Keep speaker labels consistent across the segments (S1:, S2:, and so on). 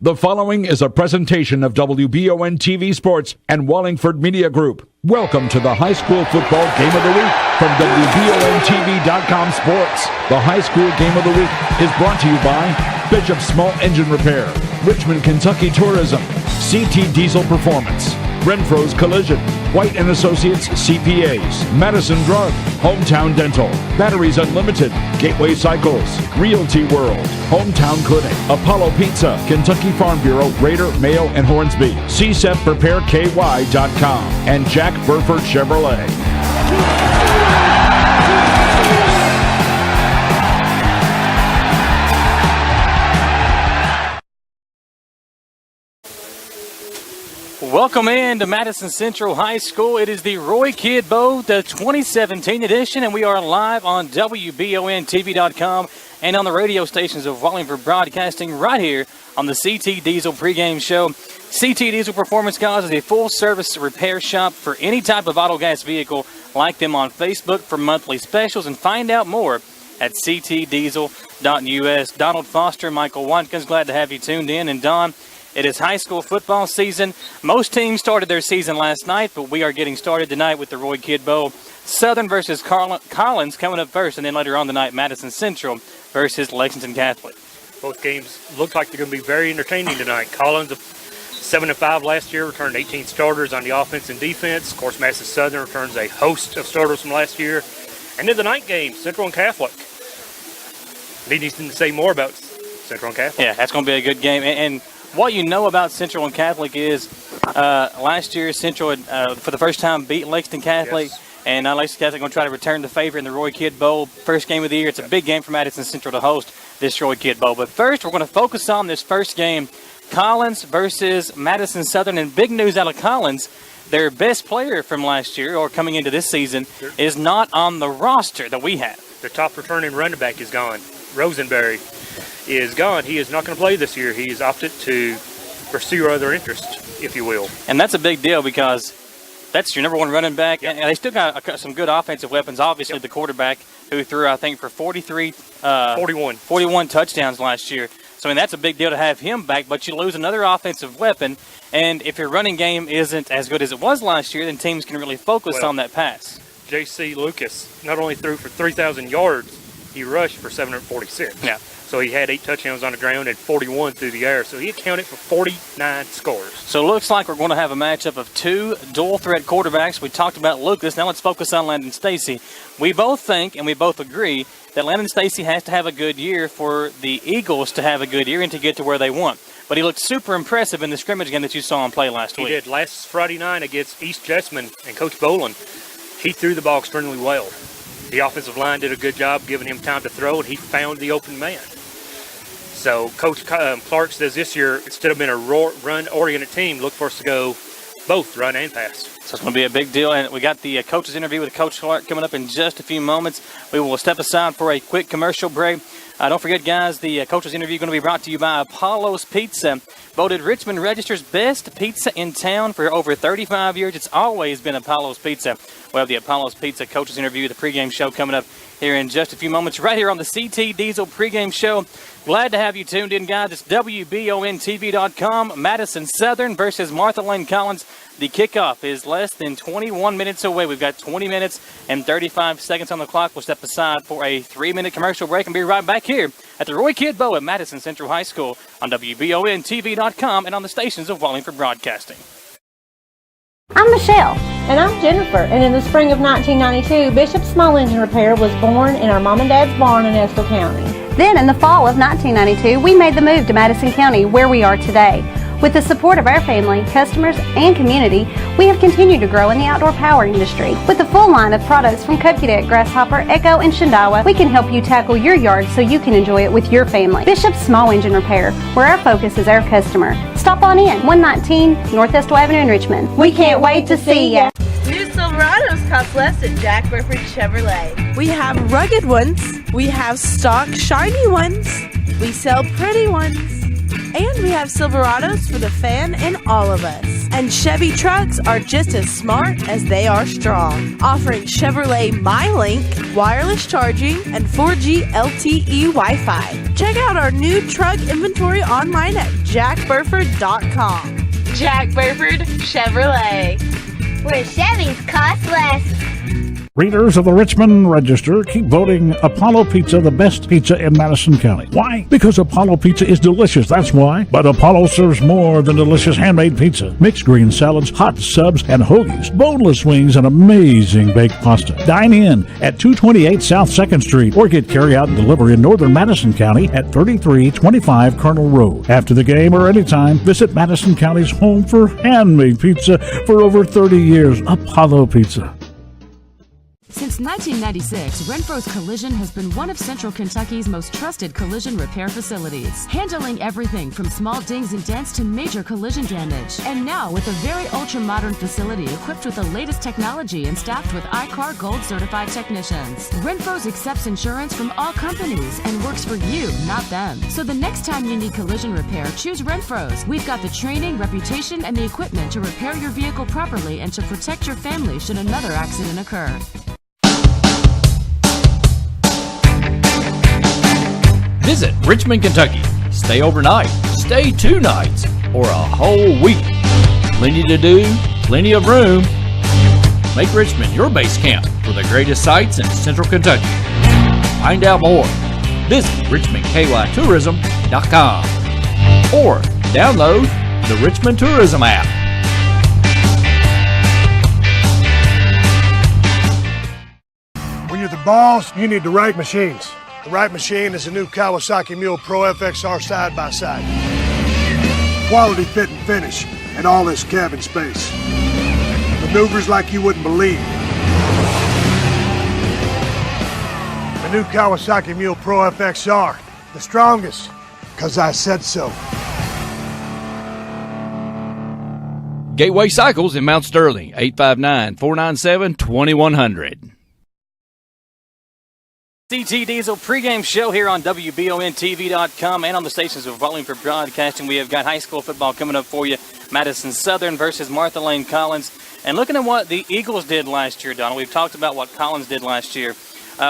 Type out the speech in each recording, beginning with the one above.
S1: The following is a presentation of WBON TV Sports and Wallingford Media Group. Welcome to the High School Football Game of the Week from WBONTV.com Sports. The High School Game of the Week is brought to you by Bishop Small Engine Repair, Richmond, Kentucky Tourism, CT Diesel Performance, Renfro's Collision, White & Associates CPAs, Madison Drug, Hometown Dental, Batteries Unlimited, Gateway Cycles, Realty World, Hometown Clinic, Apollo Pizza, Kentucky Farm Bureau, Raider, Mayo, and Hornsby, CSEPRepairKY.com, and Jack Burford Chevrolet.
S2: Welcome in to Madison Central High School. It is the Roy Kidd Bowl, the 2017 edition, and we are live on WBONTV.com and on the radio stations of Wallingford Broadcasting right here on the CT Diesel pregame show. CT Diesel Performance Cars is a full-service repair shop for any type of auto gas vehicle. Like them on Facebook for monthly specials and find out more at ctdiesel.us. Donald Foster, Michael Watkins, glad to have you tuned in. And Don, it is high school football season. Most teams started their season last night, but we are getting started tonight with the Roy Kidd Bowl. Southern versus Collins coming up first, and then later on tonight, Madison Central versus Lexington Catholic.
S3: Both games look like they're going to be very entertaining tonight. Collins, 7-5 last year, returned 18 starters on the offense and defense. Of course, Madison Southern returns a host of starters from last year. And then the night game, Central and Catholic. Need anything to say more about Central and Catholic?
S2: Yeah, that's going to be a good game. And what you know about Central and Catholic is last year Central had, for the first time, beat Lexington Catholic.
S3: Yes.
S2: And Lexington Catholic going to try to return the favor in the Roy Kidd Bowl. First game of the year. It's a big game for Madison Central to host this Roy Kidd Bowl. But first, we're going to focus on this first game, Collins versus Madison Southern. And big news out of Collins, their best player from last year, or coming into this season, is not on the roster that we have.
S3: The top returning running back is gone. Rosenberry is gone. He is not going to play this year. He has opted to pursue other interests, if you will.
S2: And that's a big deal because that's your number one running back.
S3: Yep.
S2: And they still got some good offensive weapons. Obviously, the quarterback who threw, I think, for 41 touchdowns last year. So, I mean, that's a big deal to have him back, but you lose another offensive weapon. And if your running game isn't as good as it was last year, then teams can really focus on that pass.
S3: J.C. Lucas not only threw for 3,000 yards, he rushed for 746.
S2: Yeah.
S3: So he had 8 touchdowns on the ground and 41 through the air. So he accounted for 49 scores.
S2: So it looks like we're going to have a matchup of two dual-threat quarterbacks. We talked about Lucas. Now let's focus on Landon Stacy. We both think and we both agree that Landon Stacy has to have a good year for the Eagles to have a good year and to get to where they want. But he looked super impressive in the scrimmage game that you saw him play last week.
S3: He did. Last Friday night against East Jessamine and Coach Bolin, he threw the ball extremely well. The offensive line did a good job giving him time to throw, and he found the open man. So Coach Clark says this year, instead of being a run-oriented team, look for us to go both run and pass.
S2: So it's going to be a big deal. And we got the coach's interview with Coach Clark coming up in just a few moments. We will step aside for a quick commercial break. Don't forget, guys, the coach's interview is going to be brought to you by Apollo's Pizza. Voted Richmond Register's best pizza in town for over 35 years. It's always been Apollo's Pizza. We'll have the Apollo's Pizza coach's interview, the pregame show coming up here in just a few moments, right here on the CT Diesel pregame show. Glad to have you tuned in, guys. It's WBONTV.com. Madison Southern versus Martha Lane Collins. The kickoff is less than 21 minutes away. We've got 20 minutes and 35 seconds on the clock. We'll step aside for a 3-minute commercial break and be right back here at the Roy Kidd Bowl at Madison Central High School on WBONTV.com and on the stations of Wallingford Broadcasting.
S4: I'm Michelle. And I'm Jennifer. And in the spring of 1992, Bishop Small Engine Repair was born in our mom and dad's barn in Estill County.
S5: Then in the fall of 1992, we made the move to Madison County, where we are today. With the support of our family, customers, and community, we have continued to grow in the outdoor power industry. With a full line of products from Kokudet, Grasshopper, Echo, and Shindawa, we can help you tackle your yard so you can enjoy it with your family. Bishop Small Engine Repair, where our focus is our customer. Stop on in, 119 North Estill Avenue in Richmond. We can't wait to see ya.
S6: New Silverados cost less at Jack Burford Chevrolet.
S7: We have rugged ones, we have stock shiny ones, we sell pretty ones, and we have Silverados for the fan and all of us. And Chevy trucks are just as smart as they are strong, offering Chevrolet MyLink, wireless charging, and 4G LTE Wi-Fi. Check out our new truck inventory online at jackburford.com.
S6: Jack Burford Chevrolet.
S8: Where Chevys cost less.
S9: Readers of the Richmond Register, keep voting Apollo Pizza the best pizza in Madison County. Why? Because Apollo Pizza is delicious, that's why. But Apollo serves more than delicious handmade pizza. Mixed green salads, hot subs, and hoagies, boneless wings, and amazing baked pasta. Dine in at 228 South 2nd Street or get carry-out and delivery in northern Madison County at 3325 Colonel Road. After the game or anytime, visit Madison County's home for handmade pizza for over 30 years, Apollo Pizza.
S10: Since 1996, Renfro's Collision has been one of Central Kentucky's most trusted collision repair facilities, handling everything from small dings and dents to major collision damage. And now, with a very ultra-modern facility equipped with the latest technology and staffed with iCar Gold certified technicians, Renfro's accepts insurance from all companies and works for you, not them. So the next time you need collision repair, choose Renfro's. We've got the training, reputation, and the equipment to repair your vehicle properly and to protect your family should another accident occur.
S11: Visit Richmond, Kentucky. Stay overnight, stay 2 nights, or a whole week. Plenty to do, plenty of room. Make Richmond your base camp for the greatest sights in Central Kentucky. Find out more. Visit richmondkytourism.com or download the Richmond Tourism app.
S12: When you're the boss, you need the right machines. The right machine is a new Kawasaki Mule Pro FXR side-by-side. Quality fit and finish, and all this cabin space. Maneuvers like you wouldn't believe. The new Kawasaki Mule Pro FXR, the strongest, 'cause I said so.
S11: Gateway Cycles in Mount Sterling, 859-497-2100.
S2: CT Diesel pregame show here on WBONTV.com and on the stations of Wallingford Broadcasting. We have got high school football coming up for you. Madison Southern versus Martha Lane Collins. And looking at what the Eagles did last year, Donald, we've talked about what Collins did last year.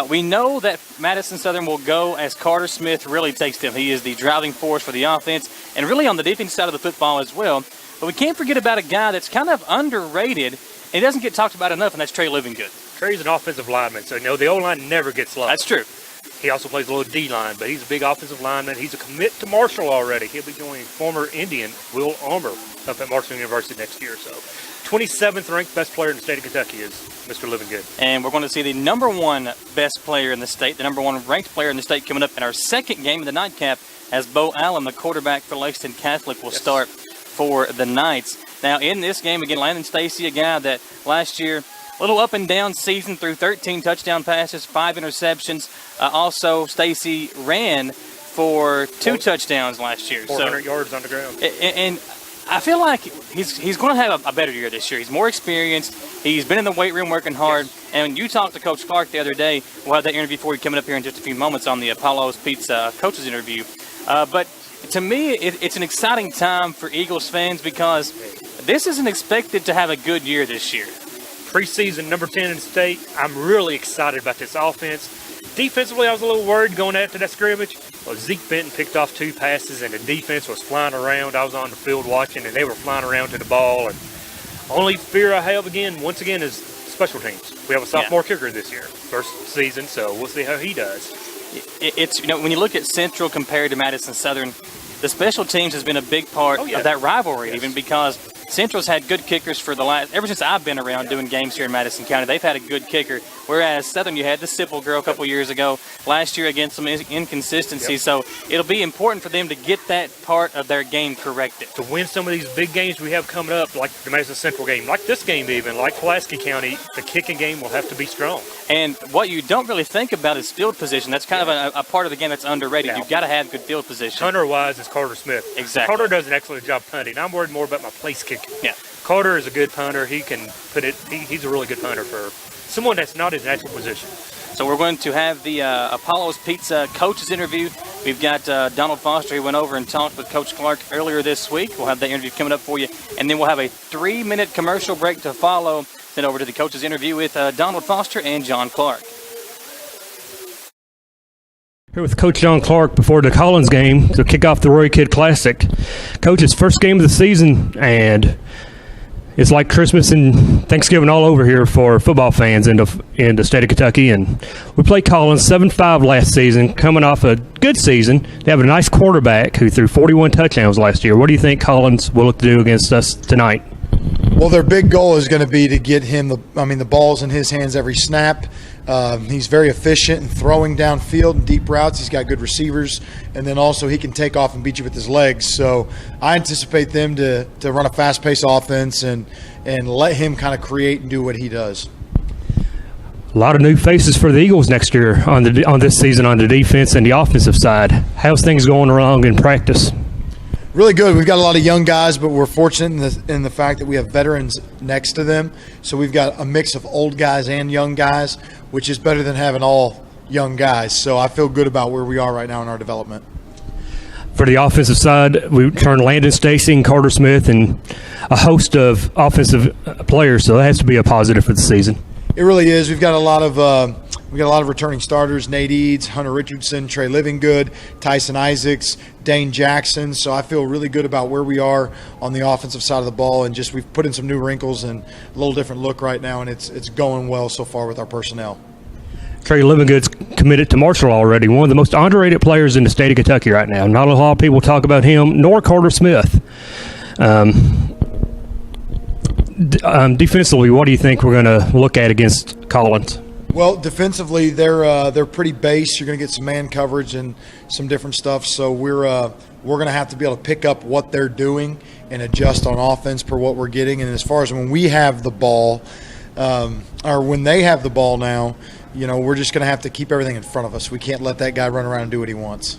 S2: We know that Madison Southern will go as Carter Smith really takes them. He is the driving force for the offense and really on the defense side of the football as well. But we can't forget about a guy that's kind of underrated and he doesn't get talked about enough, and that's Trey Livingood.
S3: Trey's an offensive lineman, so the O-line never gets lost.
S2: That's true.
S3: He also plays a little D-line, but he's a big offensive lineman. He's a commit to Marshall already. He'll be joining former Indian Will Armour up at Marshall University next year. So 27th ranked best player in the state of Kentucky is Mr. Livingood.
S2: And we're going to see the number one best player in the state, the number one ranked player in the state coming up in our second game of the nightcap as Bo Allen, the quarterback for Lexington Catholic, will start for the Knights. Now, in this game, again, Landon Stacy, a guy that last year, a little up and down season through 13 touchdown passes, 5 interceptions. Also, Stacy ran for 2 touchdowns last year.
S3: 400 yards on the ground.
S2: And I feel like he's going to have a better year this year. He's more experienced. He's been in the weight room working hard. Yes. And you talked to Coach Clark the other day. We'll have that interview for you coming up here in just a few moments on the Apollo's Pizza coaches interview. But to me, it's an exciting time for Eagles fans because this isn't expected to have a good year this year.
S3: Preseason number 10 in the state. I'm really excited about this offense. Defensively, I was a little worried going after that scrimmage. Well, Zeke Benton picked off 2 passes, and the defense was flying around. I was on the field watching, and they were flying around to the ball. And only fear I have once again, is special teams. We have a sophomore kicker this year, first season, so we'll see how he does.
S2: It's when you look at Central compared to Madison Southern, the special teams has been a big part of that rivalry, even because Central's had good kickers for ever since I've been around doing games here in Madison County. They've had a good kicker, whereas Southern, you had the Sipple girl a couple years ago. Last year, again, some inconsistency. So it'll be important for them to get that part of their game corrected.
S3: To win some of these big games we have coming up, like the Madison Central game, like this game even, like Pulaski County, the kicking game will have to be strong.
S2: And what you don't really think about is field position. That's kind of a part of the game that's underrated. You've got to have good field position.
S3: Punter-wise is Carter Smith.
S2: Exactly.
S3: Carter does an excellent job punting. I'm worried more about my place kicking.
S2: Yeah.
S3: Carter is a good punter. He can put it. He's a really good punter for someone that's not his natural position.
S2: So we're going to have the Apollo's Pizza coaches interview We've got Donald Foster, who went over and talked with Coach Clark earlier this week. We'll have that interview coming up for you. And then we'll have a 3-minute commercial break to follow. Then over to the coach's interview with Donald Foster and John Clark.
S13: Here with Coach John Clark before the Collins game to kick off the Roy Kidd Classic. Coach's first game of the season, and it's like Christmas and Thanksgiving all over here for football fans in the state of Kentucky. And we played Collins 7-5 last season, coming off a good season. They have a nice quarterback who threw 41 touchdowns last year. What do you think Collins will look to do against us tonight?
S14: Well, their big goal is going to be to get him the ball's in his hands every snap. He's very efficient in throwing downfield and deep routes. He's got good receivers, and then also he can take off and beat you with his legs. So I anticipate them to run a fast-paced offense and let him kind of create and do what he does.
S13: A lot of new faces for the Eagles next year on this season on the defense and the offensive side. How's things going along in practice?
S14: Really good. We've got a lot of young guys, but we're fortunate in the fact that we have veterans next to them. So we've got a mix of old guys and young guys, which is better than having all young guys. So I feel good about where we are right now in our development.
S13: For the offensive side, we returned Landon Stacy and Carter Smith and a host of offensive players, so that has to be a positive for the season.
S14: It really is. We've got a lot of returning starters: Nate Eads, Hunter Richardson, Trey Livingood, Tyson Isaacs, Dane Jackson. So I feel really good about where we are on the offensive side of the ball, and just we've put in some new wrinkles and a little different look right now, and it's going well so far with our personnel.
S13: Trey Livingood's committed to Marshall already, one of the most underrated players in the state of Kentucky right now. Not a lot of people talk about him, nor Carter Smith. Defensively, what do you think we're going to look at against Collins?
S14: Well, defensively, they're pretty base. You're going to get some man coverage and some different stuff. So we're going to have to be able to pick up what they're doing and adjust on offense per what we're getting. And as far as when we have the ball, or when they have the ball now, we're just going to have to keep everything in front of us. We can't let that guy run around and do what he wants.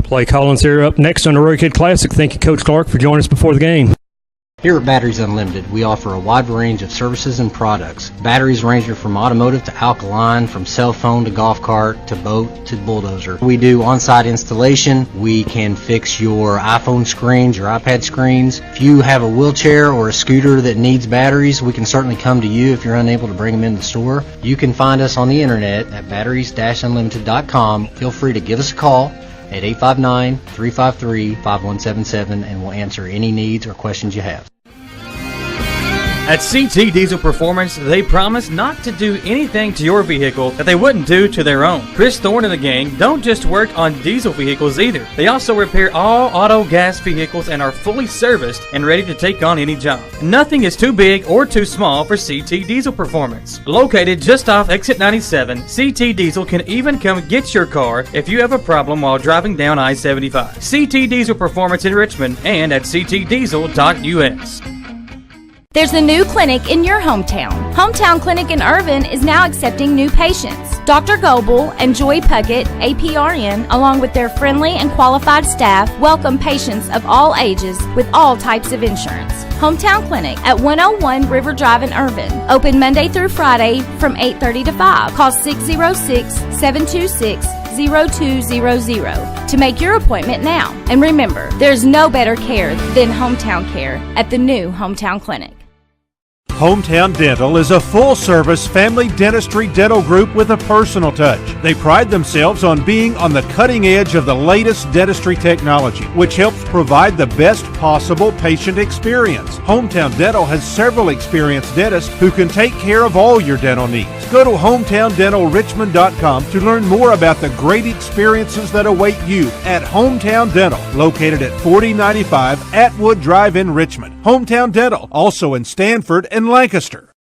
S13: Play Collins here up next on the Roy Kidd Classic. Thank you, Coach Clark, for joining us before the game.
S15: Here at Batteries Unlimited, we offer a wide range of services and products. Batteries range from automotive to alkaline, from cell phone to golf cart to boat to bulldozer. We do on-site installation. We can fix your iPhone screens, your iPad screens. If you have a wheelchair or a scooter that needs batteries, we can certainly come to you if you're unable to bring them in the store. You can find us on the internet at batteries-unlimited.com. Feel free to give us a call at 859-353-5177, and we'll answer any needs or questions you have.
S2: At CT Diesel Performance, they promise not to do anything to your vehicle that they wouldn't do to their own. Chris Thorne and the gang don't just work on diesel vehicles either. They also repair all auto gas vehicles and are fully serviced and ready to take on any job. Nothing is too big or too small for CT Diesel Performance. Located just off Exit 97, CT Diesel can even come get your car if you have a problem while driving down I-75. CT Diesel Performance in Richmond and at ctdiesel.us.
S16: There's a new clinic in your hometown. Hometown Clinic in Irvin is now accepting new patients. Dr. Goebel and Joy Puckett, APRN, along with their friendly and qualified staff, welcome patients of all ages with all types of insurance. Hometown Clinic at 101 River Drive in Irvin. Open Monday through Friday from 8:30 to 5. Call 606-726-0200 to make your appointment now. And remember, there's no better care than hometown care at the new Hometown Clinic.
S17: Hometown Dental is a full-service family dentistry dental group with a personal touch. They pride themselves on being on the cutting edge of the latest dentistry technology, which helps provide the best possible patient experience. Hometown Dental has several experienced dentists who can take care of all your dental needs. Go to hometowndentalrichmond.com to learn more about the great experiences that await you at Hometown Dental, located at 4095 Atwood Drive in Richmond. Hometown Dental, also in Stanford and Lancaster.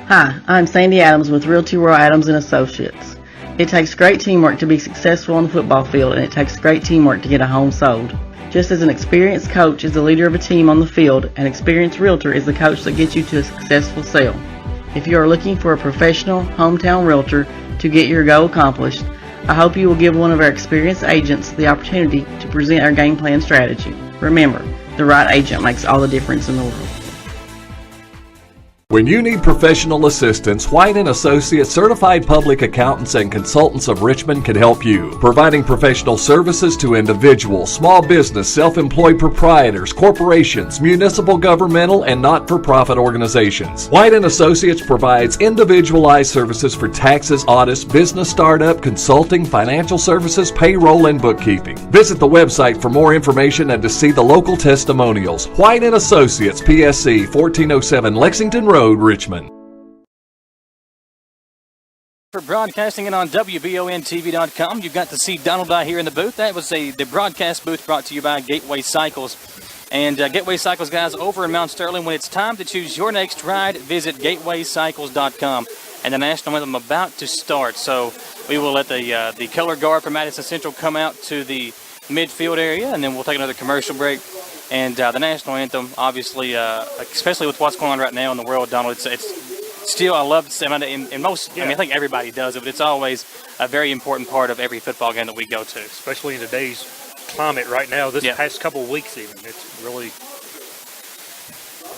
S18: Hi, I'm Sandy Adams with Realty Royal Adams & Associates. It takes great teamwork to be successful on the football field, and it takes great teamwork to get a home sold. Just as an experienced coach is the leader of a team on the field, an experienced realtor is the coach that gets you to a successful sale. If you are looking for a professional hometown realtor to get your goal accomplished, I hope you will give one of our experienced agents the opportunity to present our game plan strategy. Remember, the right agent makes all the difference in the world.
S19: When you need professional assistance, White & Associates Certified Public Accountants and Consultants of Richmond can help you, providing professional services to individuals, small business, self-employed proprietors, corporations, municipal, governmental, and not-for-profit organizations. White & Associates provides individualized services for taxes, audits, business startup, consulting, financial services, payroll, and bookkeeping. Visit the website for more information and to see the local testimonials. White & Associates, PSC, 1407 Lexington Road, Richmond.
S2: For broadcasting and on WBONTV.com, you've got to see Donald Dye here in the booth. That was the broadcast booth brought to you by Gateway Cycles. And Gateway Cycles, guys, over in Mount Sterling, when it's time to choose your next ride, visit gatewaycycles.com. And the national anthem about to start. So we will let the color guard from Madison Central come out to the midfield area, and then we'll take another commercial break. And the national anthem, obviously, especially with what's going on right now in the world, Donald, it's still, I love to say, I think everybody does it, but it's always a very important part of every football game that we go to.
S3: Especially in today's climate right now, this past couple of weeks even. It's really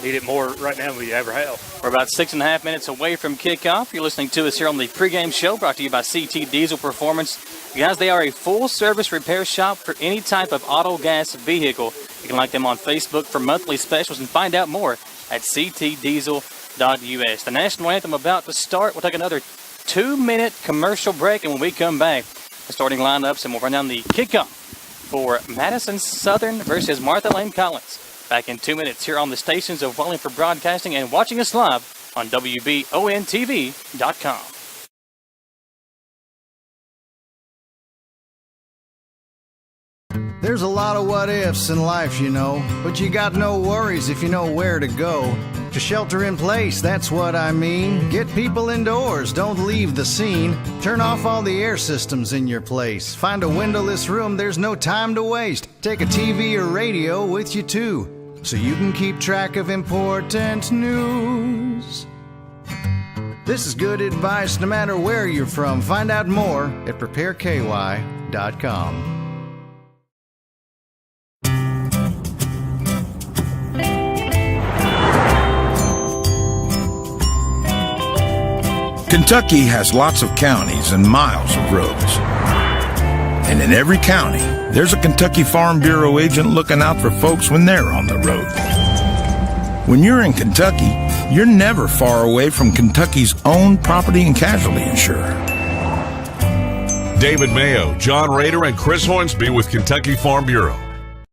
S3: need it more right now than we ever have.
S2: We're about 6.5 minutes away from kickoff. You're listening to us here on the pregame show brought to you by CT Diesel Performance. Guys, they are a full-service repair shop for any type of auto gas vehicle. You can like them on Facebook for monthly specials and find out more at ctdiesel.us. The national anthem about to start. We'll take another 2-minute commercial break, and when we come back, the starting lineups, and we'll run down the kickoff for Madison Southern versus Martha Lane Collins. Back in 2 minutes here on the stations of Wallingford Broadcasting and watching us live on WBONTV.com.
S20: There's a lot of what-ifs in life, you know, but you got no worries if you know where to go. To shelter in place, that's what I mean. Get people indoors, don't leave the scene. Turn off all the air systems in your place. Find a windowless room, there's no time to waste. Take a TV or radio with you too, so you can keep track of important news. This is good advice no matter where you're from. Find out more at prepareky.com.
S21: Kentucky has lots of counties and miles of roads. And in every county, there's a Kentucky Farm Bureau agent looking out for folks when they're on the road. When you're in Kentucky, you're never far away from Kentucky's own property and casualty insurer.
S22: David Mayo, John Rader, and Chris Hornsby with Kentucky Farm Bureau.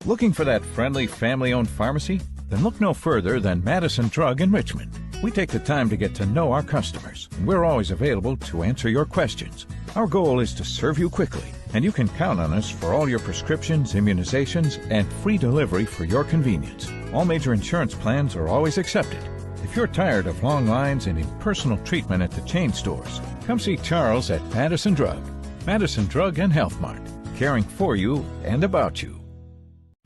S23: Looking for that friendly, family-owned pharmacy? Then look no further than Madison Drug in Richmond. We take the time to get to know our customers, and we're always available to answer your questions. Our goal is to serve you quickly, and you can count on us for all your prescriptions, immunizations, and free delivery for your convenience. All major insurance plans are always accepted. If you're tired of long lines and impersonal treatment at the chain stores, come see Charles at Madison Drug. Madison Drug and Health Mart, caring for you and about you.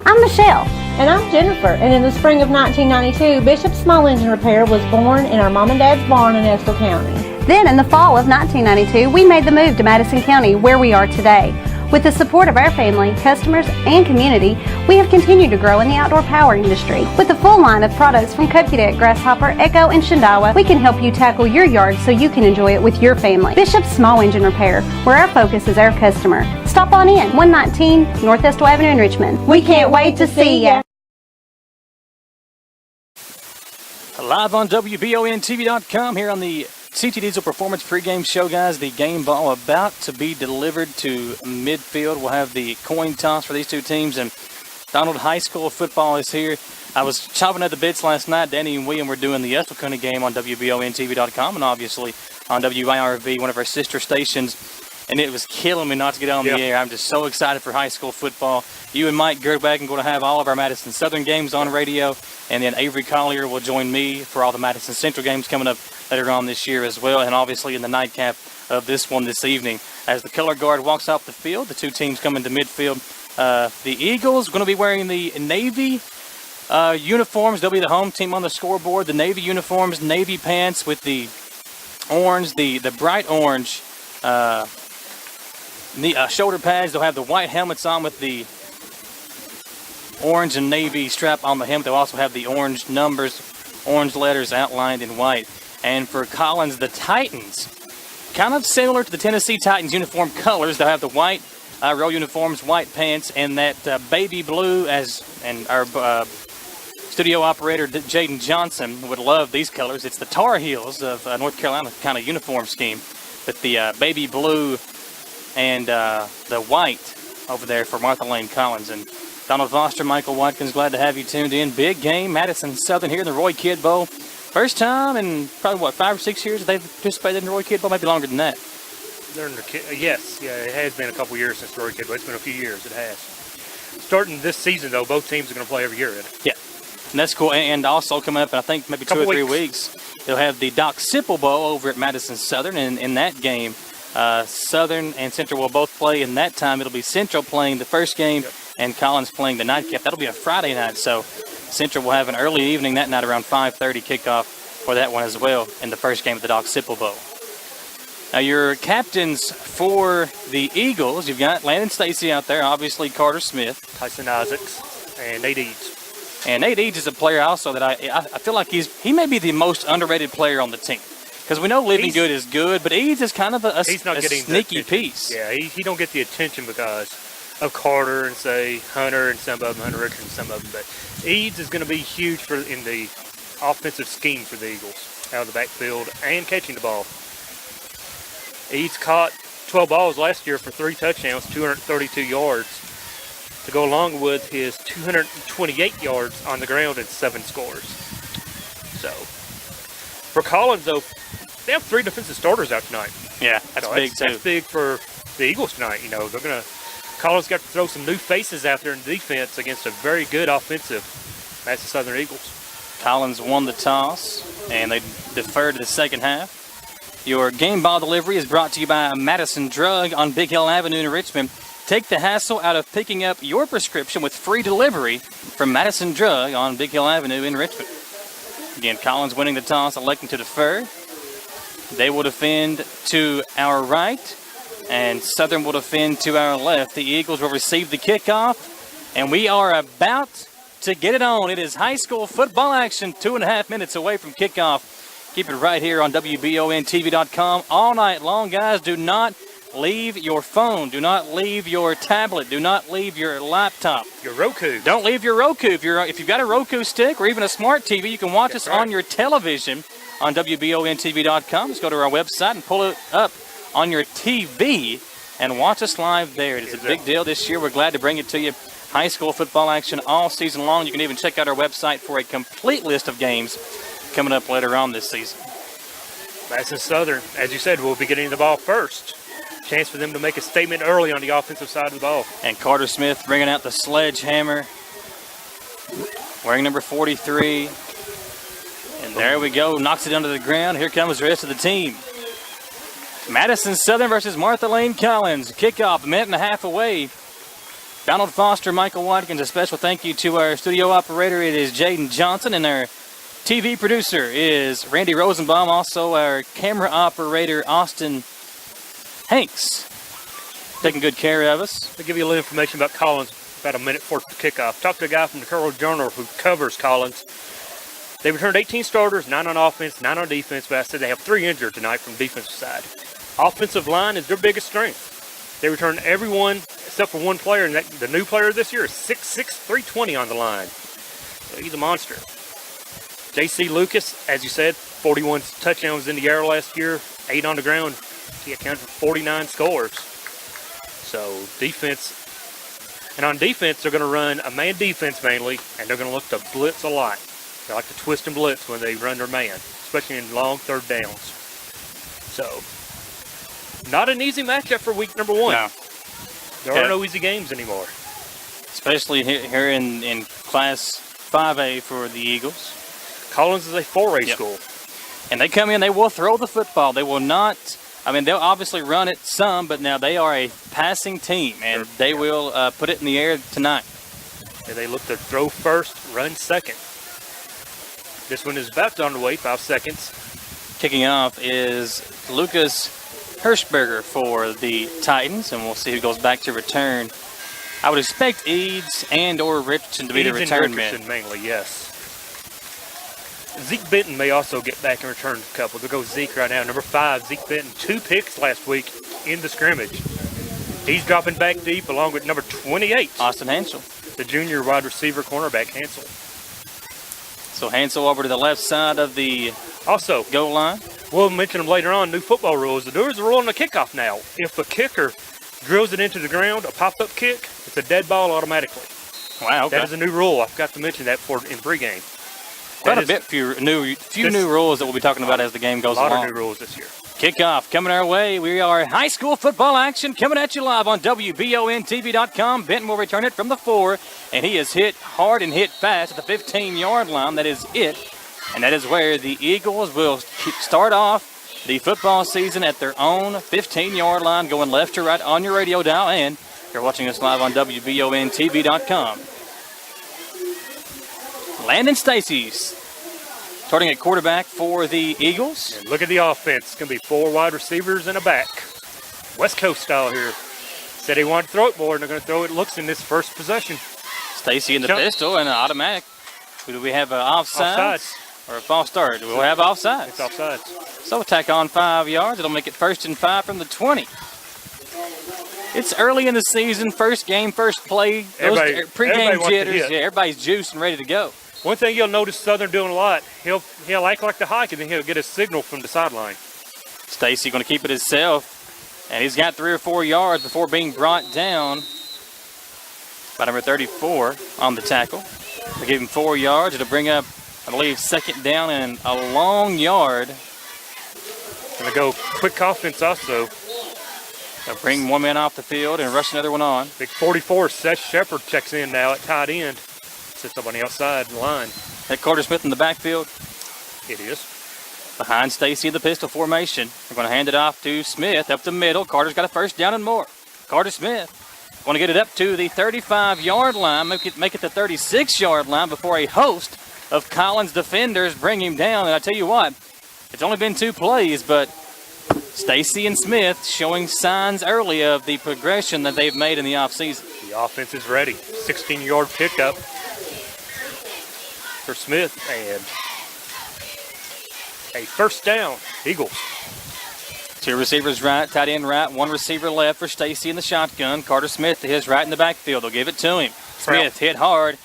S4: I'm Michelle. And I'm Jennifer. And in the spring of 1992, Bishop Small Engine Repair was born in our mom and dad's barn in Estill County.
S5: Then in the fall of 1992, we made the move to Madison County, where we are today. With the support of our family, customers, and community, we have continued to grow in the outdoor power industry. With a full line of products from Kokudet, Grasshopper, Echo, and Shindawa, we can help you tackle your yard so you can enjoy it with your family. Bishop Small Engine Repair, where our focus is our customer. Stop on in, 119 North Estill Avenue in Richmond. We can't wait to see ya.
S2: Live on WBONTV.com here on the CT Diesel Performance pregame show, guys. The game ball about to be delivered to midfield. We'll have the coin toss for these two teams, and Donald, high school football is here. I was chopping at the bits last night. Danny and William were doing the Estill County game on WBONTV.com and obviously on WIRV, one of our sister stations, and it was killing me not to get on the air. I'm just so excited for high school football. You and Mike Girdwagon are going to have all of our Madison Southern games on radio, and then Avery Collier will join me for all the Madison Central games coming up later on this year as well, and obviously in the nightcap of this one this evening. As the color guard walks off the field, the two teams come into midfield. The Eagles are going to be wearing the Navy uniforms. They'll be the home team on the scoreboard. The Navy uniforms, Navy pants with the orange, the bright orange shoulder pads. They'll have the white helmets on with the orange and navy strap on the helmet. They'll also have the orange numbers orange letters outlined in white. And for Collins, the Titans, kind of similar to the Tennessee Titans uniform colors. They'll have the white row uniforms, white pants, and that baby blue, and our studio operator Jaden Johnson would love these colors. It's the Tar Heels of North Carolina kind of uniform scheme, but the baby blue and the white over there for Martha Lane Collins. And Donald Foster, Michael Watkins, glad to have you tuned in. Big game, Madison Southern here in the Roy Kidd Bowl. First time in probably, 5 or 6 years they've participated in the Roy Kidd Bowl, maybe longer than that.
S3: Yes, it has been a couple years since the Roy Kidd Bowl. It's been a few years, it has. Starting this season, though, both teams are going to play every year in it.
S2: Yeah, and that's cool. And also coming up, I think maybe 2 or 3 weeks, they'll have the Doc Sipple Bowl over at Madison Southern. And in that game, Southern and Central will both play. And that time, it'll be Central playing the first game and Collins playing the nightcap. That'll be a Friday night, so Central will have an early evening that night around 5:30 kickoff for that one as well in the first game of the Doc Sipple Bowl. Now, your captains for the Eagles, you've got Landon Stacy out there, obviously Carter Smith,
S3: Tyson Isaacs, and Nate Eads.
S2: And Nate Eads is a player also that I feel like he may be the most underrated player on the team. Because we know Living Good is good, but Eads is kind of a sneaky piece.
S3: Yeah, he don't get the attention because of Carter and, say, Hunter and some of them, Hunter Richards and some of them. But Eads is going to be huge in the offensive scheme for the Eagles, out of the backfield and catching the ball. Eads caught 12 balls last year for 3 touchdowns, 232 yards, to go along with his 228 yards on the ground and 7 scores. So, for Collins, though, they have 3 defensive starters out tonight.
S2: Yeah, that's big, too.
S3: That's big for the Eagles tonight. Collins got to throw some new faces out there in defense against a very good offensive Madison Southern Eagles.
S2: Collins won the toss, and they deferred to the second half. Your game ball delivery is brought to you by Madison Drug on Big Hill Avenue in Richmond. Take the hassle out of picking up your prescription with free delivery from Madison Drug on Big Hill Avenue in Richmond. Again, Collins winning the toss, electing to defer. They will defend to our right, and Southern will defend to our left. The Eagles will receive the kickoff, and we are about to get it on. It is high school football action, 2.5 minutes away from kickoff. Keep it right here on WBONTV.com all night long, guys. Do not leave your phone. Do not leave your tablet. Do not leave your laptop.
S3: Your Roku.
S2: Don't leave your Roku. If you've got a Roku stick or even a smart TV, you can watch us on your television on WBONTV.com. Just go to our website and pull it up on your TV and watch us live there. It is a big deal this year. We're glad to bring it to you. High school football action all season long. You can even check out our website for a complete list of games coming up later on this season.
S3: Madison Southern, as you said, will be getting the ball first. Chance for them to make a statement early on the offensive side of the ball.
S2: And Carter Smith bringing out the sledgehammer, wearing number 43. And there we go, knocks it onto the ground. Here comes the rest of the team. Madison Southern versus Martha Lane Collins. Kickoff, 1.5 minutes away. Donald Foster, Michael Watkins, a special thank you to our studio operator. It is Jaden Johnson, and our TV producer is Randy Rosenbaum. Also, our camera operator, Austin Hanks, taking good care of us.
S3: I'll give you a little information about Collins about a minute before kickoff. Talked to a guy from the Courier Journal who covers Collins. They returned 18 starters, 9 on offense, 9 on defense, but I said they have 3 injured tonight from the defensive side. Offensive line is their biggest strength. They returned everyone except for one player, and the new player this year is 6'6", 320 on the line. So he's a monster. J.C. Lucas, as you said, 41 touchdowns in the air last year, 8 on the ground. He accounted for 49 scores. So defense, and on defense, they're going to run a man defense mainly, and they're going to look to blitz a lot. They like to twist and blitz when they run their man, especially in long third downs. So, not an easy matchup for week number 1.
S2: No.
S3: There are no easy games anymore.
S2: Especially here in Class 5A for the Eagles.
S3: Collins is a 4A school.
S2: And they come in, they will throw the football. They will not, they'll obviously run it some, but now they are a passing team, and they will put it in the air tonight.
S3: And they look to throw first, run second. This one is about underway, 5 seconds.
S2: Kicking off is Lucas Hirschberger for the Titans, and we'll see who goes back to return. I would expect Eads and or Richardson to be the return men.
S3: Richardson mainly, yes. Zeke Benton may also get back and return a couple. They'll go Zeke right now. Number 5, Zeke Benton, 2 picks last week in the scrimmage. He's dropping back deep along with number 28.
S2: Austin Hansel.
S3: The junior wide receiver cornerback, Hansel.
S2: So Hansel over to the left side of the goal line.
S3: We'll mention them later on, new football rules. There's a rule on the kickoff now. If a kicker drills it into the ground, a pop-up kick, it's a dead ball automatically.
S2: Wow, okay.
S3: That is a new rule. I forgot to mention that in pregame.
S2: Few new rules that we'll be talking about as the game goes along.
S3: A lot of new rules this year.
S2: Kickoff coming our way. We are high school football action coming at you live on WBONTV.com. Benton will return it from the 4, and he is hit hard and hit fast at the 15-yard line. That is it, and that is where the Eagles will start off the football season at their own 15-yard line, going left to right on your radio dial, and you're watching us live on WBONTV.com. Landon Stacy's starting at quarterback for the Eagles.
S3: And look at the offense. It's going to be 4 wide receivers and a back. West Coast style here. Said he wanted to throw it more, and they're going to throw it looks in this first possession.
S2: Stacy in the pistol and an automatic. Do we have an offsides or a false start? We'll have offsides.
S3: It's offsides.
S2: So tack on 5 yards. It'll make it 1st and 5 from the 20. It's early in the season. First game, first play. Pre-game jitters. Yeah, everybody's juiced and ready to go.
S3: One thing you'll notice Southern doing a lot, he'll act like the hike, and then he'll get a signal from the sideline.
S2: Stacy going to keep it himself, and he's got 3 or 4 yards before being brought down by number 34 on the tackle. They give him 4 yards. It'll bring up, I believe, 2nd down and a long yard.
S3: Going to go quick offense also.
S2: They'll bring one man off the field and rush another one on.
S3: Big 44, Seth Shepard checks in now at tight end. Sits up on the outside line.
S2: That Carter Smith in the backfield.
S3: It is.
S2: Behind Stacy in the pistol formation. They're going to hand it off to Smith up the middle. Carter's got a 1st down and more. Carter Smith going to get it up to the 35-yard line, make it the 36-yard line before a host of Collins defenders bring him down. And I tell you what, it's only been 2 plays, but Stacy and Smith showing signs early of the progression that they've made in the offseason.
S3: The offense is ready. 16-yard pickup for Smith, and a 1st down, Eagles.
S2: 2 receivers right, tight end right, 1 receiver left for Stacy in the shotgun. Carter Smith to his right in the backfield. They'll give it to him. Smith hit hard,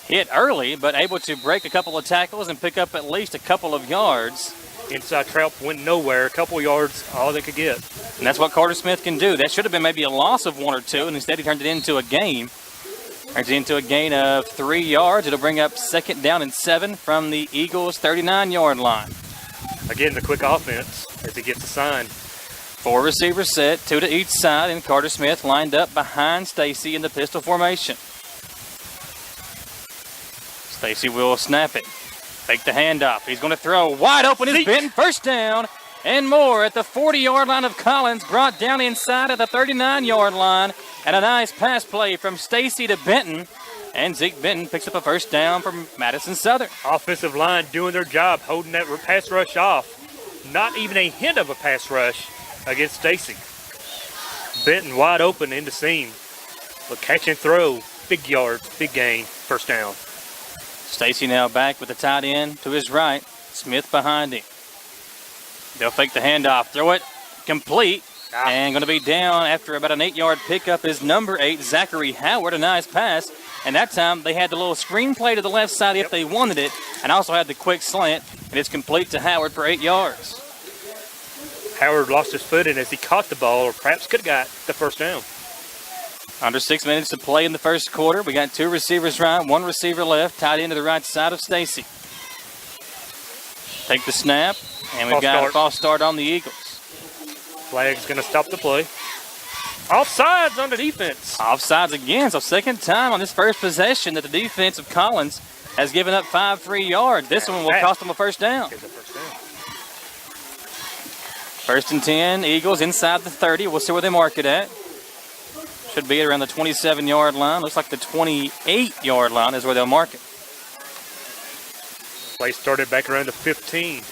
S2: hit early, but able to break a couple of tackles and pick up at least a couple of yards.
S3: Inside trap went nowhere, a couple yards, all they could get.
S2: And that's what Carter Smith can do. That should have been maybe a loss of 1 or 2, and instead he turned it into a gain. Turns it into a gain of 3 yards. It'll bring up 2nd down and 7 from the Eagles' 39-yard line.
S3: Again, the quick offense as he gets assigned.
S2: 4 receivers set, 2 to each side, and Carter Smith lined up behind Stacy in the pistol formation. Stacy will snap it. Fake the handoff. He's going to throw. Wide open is Benton. 1st down and more at the 40-yard line of Collins. Brought down inside at the 39-yard line. And a nice pass play from Stacy to Benton. And Zeke Benton picks up a 1st down from Madison Southern.
S3: Offensive line doing their job, holding that pass rush off. Not even a hint of a pass rush against Stacy. Benton wide open in the seam. But catch and throw, big yards, big gain, 1st down.
S2: Stacy now back with the tight end to his right. Smith behind him. They'll fake the handoff, throw it complete. And going to be down after about an 8-yard pickup is number 8, Zachary Howard. A nice pass. And that time they had the little screen play to the left side if they wanted it. And also had the quick slant. And it's complete to Howard for 8 yards.
S3: Howard lost his footing as he caught the ball, or perhaps could have got the 1st down.
S2: Under 6 minutes to play in the 1st quarter. We got 2 receivers right, 1 receiver left, tied into the right side of Stacy. Take the snap, and we've got a false start on the Eagles.
S3: Flag's going to stop the play. Offsides on the defense.
S2: Offsides again. So 2nd time on this first possession that the defense of Collins has given up 5 free yards. This one will cost them a 1st down. 1st and 10, Eagles inside the 30. We'll see where they mark it at. Should be around the 27-yard line. Looks like the 28-yard line is where they'll mark it.
S3: Play started back around the 15.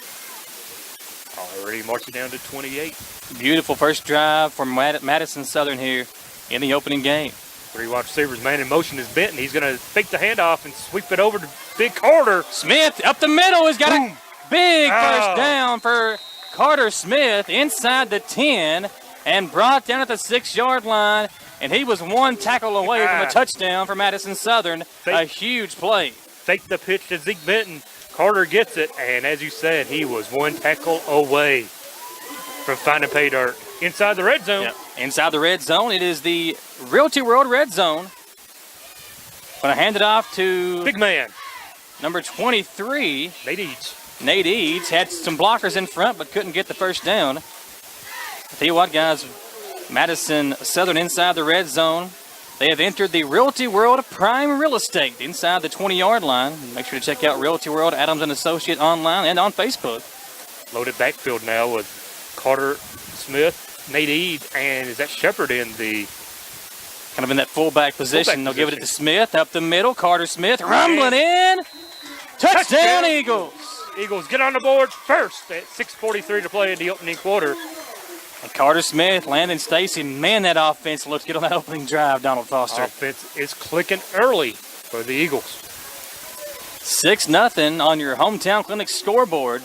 S3: Already marching down to 28.
S2: Beautiful first drive from Madison Southern here in the opening game.
S3: Three wide receivers, man in motion is Benton. He's going to fake the handoff and sweep it over to Big Carter.
S2: Smith up the middle has got a big first down for Carter Smith inside the 10 and brought down at the 6-yard line. And he was one tackle away from a touchdown for Madison Southern. A huge play.
S3: Fake the pitch to Zeke Benton. Carter gets it, and as you said, he was one tackle away from finding pay dirt. Inside the red zone.
S2: Yep. Inside the red zone, it is the Realty World red zone. Going to hand it off to
S3: big man,
S2: number 23.
S3: Nate Eads.
S2: Nate Eads had some blockers in front, but couldn't get the first down. I'll tell you what, guys, Madison Southern inside the red zone. They have entered the Realty World Prime Real Estate inside the 20-yard line. Make sure to check out Realty World Adams & Associate online and on Facebook.
S3: Loaded backfield now with Carter Smith, Nate Eads, and is that Shepard in the...
S2: Kind of in that fullback position. They'll give it to Smith up the middle. Carter Smith rumbling in. Touchdown, Eagles.
S3: Eagles get on the board first at 6:43 to play in the opening quarter.
S2: And Carter Smith, Landon Stacy, man, that offense looks good on that opening drive, Donald Foster.
S3: Offense is clicking early for the Eagles.
S2: 6-0 on your hometown clinic scoreboard.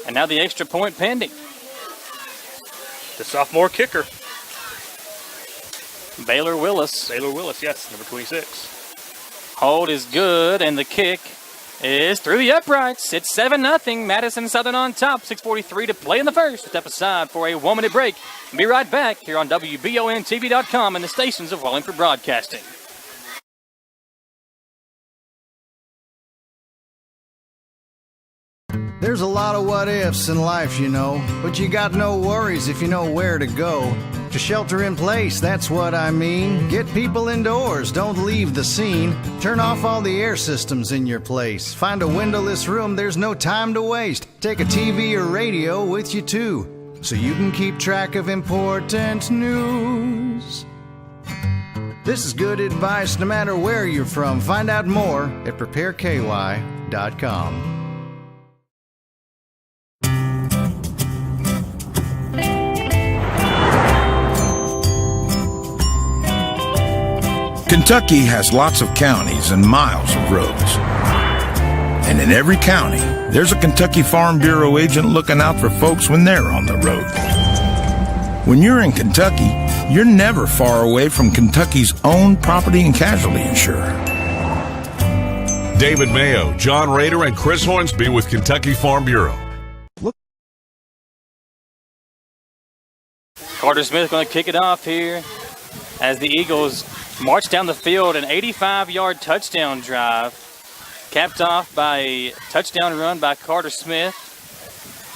S2: And now the extra point pending.
S3: The sophomore kicker.
S2: Baylor Willis.
S3: Baylor Willis, yes, number 26.
S2: Hold is good, and the kick is through the uprights. It's 7-0. Madison Southern on top. 6:43 to play in the first. Step aside for a 1-minute break. Be right back here on WBONTV.com and the stations of Wallingford Broadcasting.
S20: There's a lot of what ifs in life, you know, but you got no worries if you know where to go. To shelter in place, that's what I mean. Get people indoors, don't leave the scene. Turn off all the air systems in your place. Find a windowless room, there's no time to waste. Take a TV or radio with you too, so you can keep track of important news. This is good advice no matter where you're from. Find out more at prepareky.com.
S21: Kentucky has lots of counties and miles of roads. And in every county, there's a Kentucky Farm Bureau agent looking out for folks when they're on the road. When you're in Kentucky, you're never far away from Kentucky's own property and casualty insurer.
S22: David Mayo, John Rader, and Chris Hornsby with Kentucky Farm Bureau.
S2: Carter Smith going to kick it off here as the Eagles march down the field. An 85-yard touchdown drive, capped off by a touchdown run by Carter Smith.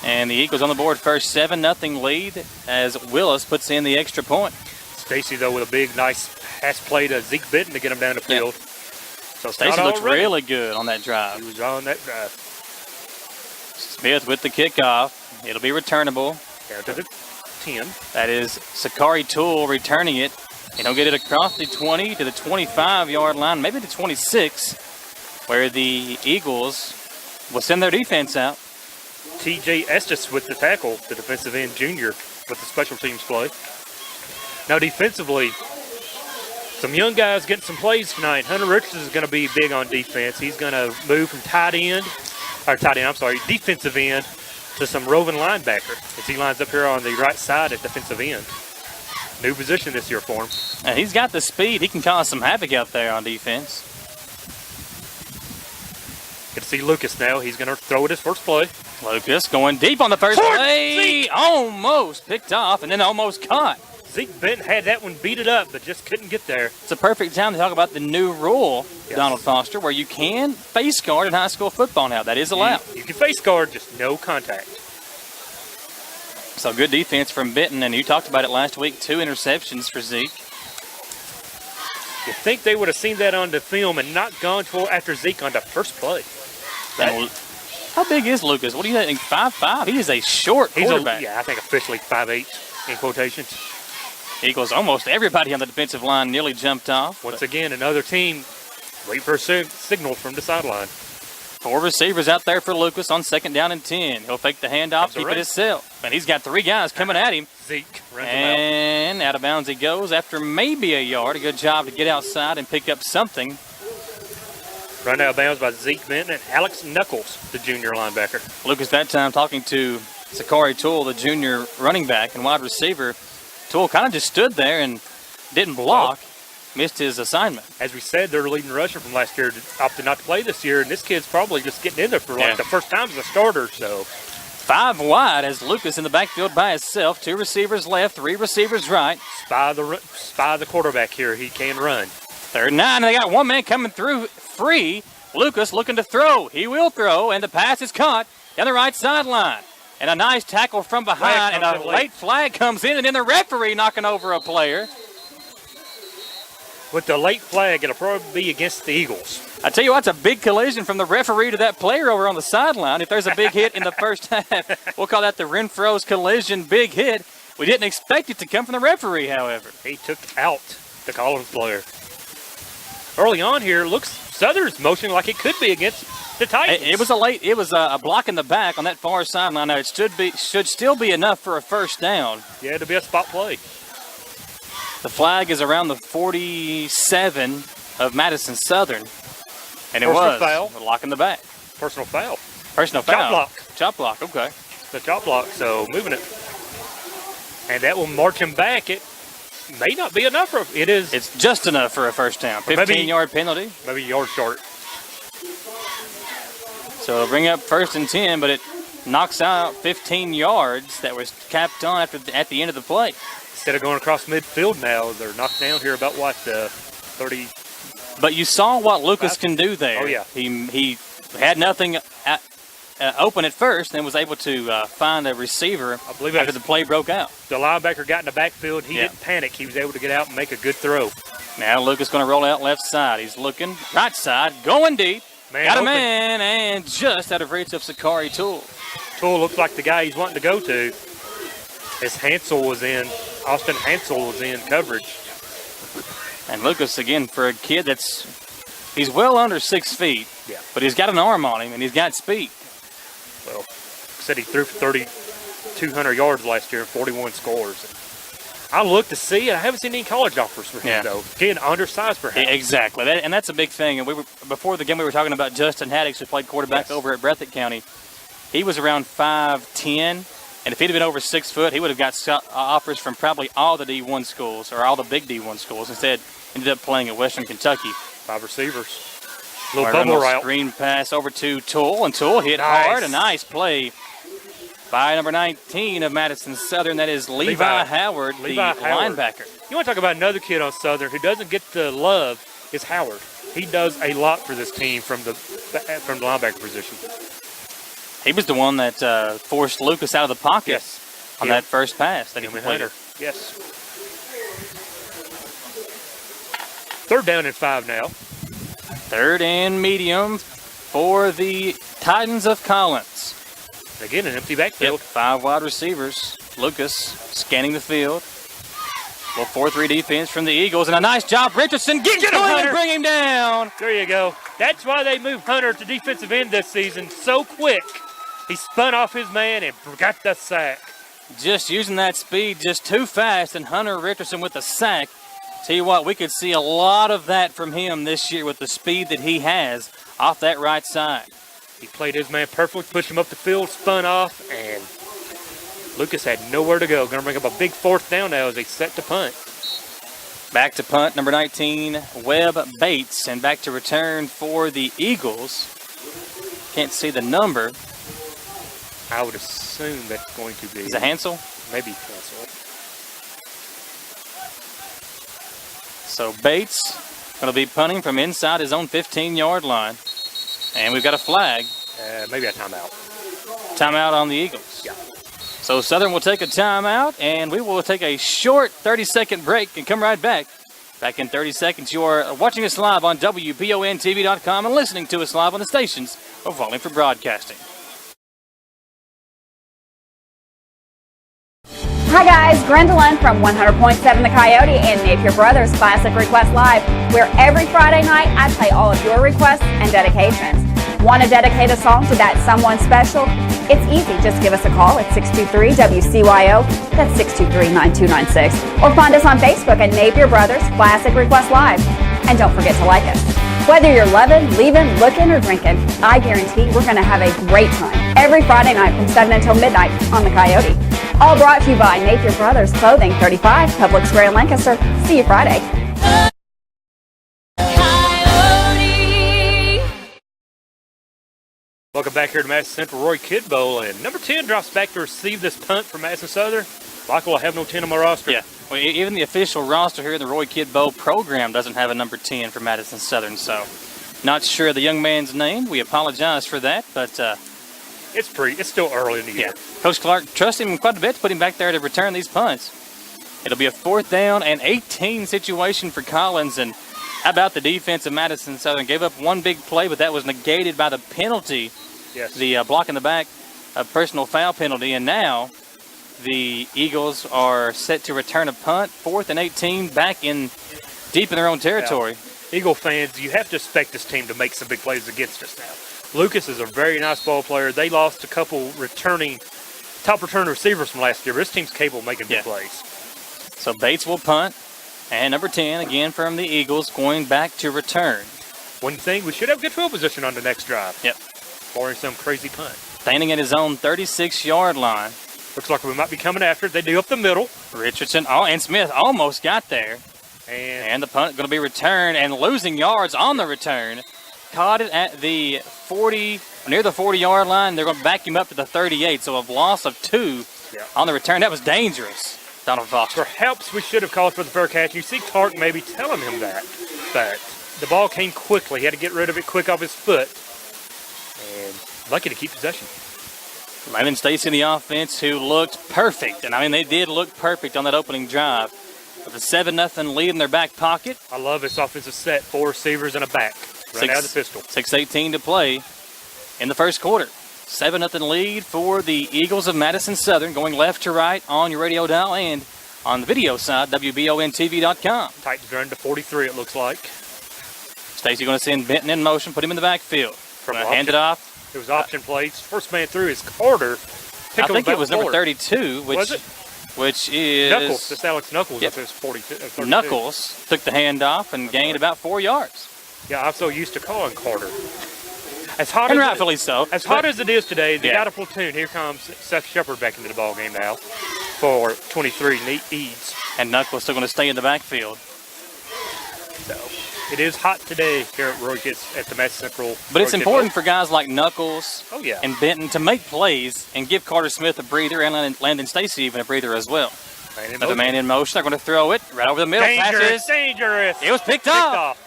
S2: And the Eagles on the board first, 7-0 lead as Willis puts in the extra point.
S3: Stacy, though, with a big, nice pass play to Zeke Benton to get him down the field.
S2: Yep.
S3: So
S2: Stacy looks really good on that drive.
S3: He was on that drive.
S2: Smith with the kickoff. It'll be returnable.
S3: Down to the 10.
S2: That is Sakari Toole returning it. And he'll get it across the 20 to the 25-yard line, maybe the 26, where the Eagles will send their defense out.
S3: T.J. Estes with the tackle, the defensive end junior with the special teams play. Now defensively, some young guys getting some plays tonight. Hunter Richards is going to be big on defense. He's going to move from defensive end to some roving linebacker as he lines up here on the right side at defensive end. New position this year for him.
S2: And he's got the speed. He can cause some havoc out there on defense.
S3: Get to see Lucas now. He's going to throw it his first play.
S2: Lucas going deep on the first play. Almost picked off and then almost caught.
S3: Zeke Benton had that one beat it up, but just couldn't get there.
S2: It's a perfect time to talk about the new rule, yes, Donald Foster, where you can face guard in high school football now. That is allowed.
S3: You can face guard, just no contact.
S2: So good defense from Benton, and you talked about it last week, 2 interceptions for Zeke.
S3: You think they would have seen that on the film and not gone for after Zeke on the first play.
S2: How big is Lucas? What do you think? 5'5"? He is a short quarterback.
S3: I think officially 5'8" in quotations.
S2: Eagles, almost everybody on the defensive line nearly jumped off.
S3: Once again, another team wait for a signal from the sideline.
S2: 4 receivers out there for Lucas on 2nd down and 10. He'll fake the handoff, keep it himself. And he's got 3 guys coming at him.
S3: Zeke runs him out.
S2: And out of bounds he goes after maybe a yard. A good job to get outside and pick up something.
S3: Run out of bounds by Zeke Benton and Alex Knuckles, the junior linebacker.
S2: Lucas that time talking to Sakari Toole, the junior running back and wide receiver. Toole kind of just stood there and didn't block. Missed his assignment.
S3: As we said, their leading rusher from last year opted not to play this year, and this kid's probably just getting in there for the first time as a starter. So
S2: 5 wide as Lucas in the backfield by himself. 2 receivers left, 3 receivers right.
S3: Spy the quarterback here. He can run.
S2: 3rd and 9. They got one man coming through free. Lucas looking to throw. He will throw, and the pass is caught down the right sideline. And a nice tackle from behind, and a late flag comes in, and then the referee knocking over a player.
S3: With the late flag, it'll probably be against the Eagles.
S2: I tell you what, it's a big collision from the referee to that player over on the sideline. If there's a big hit in the first half, we'll call that the Renfro's collision big hit. We didn't expect it to come from the referee, however.
S3: He took out the Collins player. Early on here, looks Southern's motion like it could be against the Titans.
S2: It was a block in the back on that far sideline. Now it should still be enough for a first down.
S3: Yeah, it'll be a spot play.
S2: The flag is around the 47 of Madison Southern. And it was
S3: foul.
S2: A lock in the back.
S3: Personal foul.
S2: Personal foul.
S3: Chop block.
S2: Chop block, okay.
S3: The chop block, so moving it. And that will march him back. It may not be enough for it is.
S2: It's just enough for a first down. 15-yard penalty.
S3: Maybe a yard short.
S2: So it'll bring up 1st and 10, but it knocks out 15 yards that was capped on at the end of the play.
S3: Instead of going across midfield now, they're knocked down here about, 30.
S2: But you saw what Lucas can do there.
S3: Oh, yeah.
S2: He had nothing open at first and was able to find a receiver after the play broke out.
S3: The linebacker got in the backfield. He didn't panic. He was able to get out and make a good throw.
S2: Now Lucas going to roll out left side. He's looking right side, going deep. Got a man, and just out of reach of Sakari Toole.
S3: Toole looks like the guy he's wanting to go to. As Austin Hansel was in coverage.
S2: And Lucas, again, for a kid he's well under 6 feet, but he's got an arm on him and he's got speed.
S3: Well, said he threw for 3,200 yards last year and 41 scores. I looked to see it. I haven't seen any college offers for him, though. Kid undersized, perhaps.
S2: Exactly, and that's a big thing. And before the game, we were talking about Justin Haddix, who played quarterback over at Breathitt County. He was around 5'10", and if he'd have been over 6 foot, he would have got offers from probably all the D1 schools or all the big D1 schools. Instead, ended up playing at Western Kentucky.
S3: 5 receivers. Little bubble route.
S2: Screen pass over to Toole, and Toole hit hard. A nice play by number 19 of Madison Southern. That is Levi Howard, the linebacker.
S3: You want to talk about another kid on Southern who doesn't get the love is Howard. He does a lot for this team from the linebacker position.
S2: He was the one that forced Lucas out of the pocket on that first pass that he completed.
S3: Yes. 3rd down and 5 now.
S2: 3rd and medium for the Titans of Collins.
S3: Again, an empty backfield.
S2: 5 wide receivers. Lucas scanning the field. Little 4-3 defense from the Eagles, and a nice job. Richardson get him and bring him down.
S3: There you go. That's why they moved Hunter to defensive end this season so quick. He spun off his man and got the sack.
S2: Just using that speed just too fast, and Hunter Richardson with the sack. Tell you what, we could see a lot of that from him this year with the speed that he has off that right side.
S3: He played his man perfectly, pushed him up the field, spun off, and Lucas had nowhere to go. Going to bring up a big 4th down now as they set to punt.
S2: Back to punt, number 19, Webb Bates, and back to return for the Eagles. Can't see the number.
S3: I would assume that's going to be.
S2: Is it Hansel?
S3: Maybe Hansel.
S2: So Bates going to be punting from inside his own 15-yard line. And we've got a flag.
S3: Maybe a timeout.
S2: Timeout on the Eagles.
S3: Yeah.
S2: So Southern will take a timeout, and we will take a short 30-second break and come right back. Back in 30 seconds, you are watching us live on WBONTV.com and listening to us live on the stations of Volume for Broadcasting.
S1: Hi guys, Gwendolyn from 100.7 The Coyote and Napier Brothers Classic Request Live, where every Friday night I play all of your requests and dedications. Want to dedicate a song to that someone special? It's easy. Just give us a call at 623-WCYO. That's 623-9296. Or find us on Facebook at Napier Brothers Classic Request Live. And don't forget to like us. Whether you're loving, leaving, looking, or drinking, I guarantee we're going to have a great time every Friday night from 7 until midnight on the Coyote. All brought to you by Napier Brothers Clothing, 35 Public Square in Lancaster. See you Friday.
S3: Welcome back here to Madison Central Roy Kidd Bowl, and number 10 drops back to receive this punt from Madison Southern. Michael, I have no 10 on my roster.
S2: Yeah, well, even the official roster here in the Roy Kidd Bowl program doesn't have a number 10 for Madison Southern, so not sure of the young man's name. We apologize for that, but
S3: it's still early in the year.
S2: Coach Clark trusted him quite a bit to put him back there to return these punts. It'll be a 4th down and 18 situation for Collins, and how about the defense of Madison Southern? Gave up one big play, but that was negated by the penalty.
S3: Yes.
S2: The block in the back, a personal foul penalty, and now the Eagles are set to return a punt, 4th and 18, back in deep in their own territory.
S3: Yeah. Eagle fans, you have to expect this team to make some big plays against us now. Lucas is a very nice ball player. They lost a couple top return receivers from last year, but this team's capable of making big plays.
S2: So Bates will punt, and number 10, again from the Eagles, going back to return.
S3: One thing, we should have good field position on the next drive.
S2: Yep.
S3: Barring some crazy punt.
S2: Standing at his own 36-yard line.
S3: Looks like we might be coming after it. They do up the middle.
S2: Richardson and Smith almost got there. And the punt going to be returned and losing yards on the return. Caught it at the 40, near the 40-yard line. They're going to back him up to the 38. So a loss of 2 on the return. That was dangerous, Donald Foster.
S3: Perhaps we should have called for the fair catch. You see Clark maybe telling him that. But the ball came quickly. He had to get rid of it quick off his foot. And lucky to keep possession.
S2: Landon Stacy in the offense, who looked perfect. And, I mean, they did look perfect on that opening drive. With a 7-0 lead in their back pocket.
S3: I love this offensive set. 4 receivers and a back. Right out of the pistol.
S2: 6:18 to play in the first quarter. 7-0 lead for the Eagles of Madison Southern, going left to right on your radio dial and on the video side, WBONTV.com.
S3: Titans run to 43, it looks like.
S2: Stacy going to send Benton in motion, put him in the backfield. Hand it off.
S3: It was option plays. First man through is Carter.
S2: I think it was number 32, which is
S3: Knuckles. That's Alex Knuckles. Yep. 32.
S2: Knuckles took the handoff and gained about 4 yards.
S3: Yeah, I'm so used to calling Carter.
S2: Rightfully so.
S3: As hot as it is today, they got a platoon. Here comes Seth Shepard back into the ball game now for 23 Eads.
S2: And Knuckles still going to stay in the backfield.
S3: So it is hot today here at Roy Kidd at the Madison Central.
S2: But it's important for guys like Knuckles
S3: and
S2: Benton to make plays and give Carter Smith a breather and Landon Stacy even a breather as well. Another man in motion. They're going to throw it right over the middle.
S3: Dangerous.
S2: It was picked off.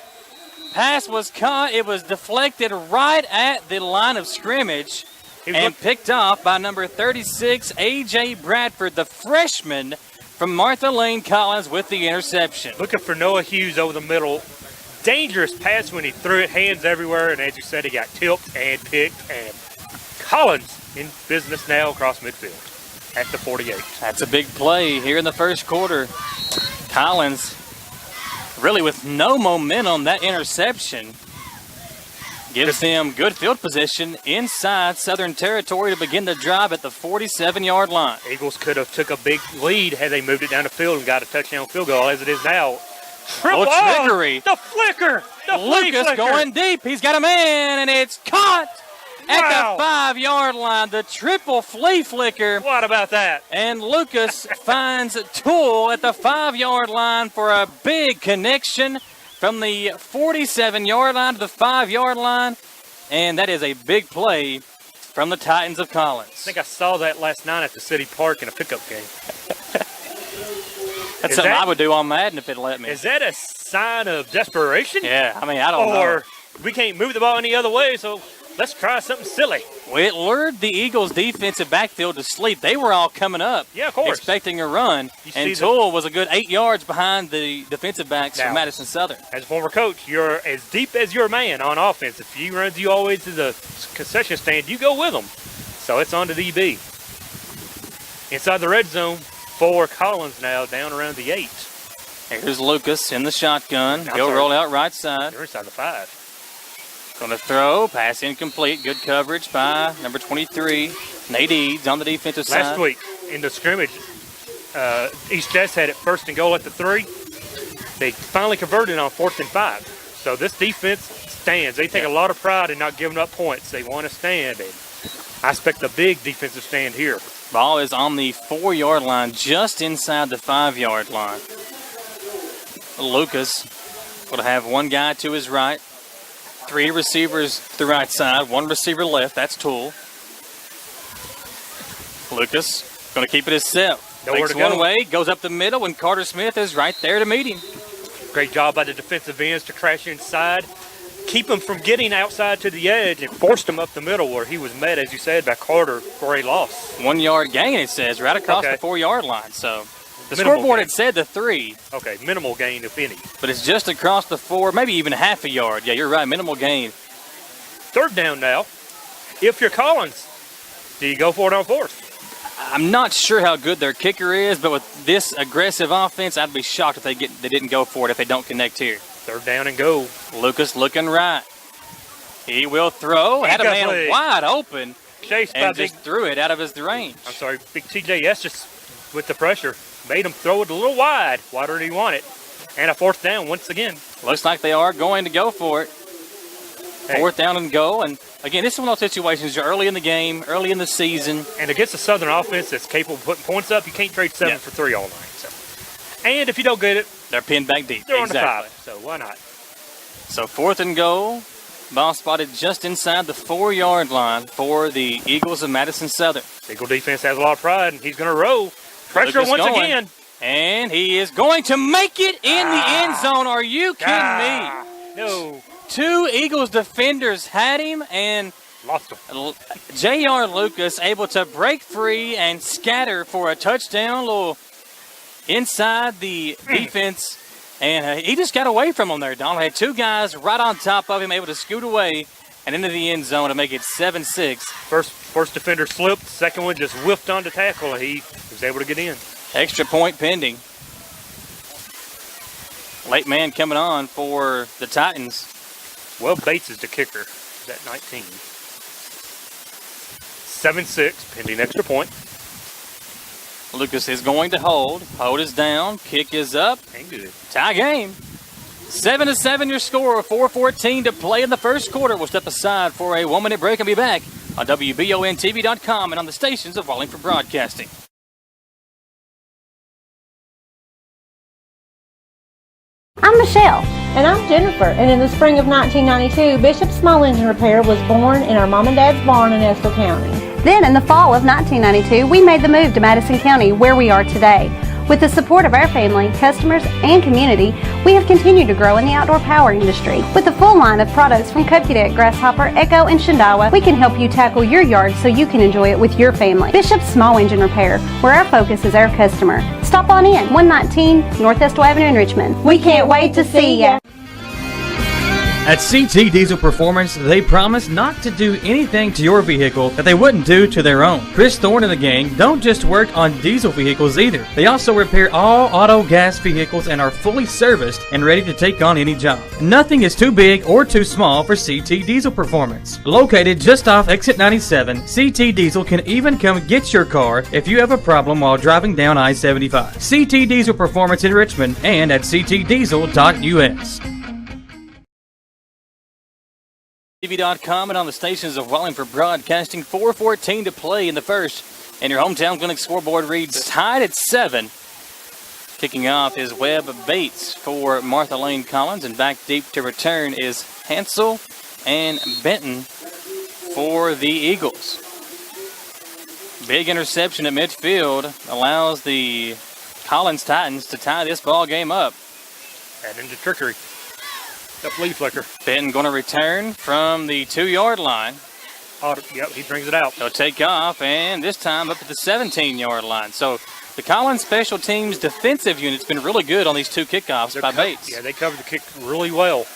S2: Pass was caught. It was deflected right at the line of scrimmage and picked off by number 36, A.J. Bradford, the freshman from Martha Lane Collins with the interception.
S3: Looking for Noah Hughes over the middle. Dangerous pass when he threw it, hands everywhere, and as you said, he got tipped and picked, and Collins in business now across midfield at the 48.
S2: That's a big play here in the first quarter. Collins really with no momentum. That interception gives them good field position inside Southern Territory to begin the drive at the 47-yard line.
S3: Eagles could have took a big lead had they moved it down the field and got a touchdown field goal. As it is now,
S2: trickery.
S3: The flicker.
S2: Lucas going deep. He's got a man, and it's caught at the 5-yard line. The triple flea flicker.
S3: What about that?
S2: And Lucas finds Toole at the 5-yard line for a big connection from the 47-yard line to the 5-yard line. And that is a big play from the Titans of Collins.
S3: I think I saw that last night at the City Park in a pickup game.
S2: That's something I would do on Madden if it let me.
S3: Is that a sign of desperation?
S2: Yeah, I mean, I don't know.
S3: Or we can't move the ball any other way, so let's try something silly.
S2: Well, it lured the Eagles' defensive backfield to sleep. They were all coming up,
S3: of course,
S2: expecting a run, and Toole was a good 8 yards behind the defensive backs from Madison Southern.
S3: As a former coach, you're as deep as your man on offense. If he runs you always to the concession stand, you go with him. So it's on to DB. Inside the red zone for Collins now, down around the 8.
S2: Here's Lucas in the shotgun. He'll roll out right side.
S3: You're inside the 5.
S2: Going to throw, pass incomplete. Good coverage by number 23, Nate Eads on the defensive side.
S3: Last week in the scrimmage, East Jess had it 1st and goal at the 3. They finally converted on 4th and 5. So this defense stands. They take a lot of pride in not giving up points. They want to stand, and I expect a big defensive stand here.
S2: Ball is on the 4-yard line, just inside the 5-yard line. Lucas will have one guy to his right, 3 receivers to the right side, 1 receiver left. That's Toole. Lucas going to keep it himself.
S3: Nowhere
S2: Makes
S3: to go.
S2: one way, goes up the middle, and Carter Smith is right there to meet him.
S3: Great job by the defensive ends to crash inside, keep him from getting outside to the edge, and forced him up the middle where he was met, as you said, by Carter for a loss.
S2: 1-yard gain, it says, right across
S3: Okay.
S2: the 4-yard line. So the
S3: Minimal
S2: scoreboard
S3: gain.
S2: had said the 3.
S3: Okay, minimal gain, if any.
S2: But it's just across the 4, maybe even half a yard. Yeah, you're right, minimal gain.
S3: 3rd down now. If you're Collins, do you go for it on 4th?
S2: I'm not sure how good their kicker is, but with this aggressive offense, I'd be shocked if they didn't go for it if they don't connect here.
S3: 3rd down and go.
S2: Lucas looking right. He will throw. Had a man
S3: Incomplete.
S2: wide open
S3: Chased by
S2: and
S3: big,
S2: just threw it out of his range.
S3: I'm sorry, big TJS just with the pressure made him throw it a little wide, wider than he wanted. And a 4th down once again.
S2: Looks like they are going to go for it.
S3: Hey.
S2: 4th down and go. And again, this is one of those situations you're early in the game, early in the season.
S3: And against a Southern offense that's capable of putting points up, you can't trade 7 for 3 all night. So. And if you don't get it,
S2: they're pinned back deep.
S3: They're
S2: exactly.
S3: on the 5, so why not?
S2: So 4th and goal. Ball spotted just inside the 4-yard line for the Eagles of Madison Southern.
S3: Eagle defense has a lot of pride, and he's going to roll. Pressure
S2: Lucas
S3: once
S2: going.
S3: again.
S2: And he is going to make it in the end zone. Are you kidding me?
S3: No.
S2: 2 Eagles defenders had him, and
S3: lost him.
S2: J.R. Lucas able to break free and scatter for a touchdown. A little inside the defense, and he just got away from him there, Donald. Had 2 guys right on top of him, able to scoot away and into the end zone to make it 7-6.
S3: First defender slipped. Second one just whiffed on the tackle, and he was able to get in.
S2: Extra point pending. Late man coming on for the Titans.
S3: Well, Bates is the kicker. He's at 19. 7-6, pending extra point.
S2: Lucas is going to hold. Hold is down. Kick is up.
S3: And good.
S2: Tie game. 7-7 your score. 4:14 to play in the first quarter. We'll step aside for a 1-minute break and be back on WBONTV.com and on the stations of Wallingford Broadcasting.
S4: I'm Michelle. And I'm Jennifer. And in the spring of 1992, Bishop Small Engine Repair was born in our mom and dad's barn in Estill County.
S5: Then, in the fall of 1992, we made the move to Madison County, where we are today. With the support of our family, customers, and community, we have continued to grow in the outdoor power industry. With a full line of products from Cupcadet, Grasshopper, Echo, and Shindawa, we can help you tackle your yard so you can enjoy it with your family. Bishop's Small Engine Repair, where our focus is our customer. Stop on in, 119 North Estill Avenue in Richmond. We can't wait to see ya.
S2: At CT Diesel Performance, they promise not to do anything to your vehicle that they wouldn't do to their own. Chris Thorne and the gang don't just work on diesel vehicles either. They also repair all auto gas vehicles and are fully serviced and ready to take on any job. Nothing is too big or too small for CT Diesel Performance. Located just off Exit 97, CT Diesel can even come get your car if you have a problem while driving down I-75. CT Diesel Performance in Richmond and at ctdiesel.us. TV.com and on the stations of Wallingford Broadcasting. 4:14 to play in the first. And your hometown clinic scoreboard reads tied at 7. Kicking off is Webb Bates for Martha Lane Collins. And back deep to return is Hansel and Benton for the Eagles. Big interception at midfield allows the Collins Titans to tie this ball game up.
S3: And into trickery. The flea flicker.
S2: Benton going to return from the 2-yard line.
S3: Yep, he brings it out.
S2: He'll take off, and this time up at the 17-yard line. So the Collins special teams defensive unit's been really good on these 2 kickoffs by Bates.
S3: Yeah, they covered the kick really well.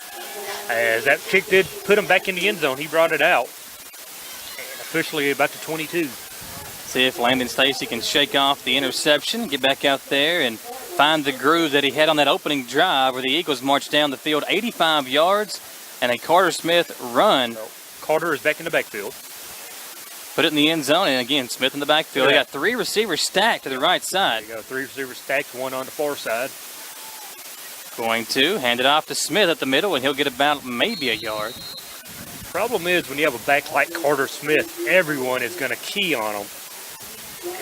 S3: As that kick did put him back in the end zone, he brought it out. And officially about the 22.
S2: See if Landon Stacy can shake off the interception, get back out there and find the groove that he had on that opening drive where the Eagles marched down the field 85 yards and a Carter Smith run.
S3: Carter is back in the backfield.
S2: Put it in the end zone, and again, Smith in the backfield. They got 3 receivers stacked to the right side.
S3: There you go, 3 receivers stacked, 1 on the far side.
S2: Going to hand it off to Smith at the middle, and he'll get about maybe a yard.
S3: Problem is, when you have a back like Carter Smith, everyone is going to key on him.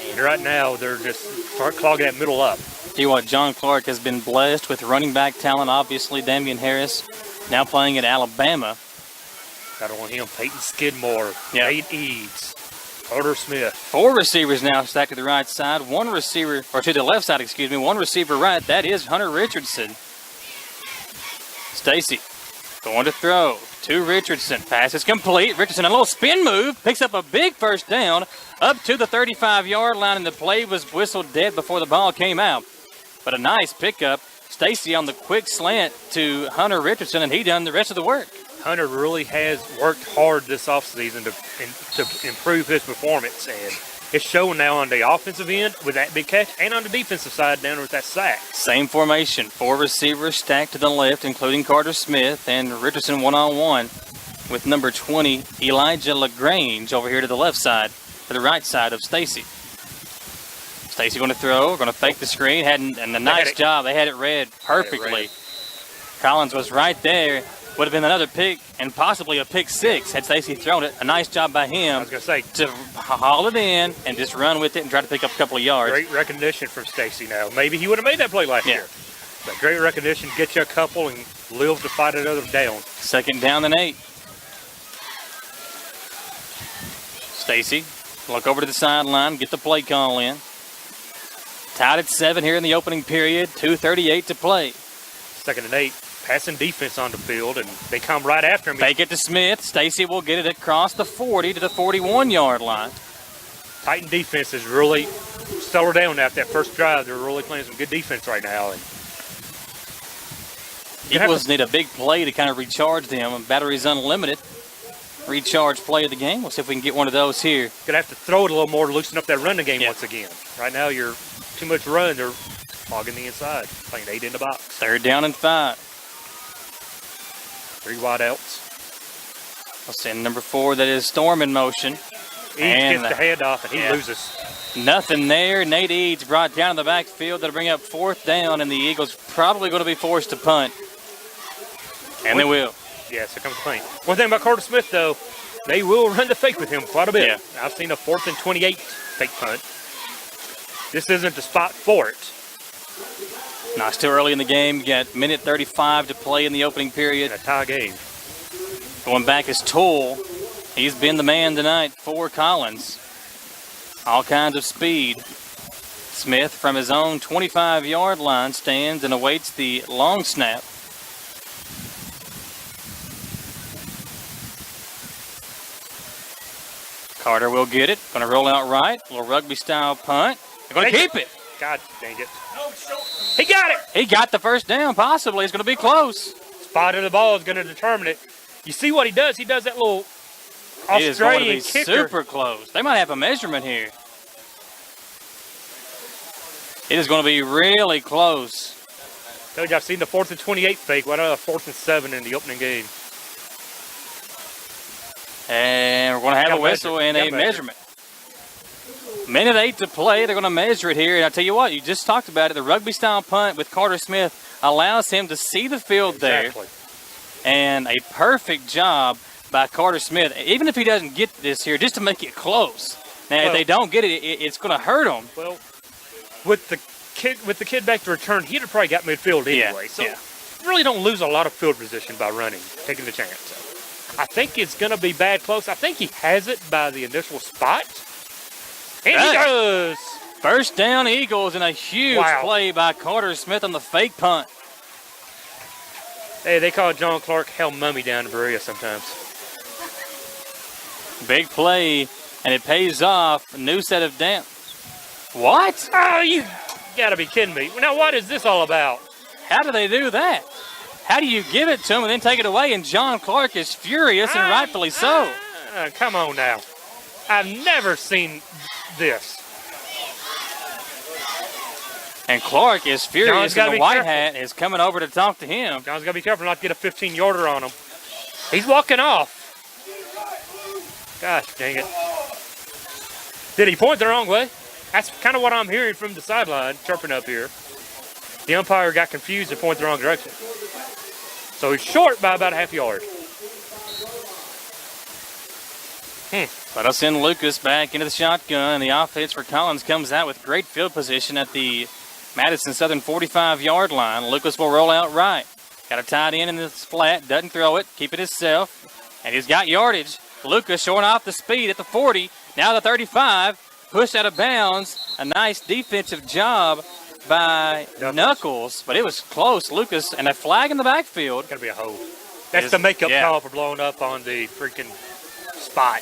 S3: And right now, they're just start clogging that middle up.
S2: Tell you what, John Clark has been blessed with running back talent. Obviously, Damian Harris now playing at Alabama.
S3: Got on him, Peyton Skidmore, Nate Eads, Carter Smith.
S2: 4 receivers now stacked to the right side. 1 receiver, or to the left side, excuse me. 1 receiver right. That is Hunter Richardson. Stacy going to throw to Richardson. Pass is complete. Richardson, a little spin move, picks up a big first down up to the 35-yard line, and the play was whistled dead before the ball came out. But a nice pickup. Stacy on the quick slant to Hunter Richardson, and he done the rest of the work.
S3: Hunter really has worked hard this offseason to improve his performance, and it's showing now on the offensive end with that big catch and on the defensive side down with that sack.
S2: Same formation, 4 receivers stacked to the left, including Carter Smith, and Richardson one-on-one with number 20, Elijah LaGrange, over here to the left side, to the right side of Stacy. Stacy going to throw, going to fake the screen, and a nice job. They had it read perfectly. Collins was right there. Would have been another pick and possibly a pick 6 had Stacy thrown it. A nice job by him.
S3: I was going to say,
S2: to haul it in and just run with it and try to pick up a couple of yards.
S3: Great recognition from Stacy now. Maybe he would have made that play last year. But great recognition, get you a couple and live to fight another down.
S2: 2nd down and 8. Stacy, look over to the sideline, get the play call in. Tied at 7 here in the opening period, 2:38 to play.
S3: 2nd and 8. Passing defense on the field, and they come right after him.
S2: Fake it to Smith. Stacy will get it across the 40 to the 41-yard line.
S3: Titan defense is really settled down after that first drive. They're really playing some good defense right now. And
S2: Eagles need a big play to kind of recharge them. Batteries unlimited. Recharge play of the game. We'll see if we can get one of those here.
S3: Gonna have to throw it a little more to loosen up that running game once again. Right now, you're too much run. They're fogging the inside, playing 8 in the box.
S2: 3rd down and 5.
S3: 3 wide outs.
S2: We'll send number 4, that is Storm in motion.
S3: Eads gets the handoff, and he loses.
S2: Nothing there. Nate Eads brought down in the backfield. That'll bring up 4th down, and the Eagles probably going to be forced to punt. And they will.
S3: Yes, here comes the punt. One thing about Carter Smith, though, they will run the fake with him quite a bit.
S2: Yeah.
S3: I've seen a 4th and 28 fake punt. This isn't the spot for it.
S2: No, still early in the game. You got minute 35 to play in the opening period.
S3: A tie game.
S2: Going back is Toole. He's been the man tonight for Collins. All kinds of speed. Smith from his own 25-yard line stands and awaits the long snap. Carter will get it. Going to roll out right. A little rugby-style punt. They're going to keep it.
S3: God dang it. He got it.
S2: He got the first down, possibly. It's going to be close.
S3: Spot of the ball is going to determine it. You see what he does? He does that little Australian
S2: it is going to be
S3: kicker.
S2: Super close. They might have a measurement here. It is going to be really close.
S3: Told you I've seen the 4th and 28 fake. What about a 4th and 7 in the opening game?
S2: And we're going to have a whistle and a measurement. Minute 8 to play. They're going to measure it here. And I tell you what, you just talked about it. The rugby-style punt with Carter Smith allows him to see the field there. And a perfect job by Carter Smith, even if he doesn't get this here, just to make it close. Now, if they don't get it, it's going to hurt them.
S3: Well, with the kid back to return, he'd have probably got midfield anyway. So really don't lose a lot of field position by running, taking the chance. So I think it's going to be bad close. I think he has it by the initial spot. And he does.
S2: First down Eagles, and a huge play by Carter Smith on the fake punt.
S3: Hey, they call John Clark Hell Mummy down in Berea sometimes.
S2: Big play, and it pays off. A new set of downs. What?
S3: Oh, you got to be kidding me. Now, what is this all about?
S2: How do they do that? How do you give it to him and then take it away? And John Clark is furious, and rightfully so.
S3: Come on now. I've never seen this.
S2: And Clark is furious, and the white hat is coming over to talk to him.
S3: John's got to be careful not to get a 15-yarder on him. He's walking off. Gosh dang it. Did he point the wrong way? That's kind of what I'm hearing from the sideline, chirping up here. The umpire got confused and pointed the wrong direction. So he's short by about a half yard.
S2: Let us send Lucas back into the shotgun, and the offense for Collins comes out with great field position at the Madison Southern 45-yard line. Lucas will roll out right. Got a tight end in this flat, doesn't throw it, keep it himself, and he's got yardage. Lucas showing off the speed at the 40, now the 35, pushed out of bounds. A nice defensive job by Knuckles, but it was close. Lucas, and a flag in the backfield.
S3: Gotta be a hold. That's the makeup call for blowing up on the freaking spot.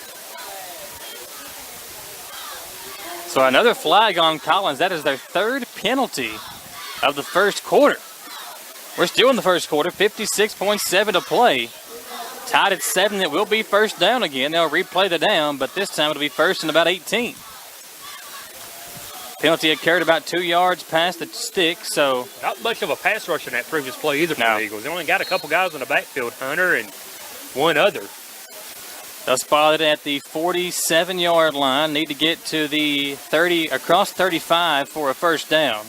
S2: So another flag on Collins. That is their third penalty of the first quarter. We're still in the first quarter, 56.7 to play. Tied at 7, it will be first down again. They'll replay the down, but this time it'll be first and about 18. Penalty occurred about 2 yards past the stick, so...
S3: Not much of a pass rush in that previous play either for the Eagles. They only got a couple guys in the backfield, Hunter and one other.
S2: They'll spot it at the 47-yard line. Need to get to the 30, across 35 for a first down.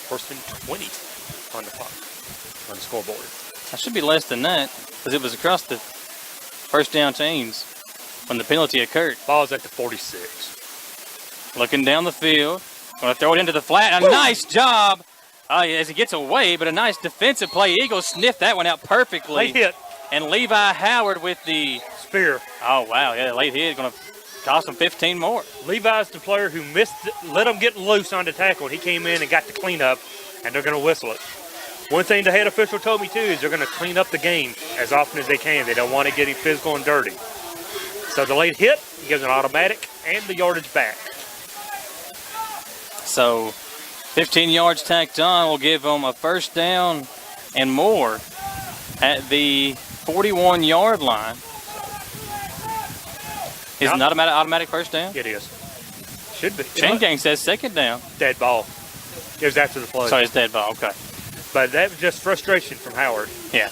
S3: First and 20 on the clock, on the scoreboard.
S2: I should be less than that, because it was across the first down chains when the penalty occurred.
S3: Ball's at the 46.
S2: Looking down the field. Going to throw it into the flat. A nice job as he gets away, but a nice defensive play. Eagles sniffed that one out perfectly.
S3: Late hit.
S2: And Levi Howard with the
S3: spear.
S2: Oh, wow. Yeah, late hit. Going to cost him 15 more.
S3: Levi's the player who let him get loose on the tackle. He came in and got the cleanup, and they're going to whistle it. One thing the head official told me, too, is they're going to clean up the game as often as they can. They don't want it getting physical and dirty. So the late hit gives an automatic and the yardage back.
S2: So 15 yards tacked on will give them a first down and more at the 41-yard line. Is it not an automatic first down?
S3: It is. Should be.
S2: Chain Gang says second down.
S3: Dead ball. It was after the play.
S2: So it's dead ball, okay.
S3: But that was just frustration from Howard.
S2: Yeah.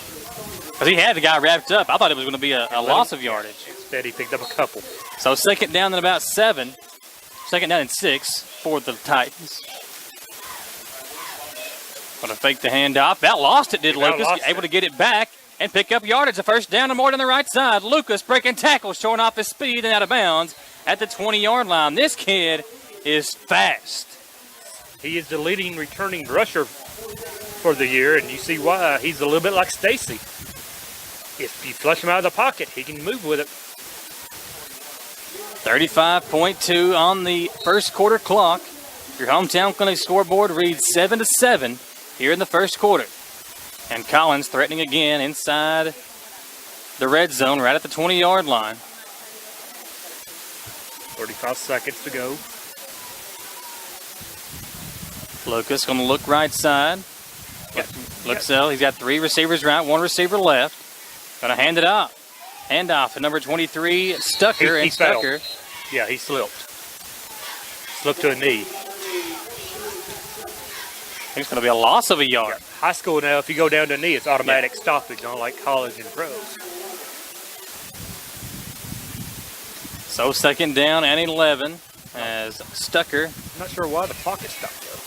S2: Because he had the guy wrapped up. I thought it was going to be a loss of yardage.
S3: Instead, he picked up a couple.
S2: So second down and about 7. Second down and 6 for the Titans. Going to fake the handoff. That lost it, did Lucas. Able to get it back and pick up yardage. A first down and more on the right side. Lucas breaking tackles, showing off his speed and out of bounds at the 20-yard line. This kid is fast.
S3: He is the leading returning rusher for the year, and you see why. He's a little bit like Stacy. If you flush him out of the pocket, he can move with it.
S2: 35.2 on the first quarter clock. Your Hometown Clinic scoreboard reads 7-7 here in the first quarter. And Collins threatening again inside the red zone right at the 20-yard line.
S3: 35 seconds to go.
S2: Lucas going to look right side. He's got 3 receivers right, 1 receiver left. Going to hand it off. Handoff to number 23, Stucker.
S3: He
S2: Stucker.
S3: Fell. Yeah, he slipped. Slipped to a knee.
S2: It's going to be a loss of a yard.
S3: Yeah. High school now, if you go down to a knee, it's automatic stoppage, not like college and pros.
S2: So second down and 11 as Stucker.
S3: I'm not sure why the pocket stopped, though.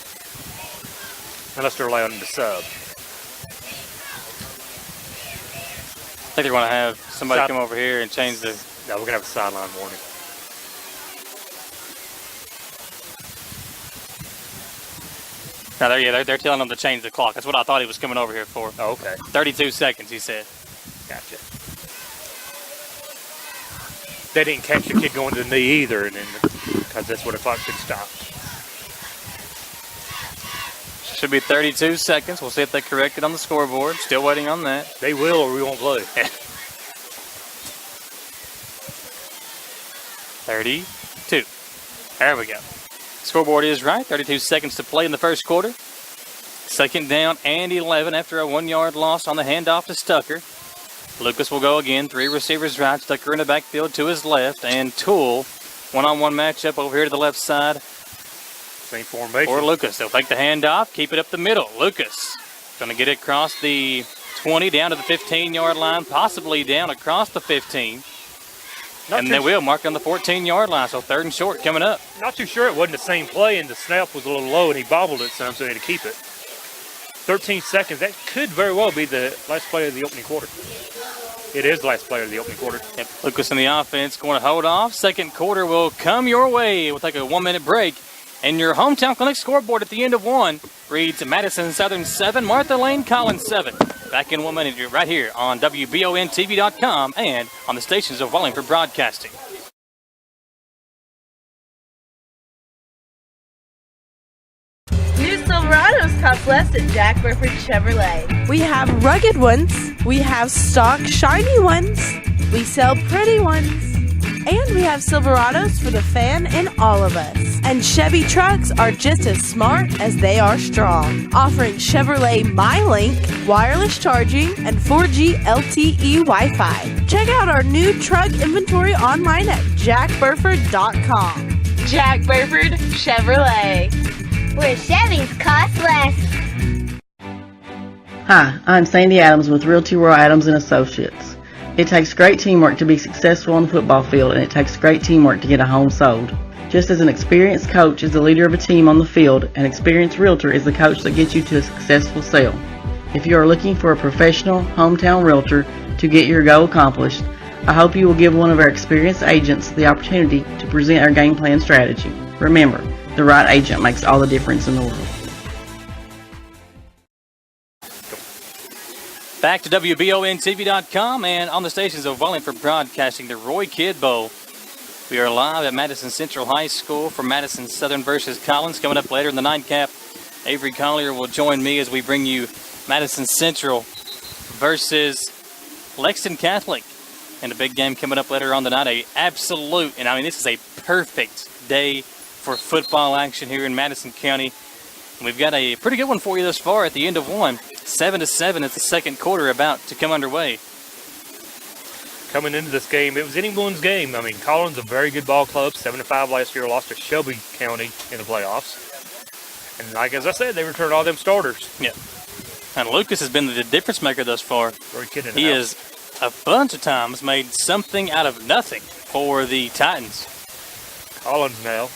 S3: Unless they're allowing him to sub.
S2: I think they're going to have somebody come over here and change the...
S3: No, we're going to have a sideline warning.
S2: No, they're telling them to change the clock. That's what I thought he was coming over here for.
S3: Oh, okay.
S2: 32 seconds, he said.
S3: Gotcha. They didn't catch the kid going to the knee either, because that's what the clock should stop.
S2: Should be 32 seconds. We'll see if they correct it on the scoreboard. Still waiting on that.
S3: They will, or we won't play.
S2: 32. There we go. Scoreboard is right. 32 seconds to play in the first quarter. Second down and 11 after a 1-yard loss on the handoff to Stucker. Lucas will go again. 3 receivers right. Stucker in the backfield to his left. And Toole, one-on-one matchup over here to the left side.
S3: Same formation.
S2: For Lucas. They'll take the handoff, keep it up the middle. Lucas going to get it across the 20, down to the 15-yard line, possibly down across the 15. And they will mark on the 14-yard line, so 3rd and short coming up.
S3: Not too sure it wasn't the same play, and the snap was a little low, and he bobbled it some, so he had to keep it. 13 seconds. That could very well be the last play of the opening quarter. It is the last play of the opening quarter.
S2: Yep. Lucas in the offense going to hold off. 2nd quarter will come your way. We'll take a 1-minute break. And your Hometown Clinic scoreboard at the end of 1 reads Madison Southern 7, Martha Lane Collins 7. Back in 1 minute right here on WBONTV.com and on the stations of Wallingford Broadcasting.
S6: New Silverados cost less at Jack Burford Chevrolet. We have rugged ones, we have stock shiny ones, we sell pretty ones, and we have Silverados for the fan in all of us. And Chevy trucks are just as smart as they are strong, offering Chevrolet MyLink, wireless charging, and 4G LTE Wi-Fi. Check out our new truck inventory online at jackburford.com. Jack Burford Chevrolet,
S7: where Chevys cost less.
S18: Hi, I'm Sandy Adams with Realty Royal Adams & Associates. It takes great teamwork to be successful on the football field, and it takes great teamwork to get a home sold. Just as an experienced coach is the leader of a team on the field, an experienced realtor is the coach that gets you to a successful sale. If you are looking for a professional hometown realtor to get your goal accomplished, I hope you will give one of our experienced agents the opportunity to present our game plan strategy. Remember, the right agent makes all the difference in the world.
S2: Back to WBONTV.com and on the stations of Wallingford Broadcasting, the Roy Kidd Bowl. We are live at Madison Central High School for Madison Southern versus Collins. Coming up later in the nightcap, Avery Collier will join me as we bring you Madison Central versus Lexington Catholic. And a big game coming up later on tonight. This is a perfect day for football action here in Madison County. And we've got a pretty good one for you thus far at the end of 1. 7-7 as the 2nd quarter about to come underway.
S3: Coming into this game, it was anyone's game. I mean, Collins, a very good ball club, 7-5 last year, lost to Shelby County in the playoffs. And like as I said, they returned all them starters.
S2: Yeah. And Lucas has been the difference maker thus far. He has a bunch of times made something out of nothing for the Titans.
S3: Collins now.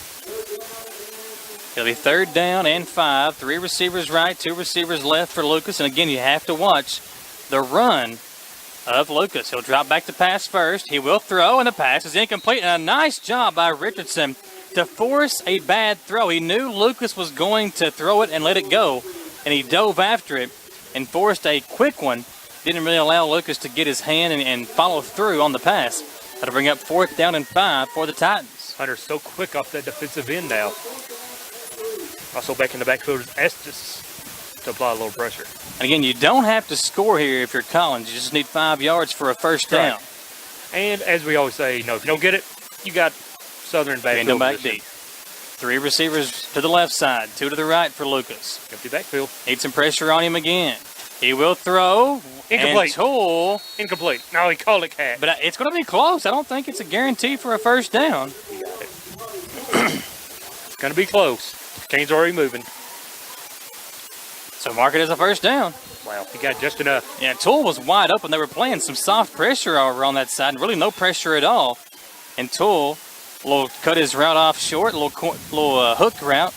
S2: It'll be 3rd down and 5. 3 receivers right, 2 receivers left for Lucas. And again, you have to watch the run of Lucas. He'll drop back to pass first. He will throw, and the pass is incomplete. And a nice job by Richardson to force a bad throw. He knew Lucas was going to throw it and let it go, and he dove after it and forced a quick one. Didn't really allow Lucas to get his hand and follow through on the pass. That'll bring up 4th down and 5 for the Titans.
S3: Hunter's so quick off that defensive end now. Also back in the backfield is Estes to apply a little pressure.
S2: And again, you don't have to score here if you're Collins. You just need 5 yards for a first down.
S3: Right. And as we always say, if you don't get it, you got Southern backfield.
S2: Back deep. 3 receivers to the left side, 2 to the right for Lucas.
S3: Empty backfield.
S2: Need some pressure on him again. He will throw.
S3: Incomplete.
S2: And Toole.
S3: Incomplete. No, he called it cat.
S2: But it's going to be close. I don't think it's a guarantee for a first down.
S3: You got it. It's going to be close. Kane's already moving.
S2: So mark it as a first down.
S3: Wow, he got just enough.
S2: Yeah, Toole was wide open. They were playing some soft pressure over on that side, and really no pressure at all. And Toole will cut his route off short, a little hook route.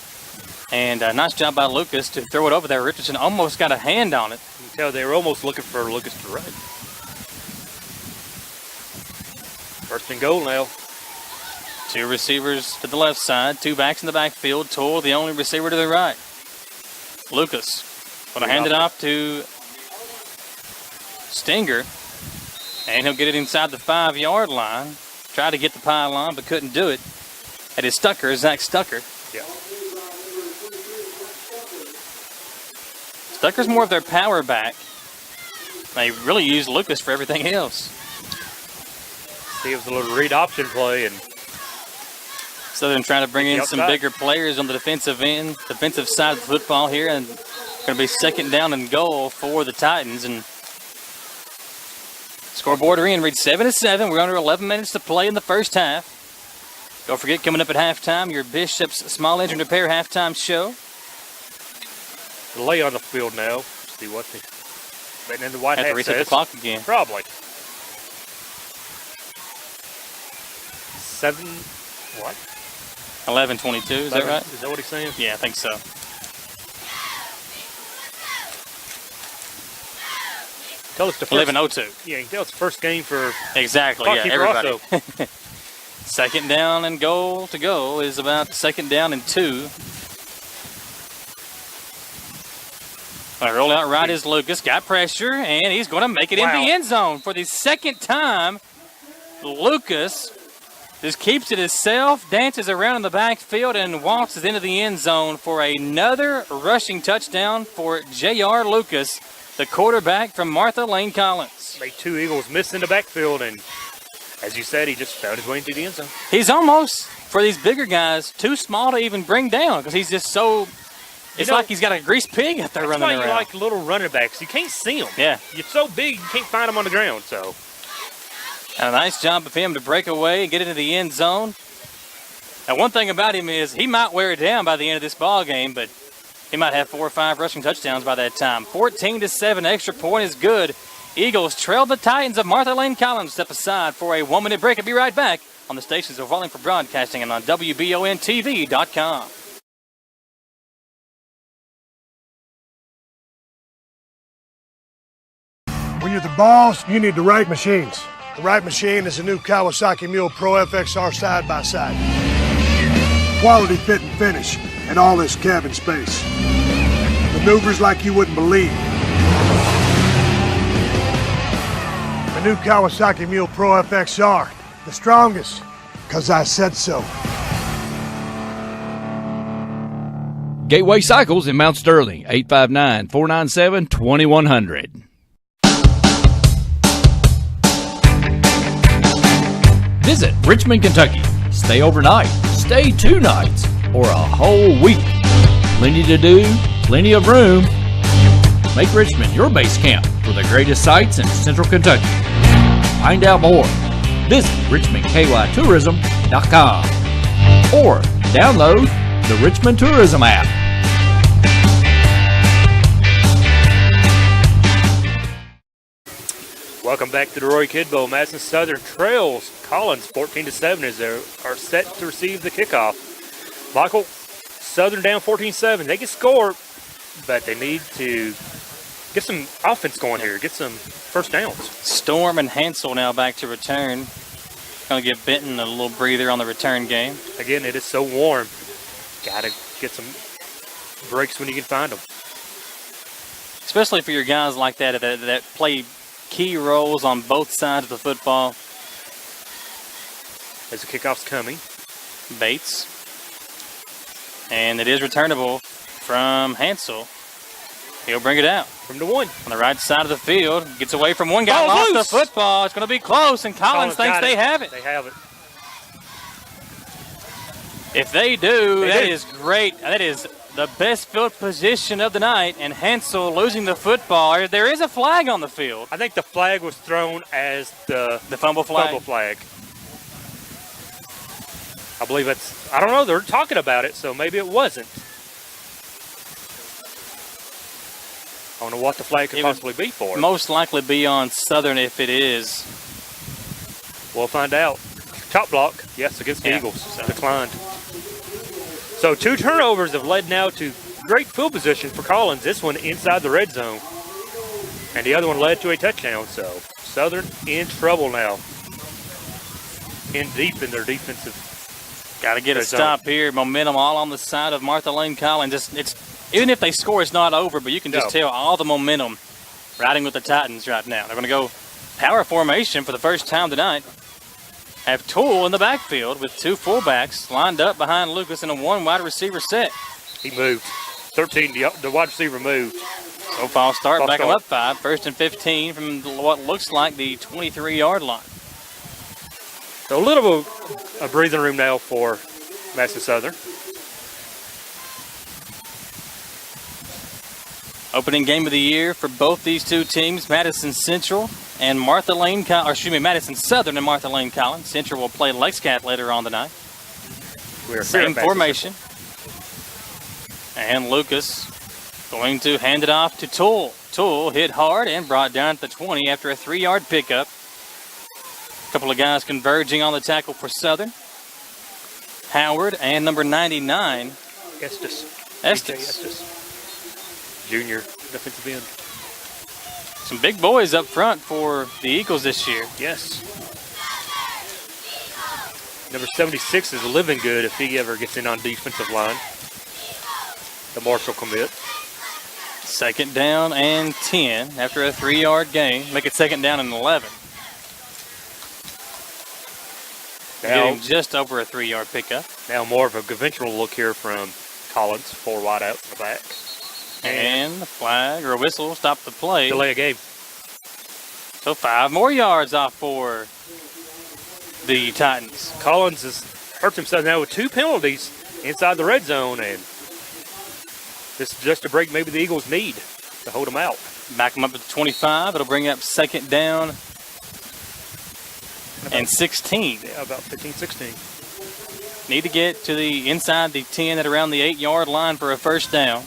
S2: And a nice job by Lucas to throw it over there. Richardson almost got a hand on it.
S3: You can tell they were almost looking for Lucas to run. 1st and goal now.
S2: 2 receivers to the left side, 2 backs in the backfield. Toole, the only receiver to the right. Lucas going to hand it off to Stinger. And he'll get it inside the 5-yard line. Tried to get the pylon, but couldn't do it. That is Zach Stucker.
S3: Yeah.
S2: Stucker's more of their power back. They really use Lucas for everything else.
S3: See, it was a little read option play, and
S2: Southern trying to bring in some bigger players on the defensive side of the football here, and going to be 2nd down and goal for the Titans. And scoreboard reads 7-7. We're under 11 minutes to play in the first half. Don't forget, coming up at halftime, your Bishop's Small Engine Repair halftime show.
S3: Lay on the field now. See what But then the white
S2: Have
S3: hat
S2: to reset the
S3: says
S2: clock again.
S3: probably. 7, what?
S2: 11:22, is that right?
S3: Is that what he's saying?
S2: Yeah, I think so.
S3: Tell us the first,
S2: 11:02.
S3: Yeah, you can tell it's the first game for
S2: Exactly,
S3: clock
S2: yeah,
S3: keeper
S2: everybody.
S3: also.
S2: Second down and goal to go is about second down and 2. Roll out right is Lucas. Got pressure, and he's going to make it in the end zone for the second time. Lucas just keeps it himself, dances around in the backfield, and walks into the end zone for another rushing touchdown for J.R. Lucas, the quarterback from Martha Lane Collins.
S3: Made 2 Eagles miss in the backfield, and as you said, he just found his way into the end zone.
S2: He's almost, for these bigger guys, too small to even bring down because he's just so... It's like he's got a greased pig out there running around.
S3: That's why you like little running backs. You can't see them.
S2: Yeah.
S3: You're so big, you can't find them on the ground, so...
S2: And a nice job of him to break away and get into the end zone. Now, one thing about him is he might wear it down by the end of this ball game, but he might have 4 or 5 rushing touchdowns by that time. 14-7, extra point is good. Eagles trail the Titans of Martha Lane Collins. Step aside for a 1-minute break. I'll be right back on the stations of Wallingford Broadcasting and on WBONTV.com.
S12: When you're the boss, you need the right machines. The right machine is a new Kawasaki Mule Pro FXR side-by-side. Quality fit and finish, and all this cabin space. Maneuvers like you wouldn't believe. The new Kawasaki Mule Pro FXR, the strongest, 'cause I said so.
S11: Gateway Cycles in Mount Sterling, 859-497-2100. Visit Richmond, Kentucky. Stay overnight, stay 2 nights, or a whole week. Plenty to do, plenty of room. Make Richmond your base camp for the greatest sights in Central Kentucky. Find out more. Visit RichmondKYTourism.com or download the Richmond Tourism app.
S3: Welcome back to the Roy Kidd Bowl. Madison Southern trails Collins 14-7 as they are set to receive the kickoff. Michael, Southern down 14-7. They can score, but they need to get some offense going here. Get some first downs.
S2: Storm and Hansel now back to return. Going to give Benton a little breather on the return game.
S3: Again, it is so warm. Got to get some breaks when you can find them.
S2: Especially for your guys like that play key roles on both sides of the football.
S3: As the kickoff's coming.
S2: Bates. And it is returnable from Hansel. He'll bring it out.
S3: From the 1.
S2: On the right side of the field. Gets away from one guy. Lost the football. It's going to be close, and Collins thinks they have it.
S3: They have it.
S2: If they do, that is great. That is the best field position of the night, and Hansel losing the football. There is a flag on the field.
S3: I think the flag was thrown as the
S2: fumble flag.
S3: I believe it's, I don't know, they're talking about it, so maybe it wasn't. I don't know what the flag could possibly be for.
S2: Most likely be on Southern if it is.
S3: We'll find out. Top block, yes, against the Eagles. Declined. So 2 turnovers have led now to great field position for Collins. This one inside the red zone. And the other one led to a touchdown. So Southern in trouble now. In deep in their defensive.
S2: Got to get a stop here. Momentum all on the side of Martha Lane Collins. It's even if they score, it's not over, but you can just tell all the momentum riding with the Titans right now. They're going to go power formation for the first time tonight. Have Toole in the backfield with 2 fullbacks lined up behind Lucas in a 1 wide receiver set.
S3: He moved. 13, the wide receiver moved.
S2: So false start, back up 5. 1st and 15 from what looks like the 23-yard line.
S3: So a little bit of breathing room now for Madison Southern.
S2: Opening game of the year for both these 2 teams, Madison Central and Madison Southern and Martha Lane Collins. Central will play Lexcat later on tonight. Same formation. And Lucas going to hand it off to Toole. Toole hit hard and brought down at the 20 after a 3-yard pickup. A couple of guys converging on the tackle for Southern. Howard and number 99.
S3: Estes. Junior defensive end.
S2: Some big boys up front for the Eagles this year.
S3: Yes. Number 76 is living good if he ever gets in on defensive line. The Marshall commit.
S2: 2nd down and 10 after a 3-yard gain. Make it 2nd down and 11.
S3: Now,
S2: getting just over a 3-yard pickup.
S3: Now more of a conventional look here from Collins. 4 wide out in the back.
S2: And the flag or a whistle will stop the play.
S3: Delay a game.
S2: So 5 more yards off for the Titans.
S3: Collins has hurt himself now with 2 penalties inside the red zone, and this is just a break maybe the Eagles need to hold them out.
S2: Back them up to 25. It'll bring up 2nd down and 16.
S3: Yeah, about 15, 16.
S2: Need to get to the inside the 10 at around the 8-yard line for a 1st down.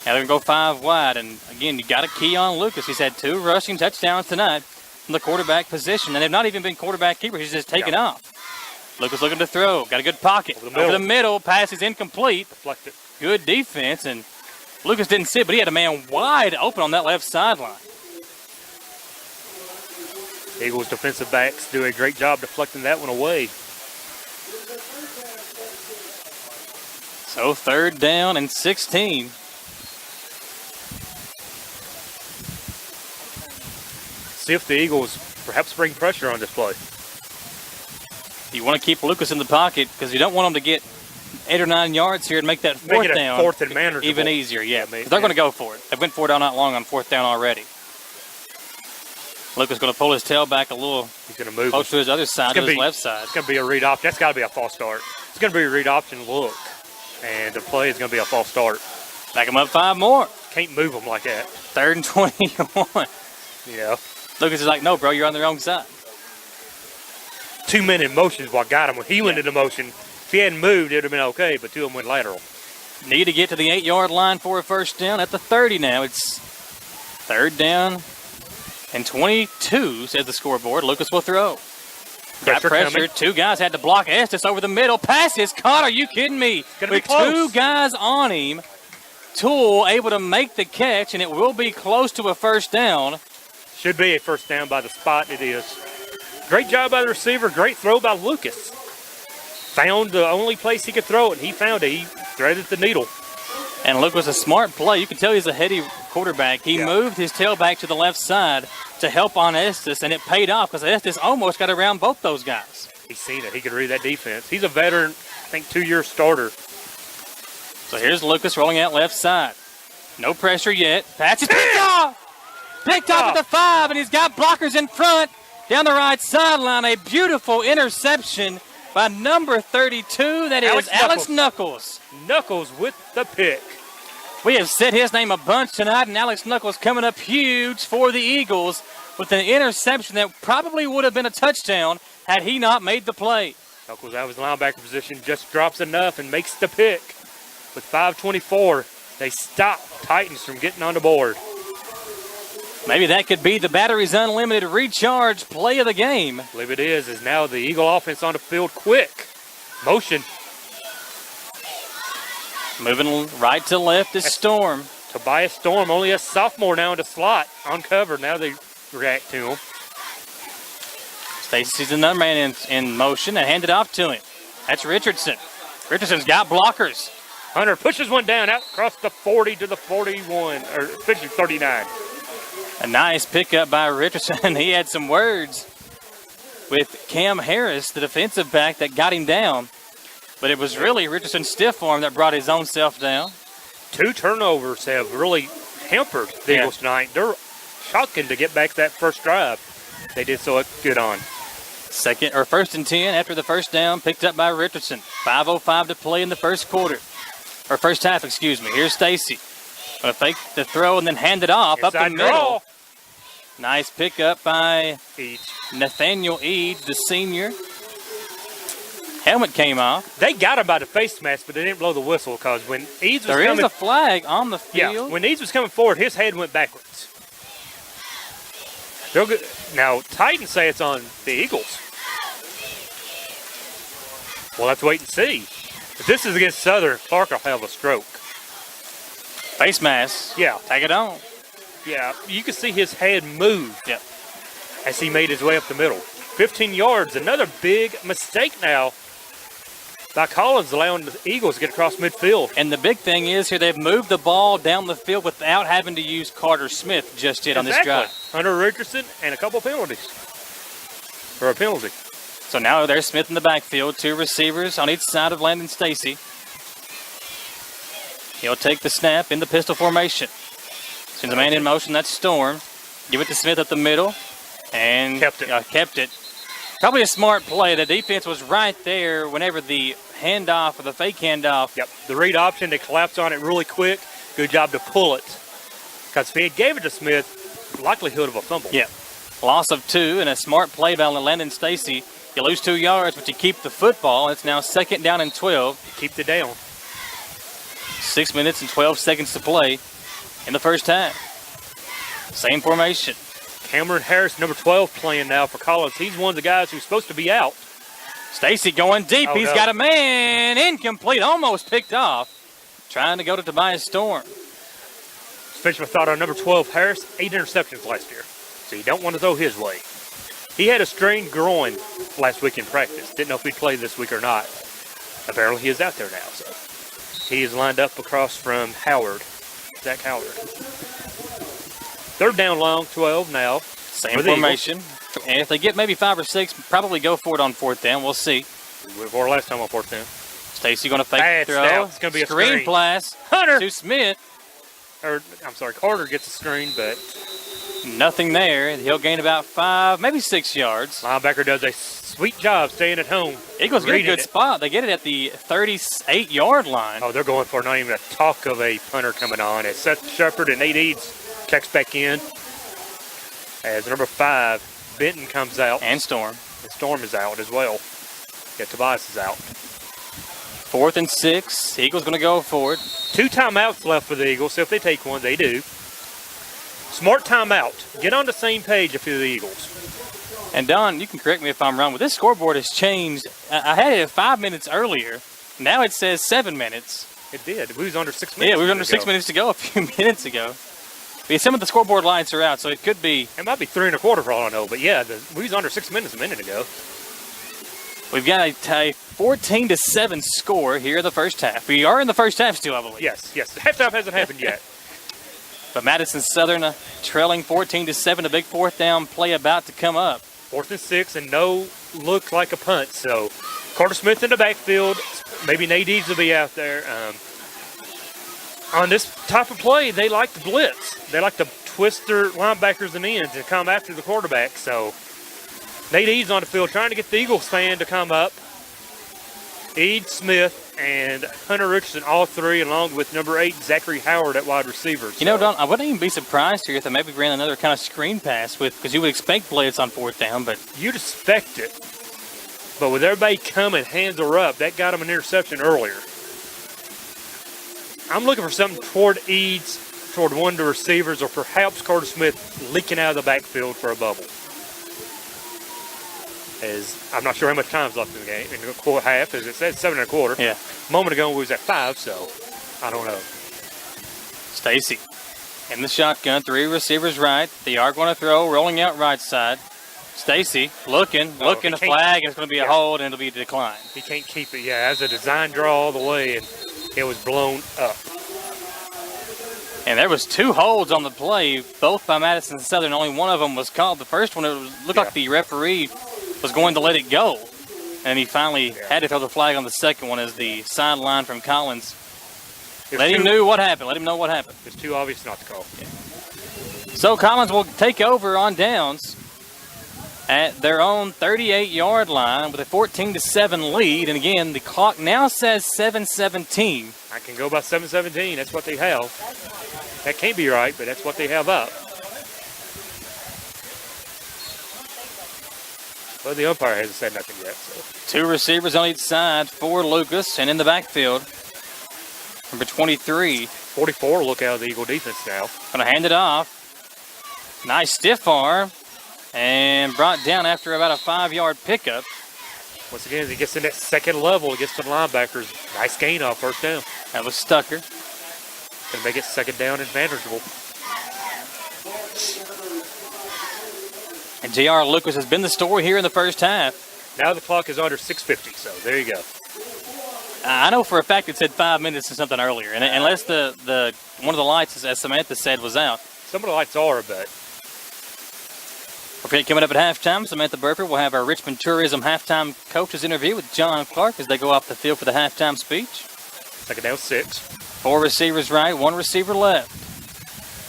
S2: Now they're going to go 5 wide, and again, you got to key on Lucas. He's had 2 rushing touchdowns tonight from the quarterback position, and they've not even been quarterback keepers. He's just taken off. Lucas looking to throw. Got a good pocket. Over the middle. Pass is incomplete.
S3: Deflected.
S2: Good defense, and Lucas didn't sit, but he had a man wide open on that left sideline.
S3: Eagles defensive backs do a great job deflecting that one away.
S2: So 3rd down and 16.
S3: See if the Eagles perhaps bring pressure on this play.
S2: You want to keep Lucas in the pocket because you don't want him to get 8 or 9 yards here and make that 4th down
S3: 4th and manageable.
S2: even easier. Yeah, they're going to go for it. They went for it all night long on 4th down already. Lucas going to pull his tail back a little.
S3: He's going to move
S2: close to his other side, to his left side.
S3: It's going to be a read option. That's got to be a false start. It's going to be a read option look, and the play is going to be a false start.
S2: Back him up 5 more.
S3: Can't move them like that.
S2: 3rd and 21.
S3: Yeah.
S2: Lucas is like, no, bro, you're on the wrong side.
S3: 2 men in motion is what got him. When he went into motion, if he hadn't moved, it would have been okay, but 2 of them went lateral.
S2: Need to get to the 8-yard line for a 1st down at the 30 now. It's 3rd down and 22, says the scoreboard. Lucas will throw. Got pressure. 2 guys had to block Estes over the middle. Pass is caught. Are you kidding me? With 2 guys on him, Toole able to make the catch, and it will be close to a 1st down.
S3: Should be a 1st down by the spot. It is. Great job by the receiver. Great throw by Lucas. Found the only place he could throw it, and he found it. He threaded the needle.
S2: And Luke was a smart play. You can tell he's a heady quarterback. He moved his tailback to the left side to help on Estes, and it paid off because Estes almost got around both those guys.
S3: He's seen it. He could read that defense. He's a veteran, I think, 2-year starter.
S2: So here's Lucas rolling out left side. No pressure yet. Patch is picked off! Picked off at the 5, and he's got blockers in front down the right sideline. A beautiful interception by number 32. That is Alex Knuckles.
S3: Knuckles with the pick.
S2: We have said his name a bunch tonight, and Alex Knuckles coming up huge for the Eagles with an interception that probably would have been a touchdown had he not made the play.
S3: Knuckles out of his linebacker position, just drops enough and makes the pick. With 5:24, they stop Titans from getting on the board.
S2: Maybe that could be the Batteries Unlimited recharge play of the game.
S3: I believe it is now the Eagle offense on the field quick. Motion.
S2: Moving right to left is Storm.
S3: Tobias Storm, only a sophomore now in the slot. Uncovered, now they react to him.
S2: Stacy sees another man in motion and hand it off to him. That's Richardson. Richardson's got blockers.
S3: Hunter pushes one down out across the 40 to the 41, or 39.
S2: A nice pickup by Richardson. He had some words with Cam Harris, the defensive back, that got him down. But it was really Richardson's stiff arm that brought his own self down. 2
S3: turnovers have really hampered the Eagles tonight. They're shocking to get back that first drive. They did so good on.
S2: 1st and 10 after the first down, picked up by Richardson. 5:05 to play in the first quarter. Or first half, excuse me. Here's Stacy. Going to fake the throw and then hand it off up the middle. Nice pickup by Nathaniel Eade, the senior. Helmet came off.
S3: They got him by the face mask, but they didn't blow the whistle because when Eads was
S2: There
S3: coming...
S2: is a flag on the field.
S3: Yeah, when Eads was coming forward, his head went backwards. Now, Titans say it's on the Eagles. We'll have to wait and see. If this is against Southern, Clark will have a stroke.
S2: Face mask.
S3: Yeah.
S2: Take it on.
S3: Yeah, you can see his head move as he made his way up the middle. 15 yards, another big mistake now by Collins, allowing the Eagles to get across midfield.
S2: And the big thing is here, they've moved the ball down the field without having to use Carter Smith just yet on this drive.
S3: Hunter Richardson and a couple penalties. Or a penalty.
S2: So now there's Smith in the backfield, 2 receivers on each side of Landon Stacy. He'll take the snap in the pistol formation. Sends the man in motion, that's Storm. Give it to Smith at the middle. And kept it. Probably a smart play. The defense was right there whenever the handoff or the fake handoff.
S3: Yep, the read option, they collapsed on it really quick. Good job to pull it. Because if he gave it to Smith, likelihood of a fumble.
S2: Yeah. Loss of 2 and a smart play by Landon Stacy. You lose 2 yards, but you keep the football. It's now 2nd down and 12.
S3: Keep the down.
S2: 6 minutes and 12 seconds to play in the first half. Same formation.
S3: Cameron Harris, number 12, playing now for Collins. He's one of the guys who's supposed to be out.
S2: Stacy going deep. He's got a man. Incomplete. Almost picked off. Trying to go to Tobias Storm.
S3: Finish my thought on number 12, Harris. 8 interceptions last year. So you don't want to throw his way. He had a strained groin last week in practice. Didn't know if he'd play this week or not. Apparently he is out there now. So he is lined up across from Zach Howard. 3rd down long, 12 now.
S2: Same formation. And if they get maybe 5 or 6, probably go for it on 4th down. We'll see.
S3: We went for it last time on 4th down.
S2: Stacy going to fake the throw.
S3: It's going to be a
S2: screen pass.
S3: Hunter
S2: to Smith.
S3: Carter gets a screen, but
S2: nothing there. He'll gain about 5, maybe 6 yards.
S3: Linebacker does a sweet job staying at home.
S2: Eagles get a good spot. They get it at the 38-yard line.
S3: Oh, they're going for not even a talk of a punter coming on. As Seth Shepard and Nate Eads checks back in. As number 5, Benton comes out.
S2: And Storm.
S3: And Storm is out as well. Yeah, Tobias is out.
S2: 4th and 6. Eagles going to go for it.
S3: 2 timeouts left for the Eagles, so if they take one, they do. Smart timeout. Get on the same page if you're the Eagles.
S2: And Don, you can correct me if I'm wrong, but this scoreboard has changed. I had it at 5 minutes earlier. Now it says 7 minutes.
S3: It did. We was under 6 minutes.
S2: Yeah, we were under 6 minutes to go a few minutes ago. But some of the scoreboard lights are out, so it could be.
S3: It might be 3 1/4 for all I know, but yeah, we was under 6 minutes a minute ago.
S2: We've got a 14-7 score here in the first half. We are in the first half still, I believe.
S3: Yes. Halftime hasn't happened yet.
S2: But Madison Southern trailing 14-7, a big 4th down play about to come up.
S3: 4th and 6, and no look like a punt. So Carter Smith in the backfield. Maybe Nate Eads will be out there. On this type of play, they like to blitz. They like to twist their linebackers and ends and come after the quarterback. So Nate Eads on the field trying to get the Eagles fan to come up. Eads, Smith, and Hunter Richardson, all 3, along with number 8, Zachary Howard at wide receiver.
S2: You know, Don, I wouldn't even be surprised here if they maybe ran another kind of screen pass because you would expect blitz on 4th down, but
S3: you'd expect it. But with everybody coming, hands are up, that got them an interception earlier. I'm looking for something toward Eads, toward one of the receivers, or perhaps Carter Smith leaking out of the backfield for a bubble. As I'm not sure how much time's left in the game. In the half, as it says, 7 1/4.
S2: Yeah.
S3: A moment ago we was at 5, so I don't know.
S2: Stacy in the shotgun, 3 receivers right. They are going to throw, rolling out right side. Stacy looking, a flag, and it's going to be a hold, and it'll be a decline.
S3: He can't keep it. Yeah, as a design draw all the way, and it was blown up.
S2: And there was 2 holds on the play, both by Madison Southern. Only one of them was called. The first one, looked like the referee was going to let it go. And he finally had to throw the flag on the second one as the sideline from Collins. Let him know what happened.
S3: It's too obvious not to call.
S2: Yeah. So Collins will take over on downs at their own 38-yard line with a 14-7 lead. And again, the clock now says 7:17.
S3: I can go by 7:17. That's what they have. That can't be right, but that's what they have up. Well, the umpire hasn't said nothing yet. So.
S2: 2 receivers on each side for Lucas, and in the backfield, number 23.
S3: 44 look out of the Eagle defense now.
S2: Going to hand it off. Nice stiff arm, and brought down after about a 5-yard pickup.
S3: Once again, as he gets in that second level, he gets to the linebackers. Nice gain off first down.
S2: That was Stucker.
S3: Going to make it second down and manageable.
S2: And J.R. Lucas has been the story here in the first half.
S3: Now the clock is under 6:50, so there you go.
S2: I know for a fact it said 5 minutes and something earlier, and unless the one of the lights, as Samantha said, was out.
S3: Some of the lights are, but.
S2: Okay, coming up at halftime, Samantha Burford will have our Richmond Tourism halftime coaches interview with John Clark as they go off the field for the halftime speech.
S3: Second down 6.
S2: 4 receivers right, 1 receiver left.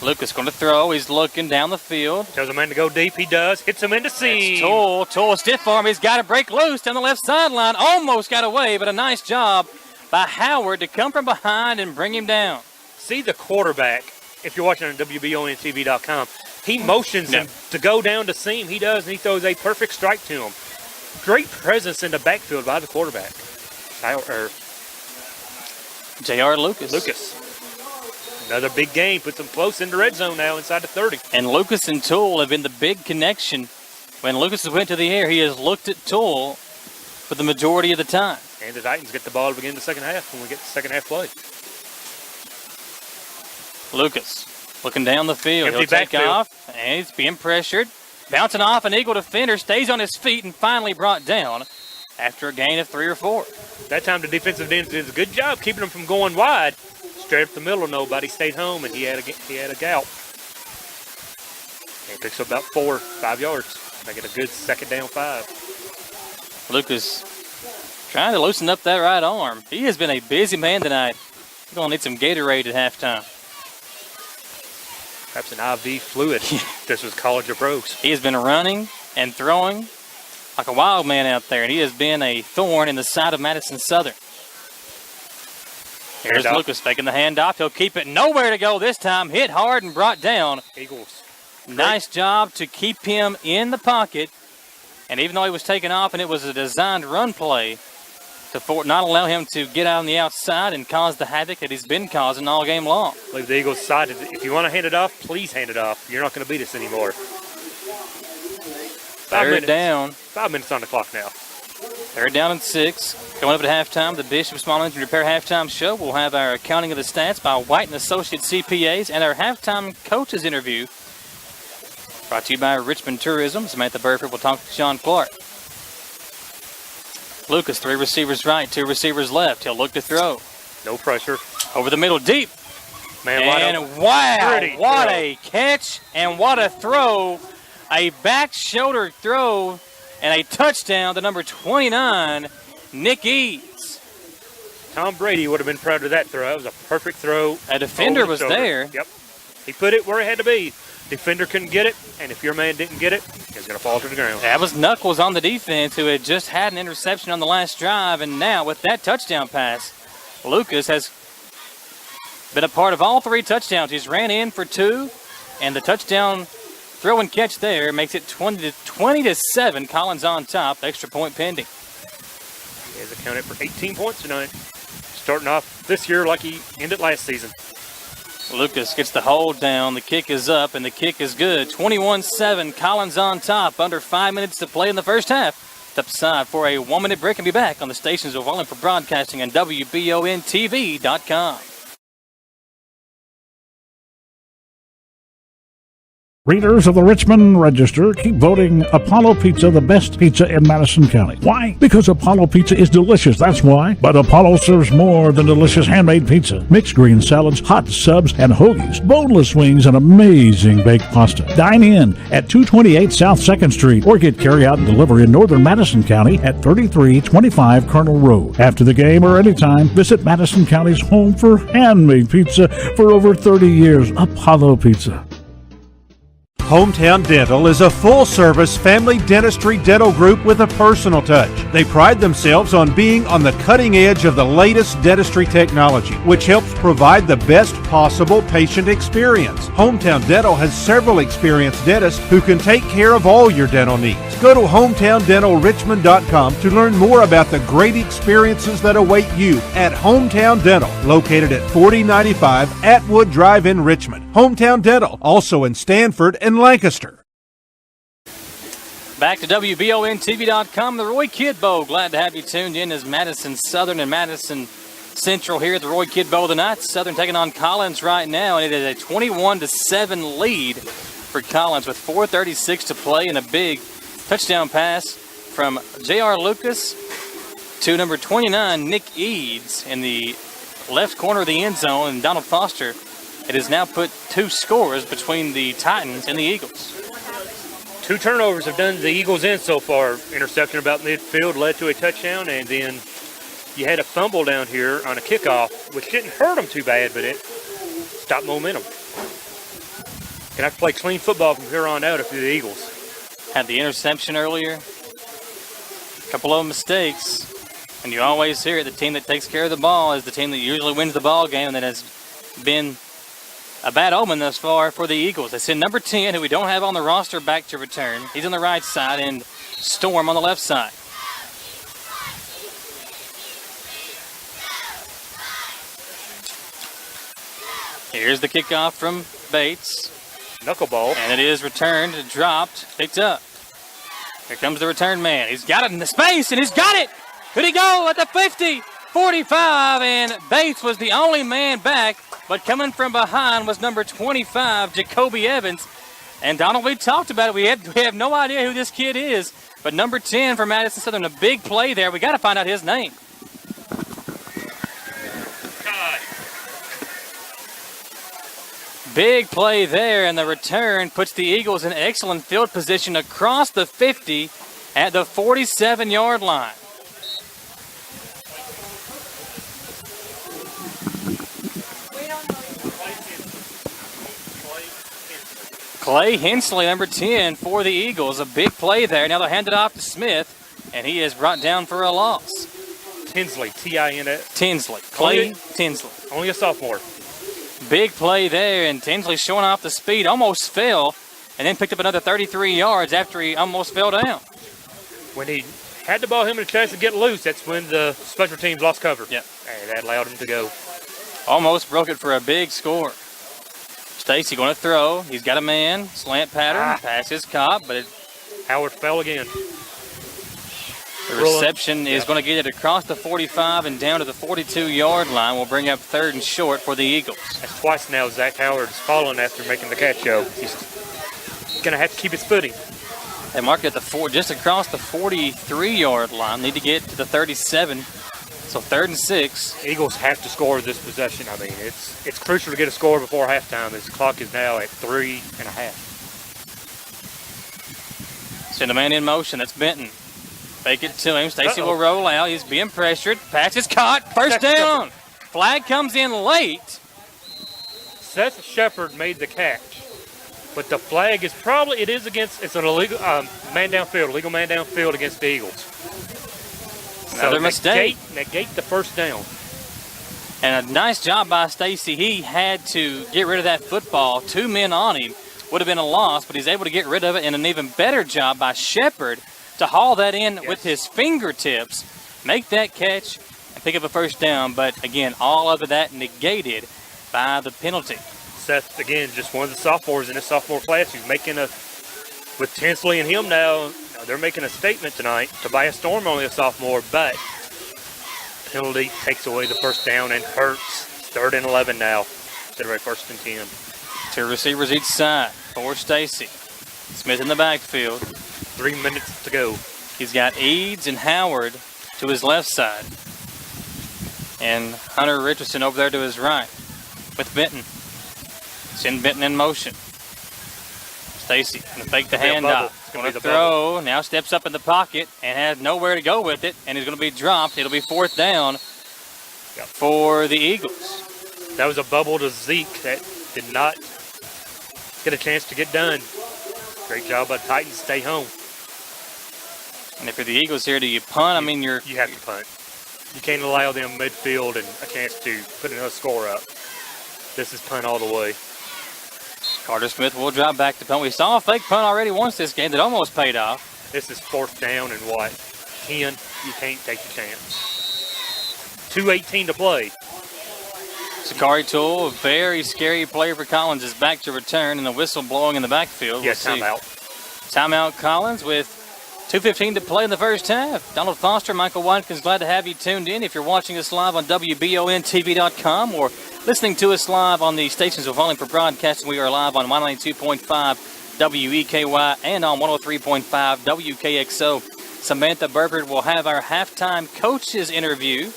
S2: Lucas going to throw. He's looking down the field.
S3: Tells the man to go deep. He does. Hits him in the seam.
S2: Toll, stiff arm. He's got to break loose down the left sideline. Almost got away, but a nice job by Howard to come from behind and bring him down.
S3: See the quarterback, if you're watching on WBONTV.com, he motions him to go down the seam. He does, and he throws a perfect strike to him. Great presence in the backfield by the quarterback.
S2: J.R. Lucas.
S3: Another big game. Puts them close in the red zone now inside the 30.
S2: And Lucas and Toole have been the big connection. When Lucas has went to the air, he has looked at Toole for the majority of the time.
S3: And the Titans get the ball to begin the second half when we get the second half play.
S2: Lucas looking down the field.
S3: Empty
S2: He'll take
S3: backfield.
S2: off, and he's being pressured. Bouncing off an Eagle defender, stays on his feet, and finally brought down after a gain of 3 or 4.
S3: That time the defensive end did a good job keeping him from going wide. Straight up the middle, nobody stayed home, and he had a gallop. And picks up about 4-5 yards. Making a good second down 5.
S2: Lucas trying to loosen up that right arm. He has been a busy man tonight. He's going to need some Gatorade at halftime.
S3: Perhaps an IV fluid. This was college or pros.
S2: He has been running and throwing like a wild man out there, and he has been a thorn in the side of Madison Southern. Here's Lucas faking the handoff. He'll keep it nowhere to go this time. Hit hard and brought down.
S3: Eagles.
S2: Nice job to keep him in the pocket. And even though he was taken off and it was a designed run play, to not allow him to get out on the outside and cause the havoc that he's been causing all game long.
S3: I believe the Eagles decided if you want to hand it off, please hand it off. You're not going to beat us anymore.
S2: 3rd down.
S3: 5 minutes on the clock now.
S2: 3rd down and 6. Coming up at halftime, the Bishop Small Engine Repair halftime show. We'll have our accounting of the stats by White and Associates CPAs and our halftime coaches interview. Brought to you by Richmond Tourism. Samantha Burford will talk to John Clark. Lucas, 3 receivers right, 2 receivers left. He'll look to throw.
S3: No pressure.
S2: Over the middle, deep.
S3: Man,
S2: and wow, what a catch and what a throw. A back shoulder throw and a touchdown to number 29, Nick Eads.
S3: Tom Brady would have been proud of that throw. That was a perfect throw.
S2: A defender was there.
S3: Yep. He put it where it had to be. Defender couldn't get it, and if your man didn't get it, he was going to fall to the ground.
S2: That was Knuckles on the defense, who had just had an interception on the last drive, and now with that touchdown pass, Lucas has been a part of all 3 touchdowns. He's ran in for 2, and the touchdown throw and catch there makes it 20-7. Collins on top, extra point pending.
S3: He has accounted for 18 points tonight, starting off this year like he ended last season.
S2: Lucas gets the hold down. The kick is up, and the kick is good. 21-7. Collins on top. Under 5 minutes to play in the first half. Step aside for a 1-minute break and be back on the stations of Wallingford Broadcasting and WBONTV.com.
S8: Readers of the Richmond Register, keep voting Apollo Pizza the best pizza in Madison County. Why? Because Apollo Pizza is delicious, that's why. But Apollo serves more than delicious handmade pizza. Mixed green salads, hot subs, and hoagies, boneless wings, and amazing baked pasta. Dine in at 228 South 2nd Street or get carry-out and delivery in northern Madison County at 3325 Colonel Road. After the game or anytime, visit Madison County's home for handmade pizza for over 30 years, Apollo Pizza.
S17: Hometown Dental is a full-service family dentistry dental group with a personal touch. They pride themselves on being on the cutting edge of the latest dentistry technology, which helps provide the best possible patient experience. Hometown Dental has several experienced dentists who can take care of all your dental needs. Go to hometowndentalrichmond.com to learn more about the great experiences that await you at Hometown Dental, located at 4095 Atwood Drive in Richmond. Hometown Dental, also in Stanford and Lancaster.
S2: Back to WBONTV.com, the Roy Kidd Bowl. Glad to have you tuned in as Madison Southern and Madison Central here at the Roy Kidd Bowl tonight. Southern taking on Collins right now, and it is a 21-7 lead for Collins with 4:36 to play and a big touchdown pass from J.R. Lucas to number 29, Nick Eads, in the left corner of the end zone, and Donald Foster. It has now put 2 scores between the Titans and the Eagles.
S3: 2 turnovers have done the Eagles in so far. Interception about midfield led to a touchdown, and then you had a fumble down here on a kickoff, which didn't hurt them too bad, but it stopped momentum. Gonna have to play clean football from here on out if you're the Eagles.
S2: Had the interception earlier. A couple of mistakes. And you always hear it, the team that takes care of the ball is the team that usually wins the ball game, and that has been a bad omen thus far for the Eagles. They send number 10, who we don't have on the roster, back to return. He's on the right side, and Storm on the left side. Here's the kickoff from Bates.
S3: Knuckleball.
S2: And it is returned, dropped, picked up. Here comes the return man. He's got it in the space, and he's got it. Could he go at the 50, 45, and Bates was the only man back, but coming from behind was number 25, Jacoby Evans. And Donald, we talked about it. We have no idea who this kid is, but number 10 for Madison Southern, a big play there. We got to find out his name. Big play there, and the return puts the Eagles in excellent field position across the 50 at the 47-yard line. Clay Hensley, number 10 for the Eagles. A big play there. Now they'll hand it off to Smith, and he is brought down for a loss.
S3: Tinsley, T-I-N-S.
S2: Tinsley. Clay Tinsley.
S3: Only a sophomore.
S2: Big play there, and Tinsley showing off the speed. Almost fell, and then picked up another 33 yards after he almost fell down.
S3: When he had the ball, him in a chance to get loose, that's when the special teams lost cover.
S2: Yep.
S3: And that allowed him to go.
S2: Almost broke it for a big score. Stacy going to throw. He's got a man. Slant pattern. Pass is caught, but
S3: Howard fell again.
S2: The reception is going to get it across the 45 and down to the 42-yard line. We'll bring up 3rd and short for the Eagles.
S3: That's twice now Zach Howard's fallen after making the catch, though. He's going to have to keep his footing.
S2: They mark it at just across the 43-yard line. Need to get to the 37. So 3rd and 6.
S3: Eagles have to score this possession. I mean, it's crucial to get a score before halftime. This clock is now at 3.5.
S2: Send a man in motion. That's Benton. Fake it to him. Stacy will roll out. He's being pressured. Pass is caught. First down. Flag comes in late.
S3: Seth Shepard made the catch. But the flag is probably, it's an illegal man downfield, illegal man downfield against the Eagles.
S2: Another mistake.
S3: Negate the first down.
S2: And a nice job by Stacy. He had to get rid of that football. 2 men on him. Would have been a loss, but he's able to get rid of it. And an even better job by Shepard to haul that in with his fingertips, make that catch, and pick up a first down. But again, all of that negated by the penalty.
S3: Seth, again, just one of the sophomores in his sophomore class. He's making with Tinsley and him now, they're making a statement tonight. Tobias Storm only a sophomore, but penalty takes away the first down and hurts. 3rd and 11 now instead of 1st and 10.
S2: 2 receivers each side for Stacy. Smith in the backfield.
S3: 3 minutes to go.
S2: He's got Eads and Howard to his left side. And Hunter Richardson over there to his right with Benton. Send Benton in motion. Stacy going to fake the handoff. Going to throw. Now steps up in the pocket and has nowhere to go with it. And he's going to be dropped. It'll be 4th down for the Eagles.
S3: That was a bubble to Zeke that did not get a chance to get done. Great job by the Titans to stay home.
S2: And if you're the Eagles here, do you punt?
S3: You have to punt. You can't allow them midfield and a chance to put another score up. This is punt all the way.
S2: Carter Smith will drop back to punt. We saw a fake punt already once this game that almost paid off.
S3: This is 4th down and what? 10. You can't take the chance. 2:18 to play.
S2: Sakari Toole, a very scary player for Collins, is back to return, and the whistle blowing in the backfield.
S3: Yes, timeout.
S2: Timeout Collins with 2:15 to play in the first half. Donald Foster, Michael Watkins, glad to have you tuned in. If you're watching us live on WBONTV.com or listening to us live on the stations of Volume for Broadcasting, we are live on 192.5 WEKY and on 103.5 WKXO. Samantha Burford will have our halftime coaches interview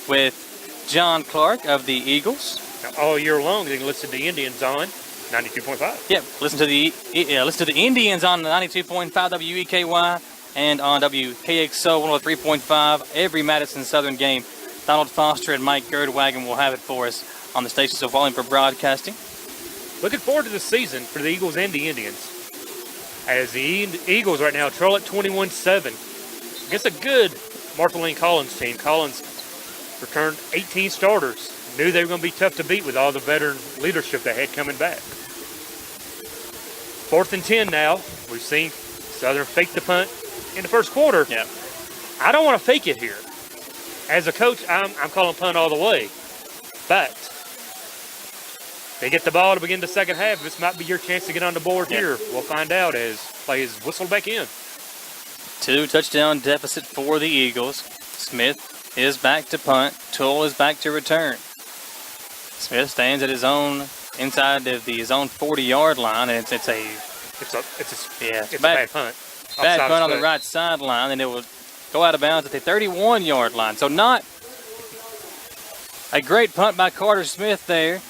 S2: with John Clark of the Eagles.
S3: Now, all year long, you can listen to the Indians on 92.5.
S2: Yep, listen to the Indians on 92.5 WEKY and on WKXO 103.5 every Madison Southern game. Donald Foster and Mike Girdwagon will have it for us on the stations of Volume for Broadcasting.
S3: Looking forward to the season for the Eagles and the Indians. As the Eagles right now trail at 21-7 against a good Martha Lane Collins team. Collins returned 18 starters. Knew they were going to be tough to beat with all the veteran leadership they had coming back. 4th and 10 now. We've seen Southern fake the punt in the first quarter.
S2: Yeah.
S3: I don't want to fake it here. As a coach, I'm calling punt all the way. But they get the ball to begin the second half. This might be your chance to get on the board here. We'll find out as play is whistled back in.
S2: 2-touchdown deficit for the Eagles. Smith is back to punt. Toole is back to return. Smith stands at his own inside of his own 40-yard line, and it's a bad
S3: punt.
S2: Bad punt on the right sideline, and it will go out of bounds at the 31-yard line. So not a great punt by Carter Smith there.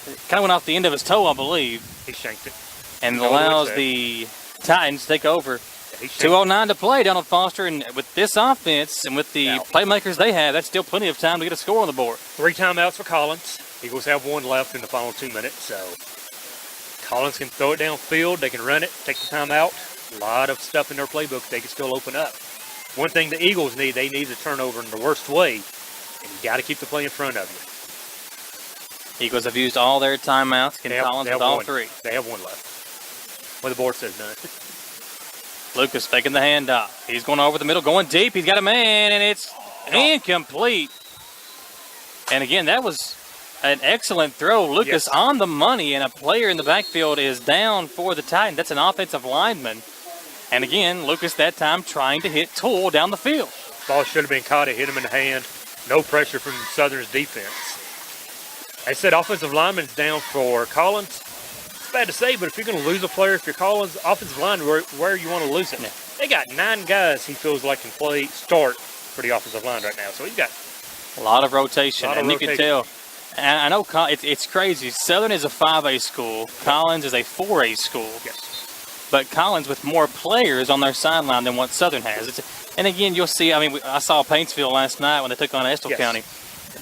S2: It kind of went off the end of his toe, I believe.
S3: He shanked it.
S2: And allows the Titans to take over. 2:09 to play, Donald Foster, and with this offense and with the playmakers they have, that's still plenty of time to get a score on the board.
S3: 3 timeouts for Collins. Eagles have 1 left in the final 2 minutes, so Collins can throw it downfield. They can run it, take the timeout. A lot of stuff in their playbook they can still open up. One thing the Eagles need, they need a turnover in the worst way, and you got to keep the play in front of you.
S2: Eagles have used all their timeouts. Collins with all 3.
S3: They have 1 left. Well, the board says none.
S2: Lucas faking the handoff. He's going over the middle, going deep. He's got a man, and it's incomplete. And again, that was an excellent throw. Lucas on the money, and a player in the backfield is down for the Titans. That's an offensive lineman. And again, Lucas that time trying to hit Toole down the field.
S3: Ball should have been caught. It hit him in the hand. No pressure from Southern's defense. I said offensive lineman's down for Collins. It's bad to say, but if you're going to lose a player, if you're Collins, offensive line, where you want to lose it. Yeah. They got 9 guys he feels like can start for the offensive line right now. So he's got
S2: a lot of rotation, you can tell. And I know it's crazy. Southern is a 5A school. Collins is a 4A school.
S3: Yes.
S2: But Collins with more players on their sideline than what Southern has. And again, you'll see, I saw Paintsville last night when they took on Estill County.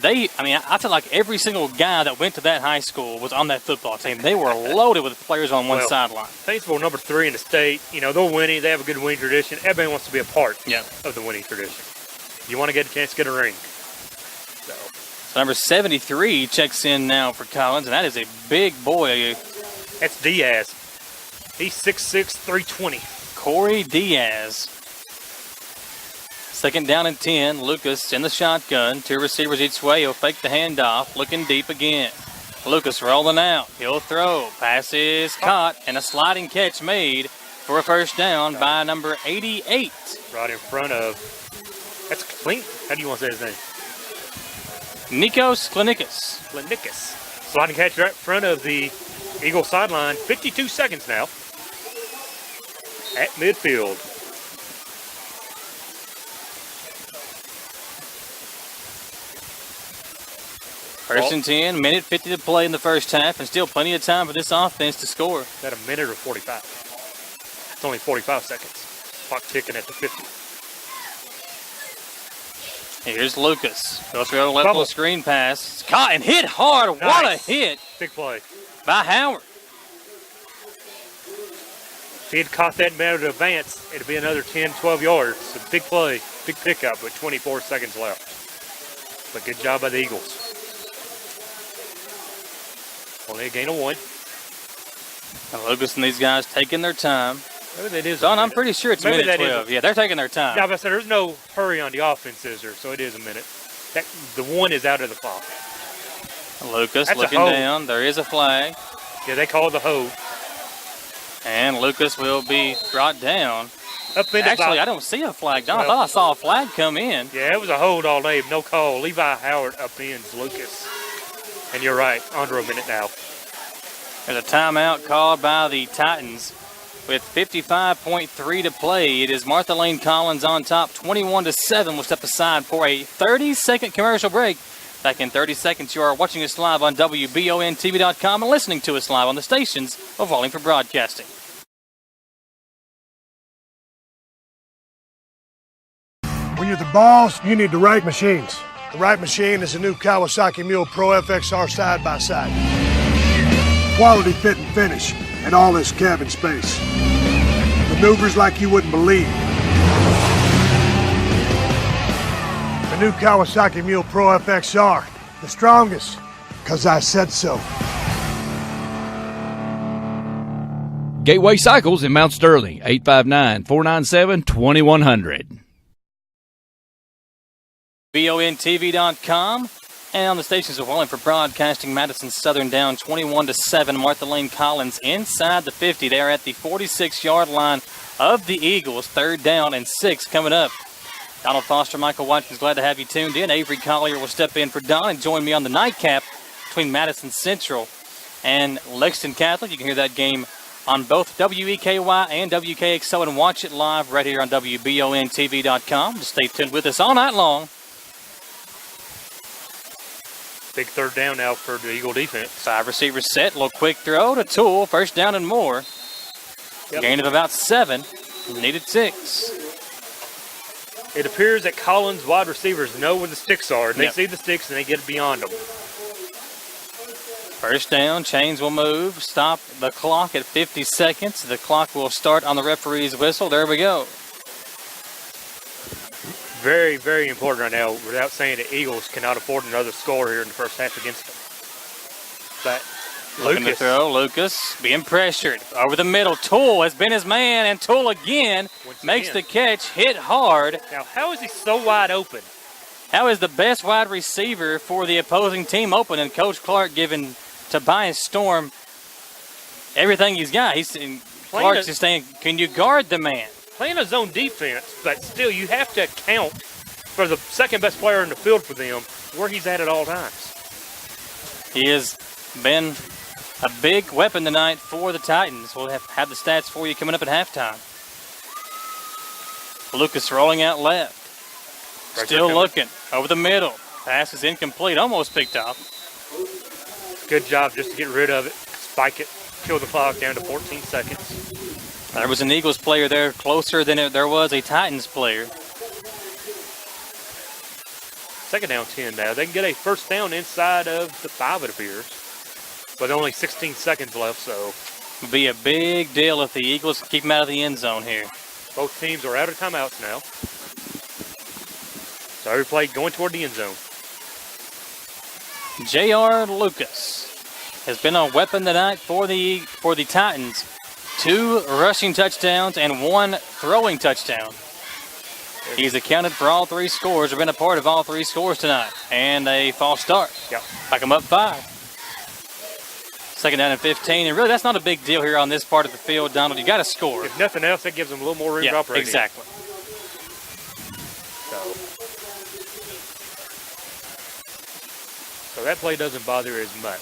S2: I feel like every single guy that went to that high school was on that football team. They were loaded with players on one sideline.
S3: Paintsville, number 3 in the state. They're winning. They have a good winning tradition. Everybody wants to be a part of the winning tradition. You want to get a chance to get a ring.
S2: So number 73 checks in now for Collins, and that is a big boy.
S3: That's Diaz. He's 6'6", 320.
S2: Corey Diaz. 2nd down and 10. Lucas in the shotgun. 2 receivers each way. He'll fake the handoff. Looking deep again. Lucas rolling out. He'll throw. Pass is caught. And a sliding catch made for a first down by number 88.
S3: Right in front of. That's Klink. How do you want to say his name?
S2: Nikos Klinickas.
S3: Sliding catch right in front of the Eagle sideline. 52 seconds now. At midfield.
S2: First and 10, minute 50 to play in the first half, and still plenty of time for this offense to score.
S3: Is that a minute or 45? It's only 45 seconds. Clock ticking at the 50.
S2: Here's Lucas. Goes through a left little screen pass. It's caught and hit hard. Nice. What a hit.
S3: Big play.
S2: By Howard.
S3: If he had caught that man to advance, it'd be another 10, 12 yards. A big play, big pickup with 24 seconds left. But good job by the Eagles. Only a gain of 1.
S2: And Lucas and these guys taking their time.
S3: Maybe that is.
S2: Don, I'm pretty sure it's
S3: Maybe
S2: minute 12. Yeah, they're taking their time.
S3: Yeah, but there's no hurry on the offense, is there? So it is a minute. The 1 is out of the clock.
S2: Lucas
S3: That's
S2: looking down. There is a flag.
S3: Yeah, they call the hold.
S2: And Lucas will be brought down.
S3: Actually,
S2: I don't see a flag, Don. I thought I saw a flag come in.
S3: Yeah, it was a hold all day. No call. Levi Howard upends Lucas. And you're right, under a minute now.
S2: There's a timeout called by the Titans with 55.3 to play. It is Martha Lane Collins on top, 21-7. We'll step aside for a 30-second commercial break. Back in 30 seconds, you are watching us live on WBONTV.com and listening to us live on the stations of Wallingford Broadcasting.
S12: When you're the boss, you need the right machines. The right machine is a new Kawasaki Mule Pro FXR side-by-side. Quality fit and finish, and all this cabin space. Maneuvers like you wouldn't believe. The new Kawasaki Mule Pro FXR, the strongest, 'cause I said so.
S11: Gateway Cycles in Mount Sterling, 859-497-2100.
S2: BONTV.com and on the stations of Wallingford Broadcasting. Madison Southern down 21-7. Martha Lane Collins inside the 50. They are at the 46-yard line of the Eagles. 3rd down and 6 coming up. Donald Foster, Michael Watkins, glad to have you tuned in. Avery Collier will step in for Don and join me on the nightcap between Madison Central and Lexington Catholic. You can hear that game on both WEKY and WKXO and watch it live right here on WBONTV.com. Just stay tuned with us all night long.
S3: Big 3rd down now for the Eagle defense.
S2: 5 receivers set, little quick throw to Toole, 1st down and more.
S3: Yep.
S2: Gain of about 7, needed 6.
S3: It appears that Collins wide receivers know where the sticks are. They see the sticks and they get beyond them.
S2: 1st down, chains will move, stop the clock at 50 seconds. The clock will start on the referee's whistle. There we go.
S3: Very, very important right now, without saying the Eagles cannot afford another score here in the first half against them. But
S2: Looking to throw, Lucas being pressured over the middle. Toole has been his man, and Toole again makes the catch, hit hard.
S3: Now, how is he so wide open?
S2: How is the best wide receiver for the opposing team open? And Coach Clark giving Tobias Storm everything he's got. Clark's just saying, can you guard the man?
S3: Playing a zone defense, but still you have to account for the second best player in the field for them where he's at all times.
S2: He has been a big weapon tonight for the Titans. We'll have the stats for you coming up at halftime. Lucas rolling out left. Still looking over the middle. Pass is incomplete, almost picked off.
S3: Good job just to get rid of it, spike it, kill the clock down to 14 seconds.
S2: There was an Eagles player there closer than there was a Titans player.
S3: 2nd down 10 now. They can get a 1st down inside of the 5, it appears. With only 16 seconds left, so.
S2: It'll be a big deal if the Eagles keep them out of the end zone here.
S3: Both teams are out of timeouts now. So every play going toward the end zone.
S2: J.R. Lucas has been a weapon tonight for the Titans. 2 rushing touchdowns and 1 throwing touchdown. He's accounted for all 3 scores, or been a part of all 3 scores tonight. And a false start.
S3: Yep.
S2: Back him up 5. 2nd down and 15. And really, that's not a big deal here on this part of the field, Donald. You got to score.
S3: If nothing else, that gives them a little more room to operate.
S2: Exactly.
S3: So that play doesn't bother as much.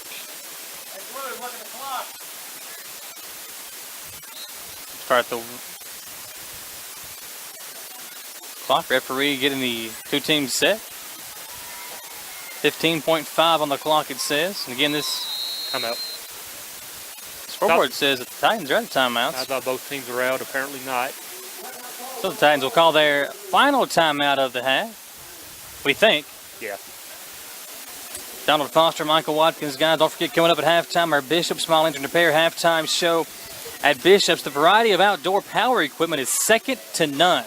S2: Start the clock. Referee getting the 2 teams set. 15.5 on the clock, it says. And again, this
S3: timeout.
S2: Scoreboard says that the Titans are out of timeouts.
S3: I thought both teams were out. Apparently not.
S2: So the Titans will call their final timeout of the half. We think.
S3: Yeah.
S2: Donald Foster, Michael Watkins, guys. Don't forget, coming up at halftime, our Bishop Small Engine Repair halftime show. At Bishop's, the variety of outdoor power equipment is second to none.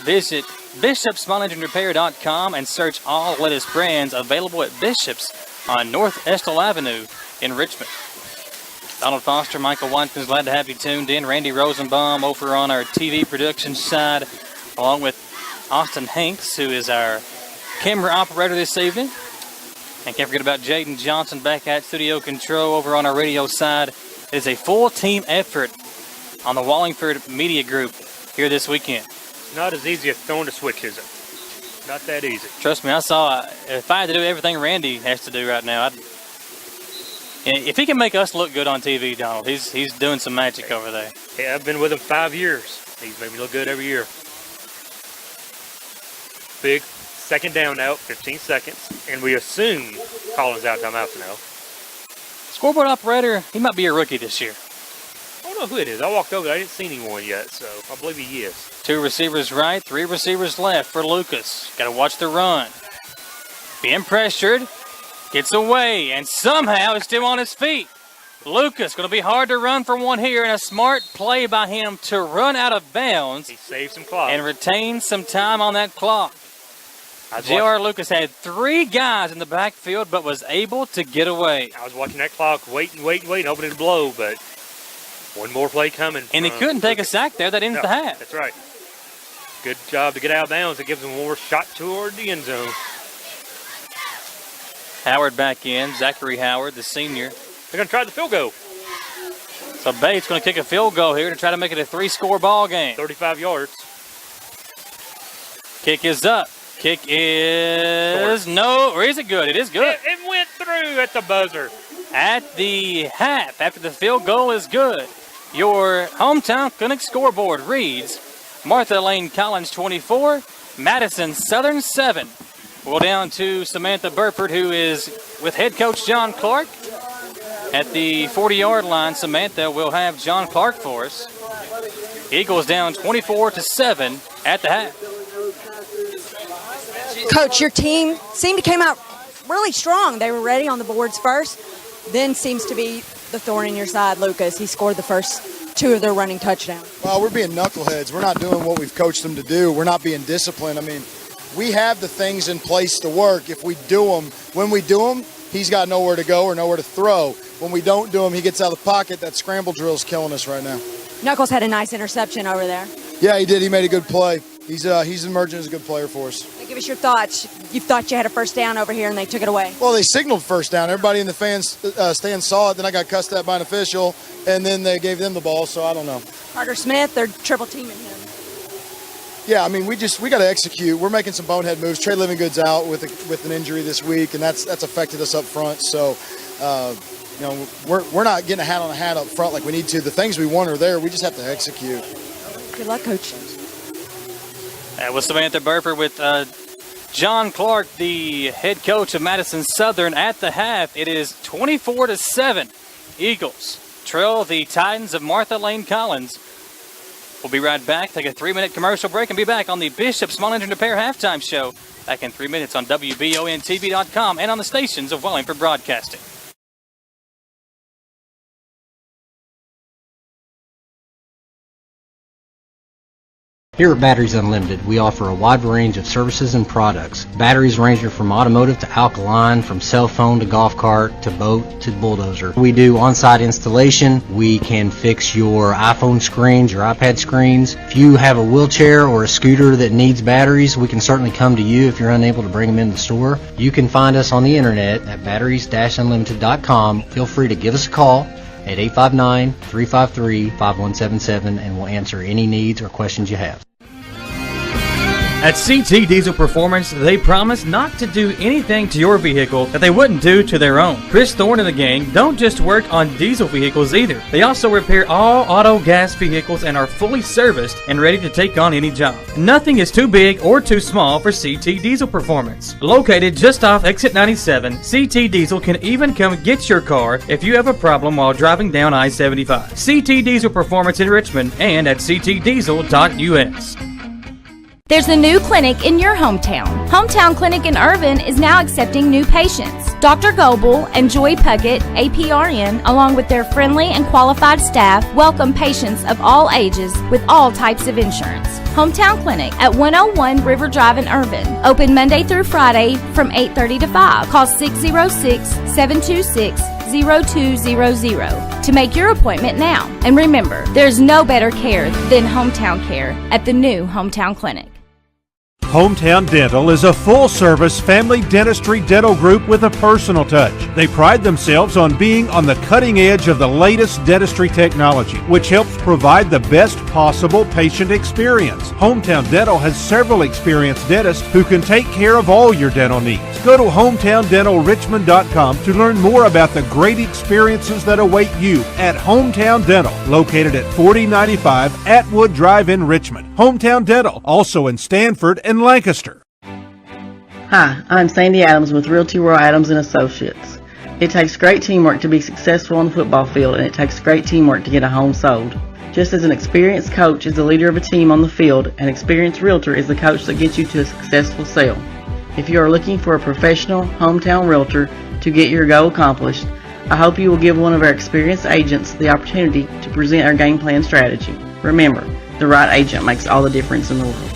S2: Visit BishopSmileEngineRepair.com and search all latest brands available at Bishop's on North Estill Avenue in Richmond. Donald Foster, Michael Watkins, glad to have you tuned in. Randy Rosenbaum over on our TV production side, along with Austin Hanks, who is our camera operator this evening. And can't forget about Jaden Johnson back at studio control over on our radio side. It is a full team effort on the Wallingford Media Group here this weekend.
S3: Not as easy as throwing a switch, is it? Not that easy.
S2: Trust me, I saw if I had to do everything Randy has to do right now, if he can make us look good on TV, Donald, he's doing some magic over there.
S3: Yeah, I've been with him 5 years. He's made me look good every year. Big second down now, 15 seconds, and we assume Collins out timeout now.
S2: Scoreboard operator, he might be a rookie this year.
S3: I don't know who it is. I walked over, I didn't see anyone yet, so I believe he is.
S2: 2 receivers right, 3 receivers left for Lucas. Got to watch the run. Being pressured, gets away, and somehow is still on his feet. Lucas, going to be hard to run for one here, and a smart play by him to run out of bounds.
S3: He saved some clock.
S2: And retain some time on that clock. J.R. Lucas had 3 guys in the backfield, but was able to get away.
S3: I was watching that clock, waiting, hoping it'd blow, but one more play coming.
S2: And he couldn't take a sack there. That ends the half.
S3: That's right. Good job to get out of bounds. It gives them one more shot toward the end zone.
S2: Howard back in. Zachary Howard, the senior.
S3: They're going to try the field goal.
S2: So Bates going to kick a field goal here to try to make it a 3-score ball game.
S3: 35 yards.
S2: Kick is up. Kick is no, or is it good? It is good.
S3: It went through at the buzzer.
S2: At the half, after the field goal is good. Your hometown clinic scoreboard reads Martha Lane Collins 24, Madison Southern 7. We'll down to Samantha Burford, who is with head coach John Clark. At the 40-yard line, Samantha will have John Clark for us. Eagles down 24-7 at the half.
S9: Coach, your team seemed to come out really strong. They were ready on the boards first. Then seems to be the thorn in your side, Lucas. He scored the first 2 of their running touchdowns.
S10: Well, we're being knuckleheads. We're not doing what we've coached them to do. We're not being disciplined. I mean, we have the things in place to work. If we do them, when we do them, he's got nowhere to go or nowhere to throw. When we don't do them, he gets out of the pocket. That scramble drill is killing us right now.
S9: Knuckles had a nice interception over there.
S10: Yeah, he did. He made a good play. He's emerging as a good player for us.
S9: Now give us your thoughts. You thought you had a first down over here, and they took it away.
S10: Well, they signaled first down. Everybody in the stand saw it. Then I got cussed at by an official, and then they gave them the ball, so I don't know.
S9: Carter Smith, they're triple teaming him.
S10: Yeah, I mean, we got to execute. We're making some bonehead moves. Trey Livingood's out with an injury this week, and that's affected us up front. So, we're not getting a hat on a hat up front like we need to. The things we want are there. We just have to execute.
S9: Good luck, Coach.
S2: That was Samantha Burford with John Clark, the head coach of Madison Southern at the half. It is 24-7. Eagles trail the Titans of Martha Lane Collins. We'll be right back, take a 3-minute commercial break, and be back on the Bishop Small Engine Repair Halftime Show. Back in 3 minutes on WBONTV.com and on the stations of Wallingford Broadcasting.
S15: Here at Batteries Unlimited, we offer a wide range of services and products. Batteries ranging from automotive to alkaline, from cell phone to golf cart to boat to bulldozer. We do on-site installation. We can fix your iPhone screens, your iPad screens. If you have a wheelchair or a scooter that needs batteries, we can certainly come to you if you're unable to bring them in the store. You can find us on the internet at batteries-unlimited.com. Feel free to give us a call at 859-353-5177, and we'll answer any needs or questions you have.
S2: At CT Diesel Performance, they promise not to do anything to your vehicle that they wouldn't do to their own. Chris Thorne and the gang don't just work on diesel vehicles either. They also repair all auto gas vehicles and are fully serviced and ready to take on any job. Nothing is too big or too small for CT Diesel Performance. Located just off Exit 97, CT Diesel can even come get your car if you have a problem while driving down I-75. CT Diesel Performance in Richmond and at ctdiesel.us.
S16: There's a new clinic in your hometown. Hometown Clinic in Irvin is now accepting new patients. Dr. Goebel and Joy Puckett, APRN, along with their friendly and qualified staff, welcome patients of all ages with all types of insurance. Hometown Clinic at 101 River Drive in Irvin. Open Monday through Friday from 8:30 to 5. Call 606-726-0200 to make your appointment now. And remember, there's no better care than hometown care at the new Hometown Clinic.
S17: Hometown Dental is a full-service family dentistry dental group with a personal touch. They pride themselves on being on the cutting edge of the latest dentistry technology, which helps provide the best possible patient experience. Hometown Dental has several experienced dentists who can take care of all your dental needs. Go to hometowndentalrichmond.com to learn more about the great experiences that await you at Hometown Dental, located at 4095 Atwood Drive in Richmond. Hometown Dental, also in Stanford and Lancaster.
S18: Hi, I'm Sandy Adams with Realty Royal Adams & Associates. It takes great teamwork to be successful on the football field, and it takes great teamwork to get a home sold. Just as an experienced coach is the leader of a team on the field, an experienced realtor is the coach that gets you to a successful sale. If you are looking for a professional hometown realtor to get your goal accomplished, I hope you will give one of our experienced agents the opportunity to present our game plan strategy. Remember, the right agent makes all the difference in the world.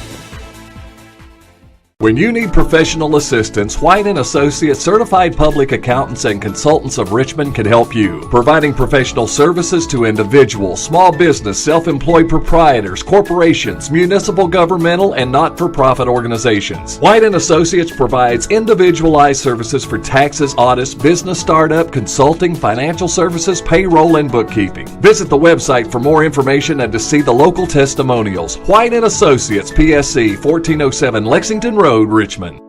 S13: When you need professional assistance, White & Associates Certified Public Accountants and Consultants of Richmond can help you, providing professional services to individuals, small business, self-employed proprietors, corporations, municipal, governmental, and not-for-profit organizations. White & Associates provides individualized services for taxes, audits, business startup, consulting, financial services, payroll, and bookkeeping. Visit the website for more information and to see the local testimonials. White & Associates, PSC, 1407 Lexington Road, Richmond.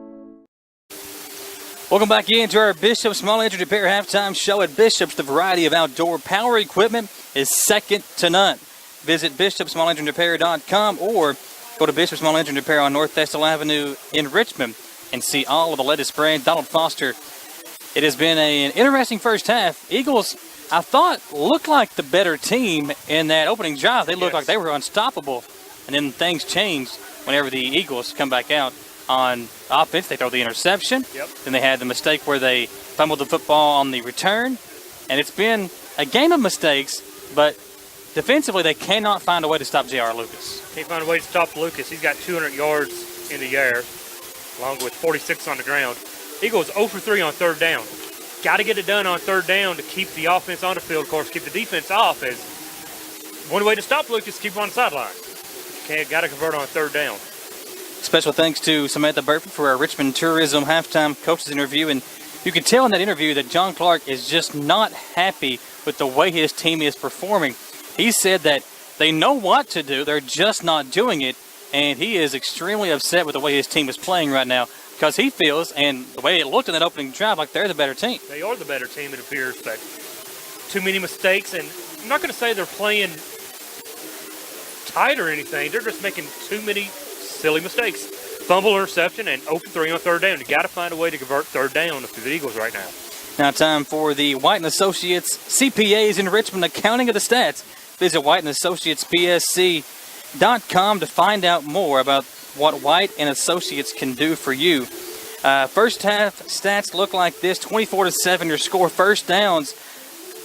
S2: Welcome back into our Bishop Small Engine Repair halftime show at Bishop's. The variety of outdoor power equipment is second to none. Visit BishopSmallEngineRepair.com or go to Bishop Small Engine Repair on North Estill Avenue in Richmond and see all of the latest brands. Donald Foster, it has been an interesting first half. Eagles, I thought, looked like the better team in that opening drive. They looked like they were unstoppable, and then things changed whenever the Eagles come back out. On offense, they throw the interception. Then they had the mistake where they fumbled the football on the return. And it's been a game of mistakes, but defensively they cannot find a way to stop J.R. Lucas.
S3: Can't find a way to stop Lucas. He's got 200 yards in the air, along with 46 on the ground. Eagles 0 for 3 on third down. Got to get it done on third down to keep the offense on the field. Of course, keep the defense off. As one way to stop Lucas, keep him on the sideline. Got to convert on third down.
S2: Special thanks to Samantha Burford for our Richmond Tourism halftime coaches interview. And you can tell in that interview that John Clark is just not happy with the way his team is performing. He said that they know what to do, they're just not doing it. And he is extremely upset with the way his team is playing right now because he feels, and the way it looked in that opening drive, like they're the better team.
S3: They are the better team, it appears, but too many mistakes. And I'm not going to say they're playing tight or anything. They're just making too many silly mistakes. Fumble, interception, and 0 for 3 on third down. You got to find a way to convert third down for the Eagles right now.
S2: Now time for the White & Associates CPAs in Richmond accounting of the stats. Visit whiteandassociatespsc.com to find out more about what White & Associates can do for you. First half stats look like this: 24-7 your score. First downs,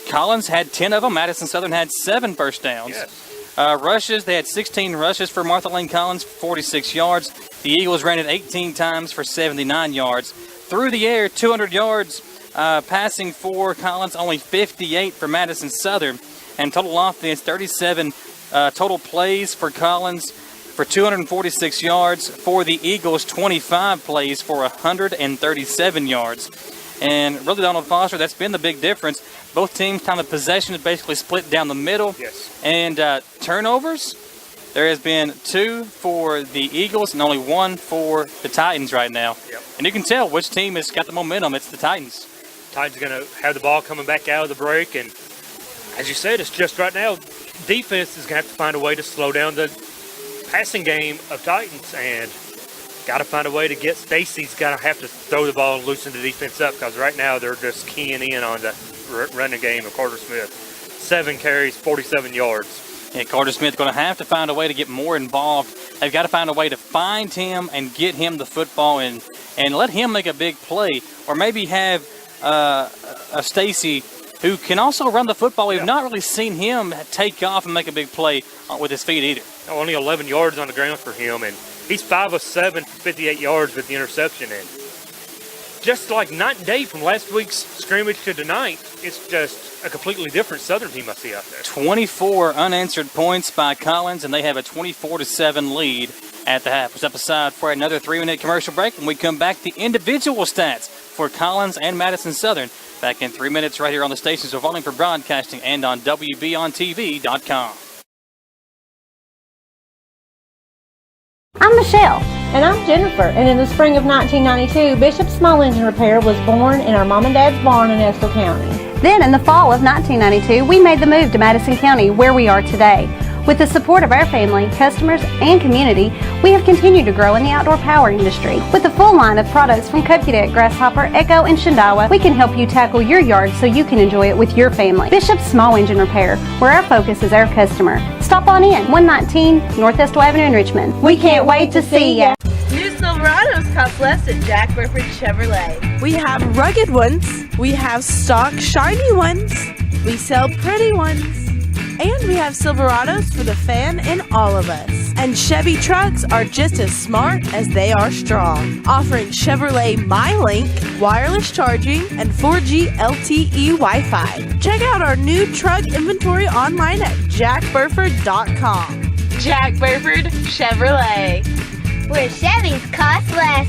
S2: Collins had 10 of them. Madison Southern had 7 first downs.
S3: Yes.
S2: Rushes, they had 16 rushes for Martha Lane Collins, 46 yards. The Eagles ran it 18 times for 79 yards. Through the air, 200 yards passing for Collins, only 58 for Madison Southern. And total offense, 37 total plays for Collins for 246 yards. For the Eagles, 25 plays for 137 yards. And really, Donald Foster, that's been the big difference. Both teams' time of possession is basically split down the middle.
S3: Yes.
S2: And turnovers, there has been 2 for the Eagles and only 1 for the Titans right now.
S3: Yep.
S2: And you can tell which team has got the momentum. It's the Titans.
S3: Titans are going to have the ball coming back out of the break. And as you said, it's just right now, defense is going to have to find a way to slow down the passing game of Titans. And got to find a way to get Stacy's got to have to throw the ball and loosen the defense up, because right now they're just keying in on the running game of Carter Smith. 7 carries, 47 yards.
S2: Yeah, Carter Smith going to have to find a way to get more involved. They've got to find a way to find him and get him the football and let him make a big play, or maybe have Stacy, who can also run the football. We've not really seen him take off and make a big play with his feet either.
S3: Only 11 yards on the ground for him, and he's 5 of 7 for 58 yards with the interception. And just like night and day from last week's scrimmage to tonight, it's just a completely different Southern team I see out there.
S2: 24 unanswered points by Collins, and they have a 24-7 lead at the half. We'll step aside for another 3-minute commercial break. When we come back, the individual stats for Collins and Madison Southern. Back in 3 minutes right here on the stations of Volume for Broadcasting and on WBOnTV.com.
S4: I'm Michelle. And I'm Jennifer. And in the spring of 1992, Bishop Small Engine Repair was born in our mom and dad's barn in Estill County.
S5: Then in the fall of 1992, we made the move to Madison County, where we are today. With the support of our family, customers, and community, we have continued to grow in the outdoor power industry. With a full line of products from Kokudet, Grasshopper, Echo, and Shindawa, we can help you tackle your yard so you can enjoy it with your family. Bishop Small Engine Repair, where our focus is our customer. Stop on in, 119 North Estill Avenue in Richmond. We can't wait to see ya.
S6: New Silverados cost less at Jack Burford Chevrolet. We have rugged ones. We have stock shiny ones. We sell pretty ones. And we have Silverados for the fan in all of us. And Chevy trucks are just as smart as they are strong. Offering Chevrolet MyLink, wireless charging, and 4G LTE Wi-Fi. Check out our new truck inventory online at jackburford.com. Jack Burford Chevrolet,
S7: where Chevys cost less.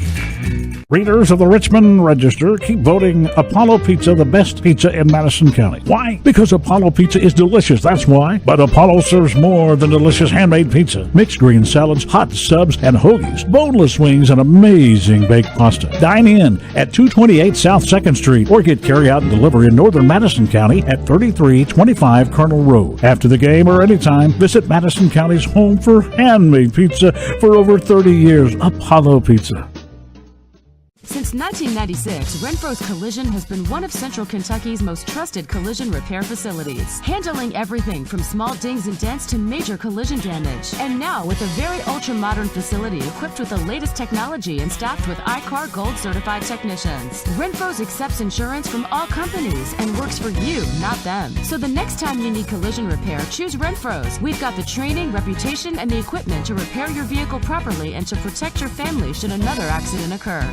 S8: Readers of the Richmond Register, keep voting Apollo Pizza the best pizza in Madison County. Why? Because Apollo Pizza is delicious, that's why. But Apollo serves more than delicious handmade pizza. Mixed green salads, hot subs, and hoagies, boneless wings, and amazing baked pasta. Dine in at 228 South 2nd Street or get carry-out and delivery in northern Madison County at 3325 Colonel Road. After the game or anytime, visit Madison County's home for handmade pizza for over 30 years, Apollo Pizza.
S14: Since 1996, Renfro's Collision has been one of Central Kentucky's most trusted collision repair facilities, handling everything from small dings and dents to major collision damage. And now, with a very ultra-modern facility equipped with the latest technology and staffed with ICAR Gold certified technicians, Renfro's accepts insurance from all companies and works for you, not them. So the next time you need collision repair, choose Renfro's. We've got the training, reputation, and the equipment to repair your vehicle properly and to protect your family should another accident occur.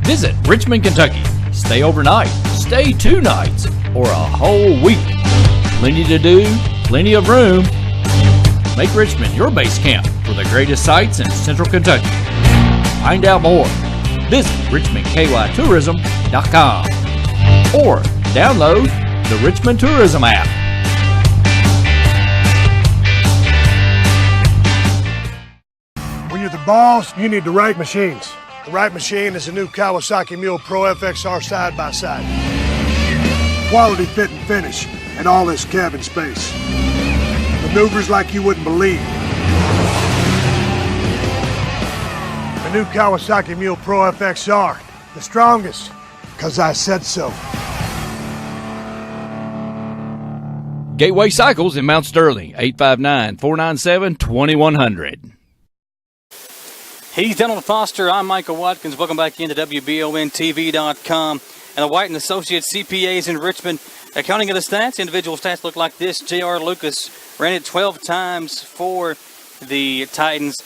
S11: Visit Richmond, Kentucky. Stay overnight, stay 2 nights, or a whole week. Plenty to do, plenty of room. Make Richmond your base camp for the greatest sights in Central Kentucky. Find out more. Visit RichmondKYTourism.com or download the Richmond Tourism app.
S12: When you're the boss, you need the right machines. The right machine is a new Kawasaki Mule Pro FXR side-by-side. Quality fit and finish, and all this cabin space. Maneuvers like you wouldn't believe. The new Kawasaki Mule Pro FXR, the strongest, 'cause I said so.
S11: Gateway Cycles in Mount Sterling, 859-497-2100.
S2: He's Donald Foster. I'm Michael Watkins. Welcome back into WBONTV.com. And the White & Associates CPAs in Richmond. Accounting of the stats, individual stats look like this. J.R. Lucas ran it 12 times for the Titans.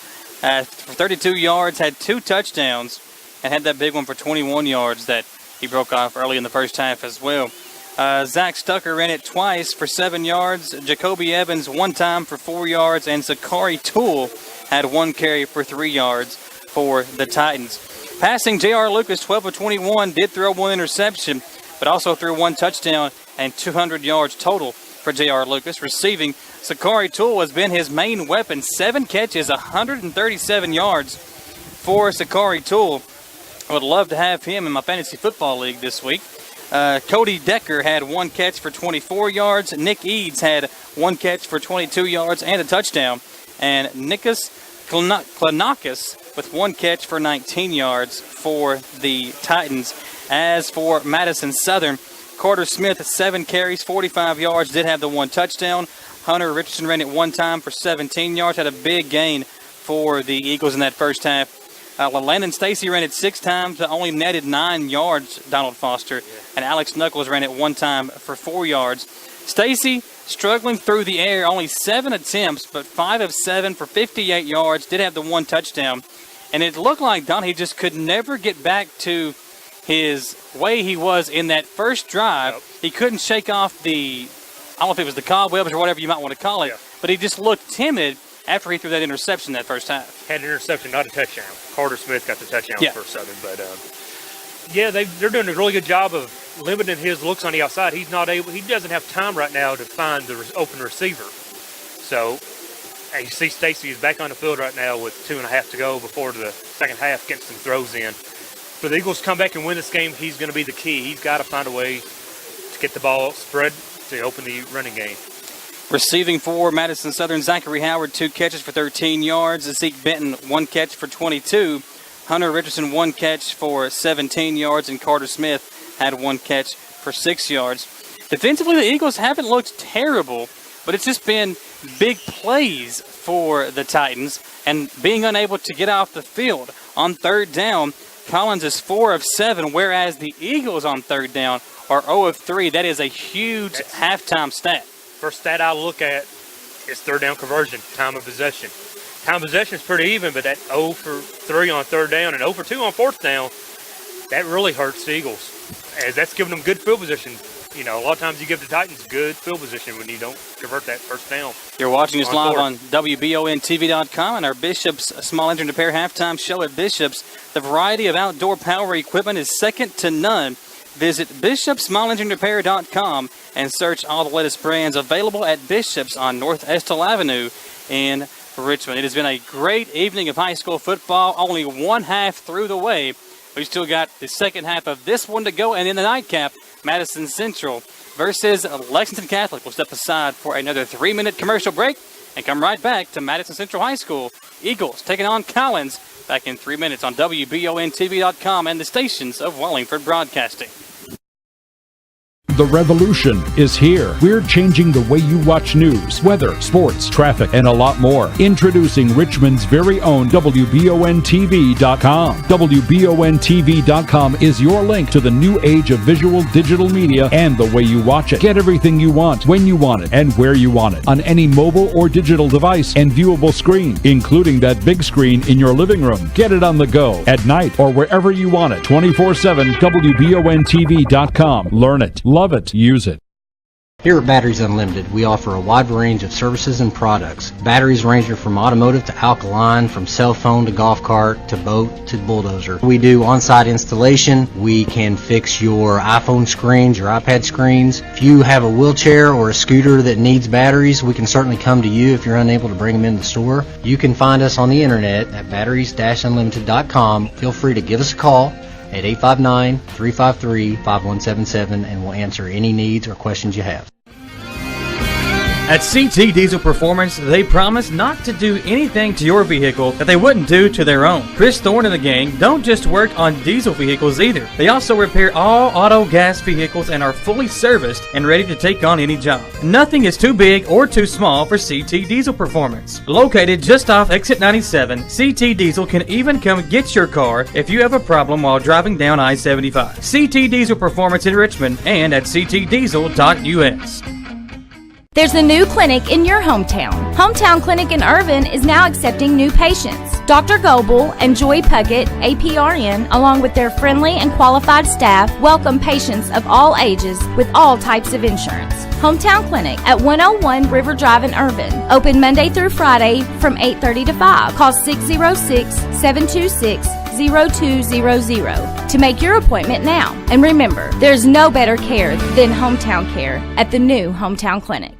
S2: For 32 yards, had 2 touchdowns, and had that big one for 21 yards that he broke off early in the first half as well. Zach Stucker ran it twice for 7 yards. Jacoby Evans 1 time for 4 yards. And Zachary Toole had 1 carry for 3 yards for the Titans. Passing, J.R. Lucas, 12 of 21, did throw 1 interception, but also threw 1 touchdown and 200 yards total for J.R. Lucas. Receiving, Zachary Toole has been his main weapon. 7 catches, 137 yards for Zachary Toole. I would love to have him in my fantasy football league this week. Cody Decker had 1 catch for 24 yards. Nick Eads had 1 catch for 22 yards and a touchdown. And Nikas Klanakis with 1 catch for 19 yards for the Titans. As for Madison Southern, Carter Smith, 7 carries, 45 yards, did have the 1 touchdown. Hunter Richardson ran it 1 time for 17 yards, had a big gain for the Eagles in that first half. Landon Stacy ran it 6 times, but only netted 9 yards, Donald Foster. And Alex Knuckles ran it 1 time for 4 yards. Stacy struggling through the air, only 7 attempts, but 5 of 7 for 58 yards, did have the 1 touchdown. And it looked like he just could never get back to his way he was in that first drive.
S3: Nope.
S2: He couldn't shake off I don't know if it was the cobwebs or whatever you might want to call it, but he just looked timid after he threw that interception that first half.
S3: Had an interception, not a touchdown. Carter Smith got the touchdown for Southern, but they're doing a really good job of limiting his looks on the outside. He doesn't have time right now to find the open receiver. So you see Stacy is back on the field right now with 2.5 to go before the second half, getting some throws in. For the Eagles to come back and win this game, he's going to be the key. He's got to find a way to get the ball spread to open the running game.
S2: Receiving for Madison Southern, Zachary Howard, 2 catches for 13 yards. Zeke Benton, 1 catch for 22. Hunter Richardson, 1 catch for 17 yards. And Carter Smith had 1 catch for 6 yards. Defensively, the Eagles haven't looked terrible, but it's just been big plays for the Titans and being unable to get off the field. On 3rd down, Collins is 4 of 7, whereas the Eagles on 3rd down are 0 of 3. That is a huge halftime stat.
S3: First stat I look at is 3rd down conversion, time of possession. Time of possession is pretty even, but that 0 for 3 on 3rd down and 0 for 2 on 4th down, that really hurts the Eagles, as that's giving them good field position. A lot of times you give the Titans good field position when you don't convert that 1st down.
S2: You're watching us live on WBONTV.com and our Bishop's Small Engine Repair halftime show at Bishop's. The variety of outdoor power equipment is second to none. Visit BishopSmallEngineRepair.com and search all the latest brands available at Bishop's on North Estill Avenue in Richmond. It has been a great evening of high school football. Only 1 half through the way. We've still got the second half of this one to go. And in the nightcap, Madison Central versus Lexington Catholic. We'll step aside for another 3-minute commercial break and come right back to Madison Central High School. Eagles taking on Collins back in 3 minutes on WBONTV.com and the stations of Wallingford Broadcasting.
S19: The revolution is here. We're changing the way you watch news, weather, sports, traffic, and a lot more. Introducing Richmond's very own WBONTV.com. WBONTV.com is your link to the new age of visual digital media and the way you watch it. Get everything you want, when you want it, and where you want it, on any mobile or digital device and viewable screen, including that big screen in your living room. Get it on the go, at night, or wherever you want it. 24/7, WBONTV.com. Learn it. Love it. Use it.
S15: Here at Batteries Unlimited, we offer a wide range of services and products. Batteries range from automotive to alkaline, from cell phone to golf cart to boat to bulldozer. We do on-site installation. We can fix your iPhone screens, your iPad screens. If you have a wheelchair or a scooter that needs batteries, we can certainly come to you if you're unable to bring them in the store. You can find us on the internet at batteries-unlimited.com. Feel free to give us a call at 859-353-5177, and we'll answer any needs or questions you have.
S2: At CT Diesel Performance, they promise not to do anything to your vehicle that they wouldn't do to their own. Chris Thorne and the gang don't just work on diesel vehicles either. They also repair all auto gas vehicles and are fully serviced and ready to take on any job. Nothing is too big or too small for CT Diesel Performance. Located just off Exit 97, CT Diesel can even come get your car if you have a problem while driving down I-75. CT Diesel Performance in Richmond and at ctdiesel.us.
S16: There's a new clinic in your hometown. Hometown Clinic in Irvin is now accepting new patients. Dr. Goebel and Joy Puckett, APRN, along with their friendly and qualified staff, welcome patients of all ages with all types of insurance. Hometown Clinic at 101 River Drive in Irvin. Open Monday through Friday from 8:30 to 5. Call 606-726-0200 to make your appointment now. And remember, there's no better care than hometown care at the new Hometown Clinic.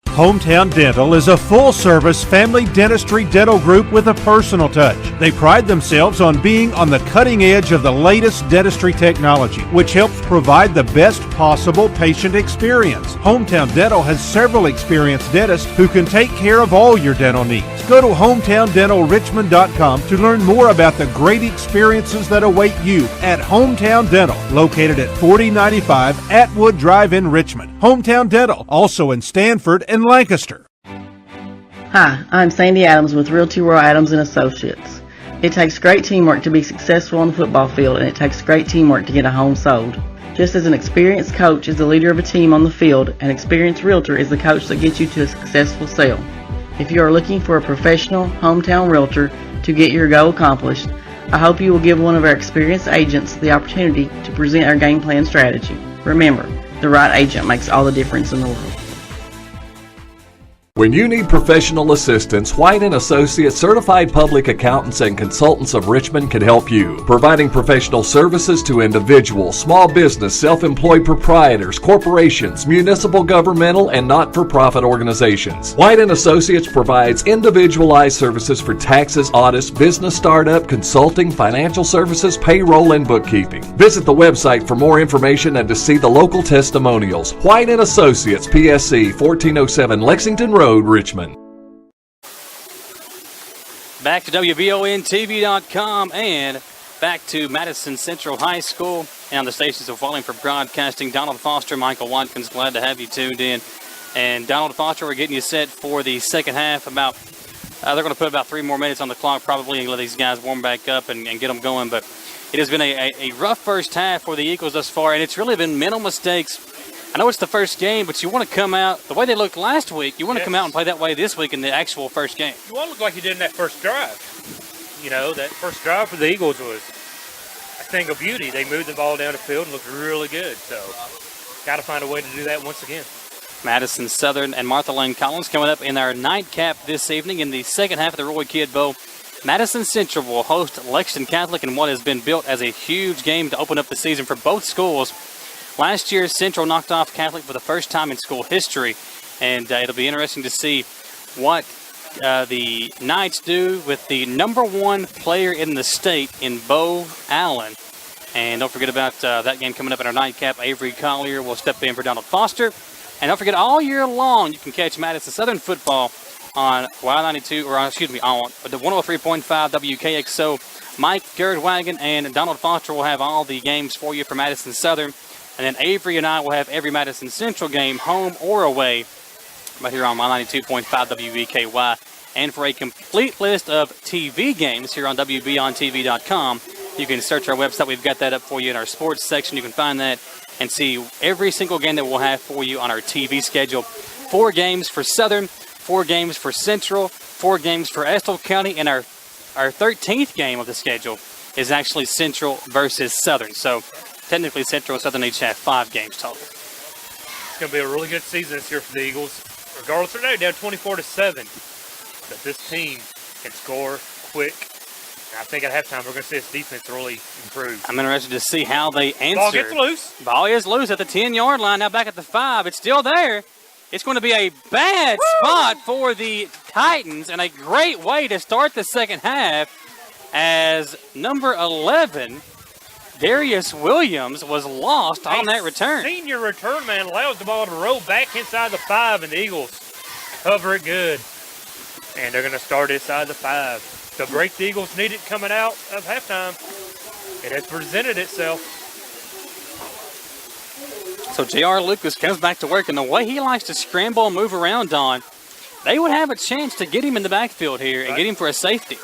S17: Hometown Dental is a full-service family dentistry dental group with a personal touch. They pride themselves on being on the cutting edge of the latest dentistry technology, which helps provide the best possible patient experience. Hometown Dental has several experienced dentists who can take care of all your dental needs. Go to hometowndentalrichmond.com to learn more about the great experiences that await you at Hometown Dental, located at 4095 Atwood Drive in Richmond. Hometown Dental, also in Stanford and Lancaster.
S18: Hi, I'm Sandy Adams with Realty Royal Adams & Associates. It takes great teamwork to be successful on the football field, and it takes great teamwork to get a home sold. Just as an experienced coach is the leader of a team on the field, an experienced realtor is the coach that gets you to a successful sale. If you are looking for a professional hometown realtor to get your goal accomplished, I hope you will give one of our experienced agents the opportunity to present our game plan strategy. Remember, the right agent makes all the difference in the world.
S13: When you need professional assistance, White & Associates Certified Public Accountants and Consultants of Richmond can help you, providing professional services to individuals, small business, self-employed proprietors, corporations, municipal, governmental, and not-for-profit organizations. White & Associates provides individualized services for taxes, audits, business startup, consulting, financial services, payroll, and bookkeeping. Visit the website for more information and to see the local testimonials. White & Associates, PSC, 1407 Lexington Road, Richmond.
S2: Back to WVONTV.com and back to Madison Central High School and on the stations of Wallingford Broadcasting. Donald Foster, Michael Watkins, glad to have you tuned in. And Donald Foster, we're getting you set for the second half. They're going to put about 3 more minutes on the clock probably and let these guys warm back up and get them going. But it has been a rough first half for the Eagles thus far, and it's really been mental mistakes. I know it's the first game, but you want to come out the way they looked last week. You want to come out and play that way this week in the actual first game.
S3: You want to look like you did in that first drive. You know, that first drive for the Eagles was a thing of beauty. They moved the ball down the field and looked really good. So, got to find a way to do that once again.
S2: Madison Southern and Martha Lane Collins coming up in our nightcap this evening in the second half of the Roy Kidd Bowl. Madison Central will host Lexington Catholic in what has been built as a huge game to open up the season for both schools. Last year, Central knocked off Catholic for the first time in school history, and it'll be interesting to see what the Knights do with the #1 player in the state in Bo Allen. And don't forget about that game coming up in our nightcap. Avery Collier will step in for Donald Foster. And don't forget, all year long, you can catch Madison Southern football on Y92, on the 103.5 WKXO. Mike Girdwagon and Donald Foster will have all the games for you for Madison Southern. And then Avery and I will have every Madison Central game, home or away, right here on 92.5 WVKY. And for a complete list of TV games here on WBONTV.com, you can search our website. We've got that up for you in our sports section. You can find that and see every single game that we'll have for you on our TV schedule. 4 games for Southern, 4 games for Central, 4 games for Estill County, and our 13th game of the schedule is actually Central versus Southern. So technically, Central and Southern each have 5 games total.
S3: It's going to be a really good season this year for the Eagles. Regardless, they're down 24-7. But this team can score quick. And I think at halftime, we're going to see this defense really improve.
S2: I'm interested to see how they answer.
S3: Ball gets loose.
S2: Ball is loose at the 10-yard line. Now back at the 5. It's still there. It's going to be a bad spot for the Titans and a great way to start the second half as number 11, Darius Williams, was lost on that return.
S3: Senior return man allows the ball to roll back inside the 5, and the Eagles cover it good. And they're going to start inside the 5. The break the Eagles needed coming out of halftime, it has presented itself.
S2: So J.R. Lucas comes back to work, and the way he likes to scramble and move around on, they would have a chance to get him in the backfield here and get him for a safety.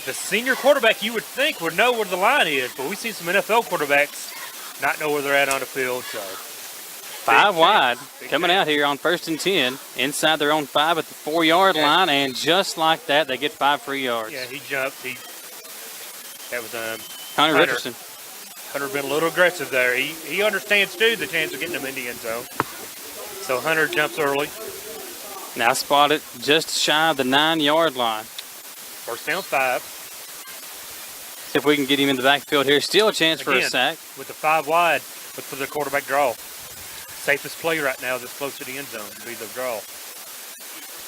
S3: The senior quarterback, you would think, would know where the line is, but we see some NFL quarterbacks not know where they're at on the field. So
S2: 5 wide, coming out here on 1st and 10, inside their own 5 at the 4-yard line, and just like that, they get 5 free yards.
S3: Yeah, he jumped. That was
S2: Hunter Richardson.
S3: Hunter been a little aggressive there. He understands, too, the chance of getting them in the end zone. So Hunter jumps early.
S2: Now spotted just shy of the 9-yard line.
S3: First down 5.
S2: See if we can get him in the backfield here. Still a chance for a sack.
S3: With the 5 wide, look for the quarterback draw. Safest play right now that's close to the end zone would be the draw.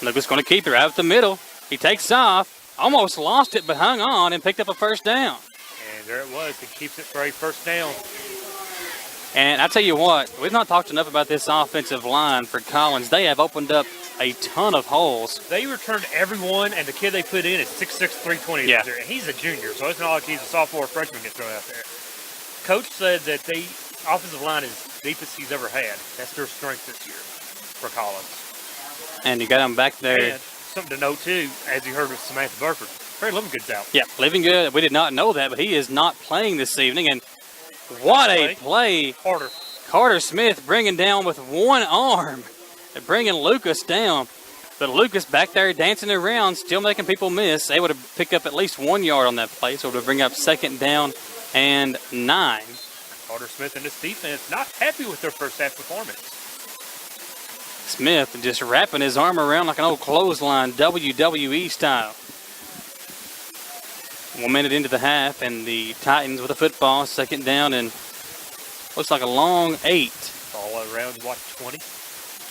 S2: Lucas going to keep it right up the middle. He takes off, almost lost it, but hung on and picked up a first down.
S3: And there it was. He keeps it for a first down.
S2: And I tell you what, we've not talked enough about this offensive line for Collins. They have opened up a ton of holes.
S3: They returned everyone, and the kid they put in is 6'6", 320.
S2: Yeah.
S3: And he's a junior, so it's not like he's a sophomore or freshman gets thrown out there. Coach said that the offensive line is deepest he's ever had. That's their strength this year for Collins.
S2: And you got him back there.
S3: And something to note, too, as you heard with Samantha Burford, Trey Livingood's out.
S2: Yeah, Livingood. We did not know that, but he is not playing this evening. And what a play. Carter Smith bringing down with one arm and bringing Lucas down. But Lucas back there dancing around, still making people miss. Able to pick up at least 1 yard on that play, so to bring up 2nd down and 9.
S3: Carter Smith and his defense not happy with their first half performance.
S2: Smith just wrapping his arm around like an old clothesline, WWE style. 1 minute into the half, and the Titans with a football, 2nd down, and looks like a long 8.
S3: All around, 20?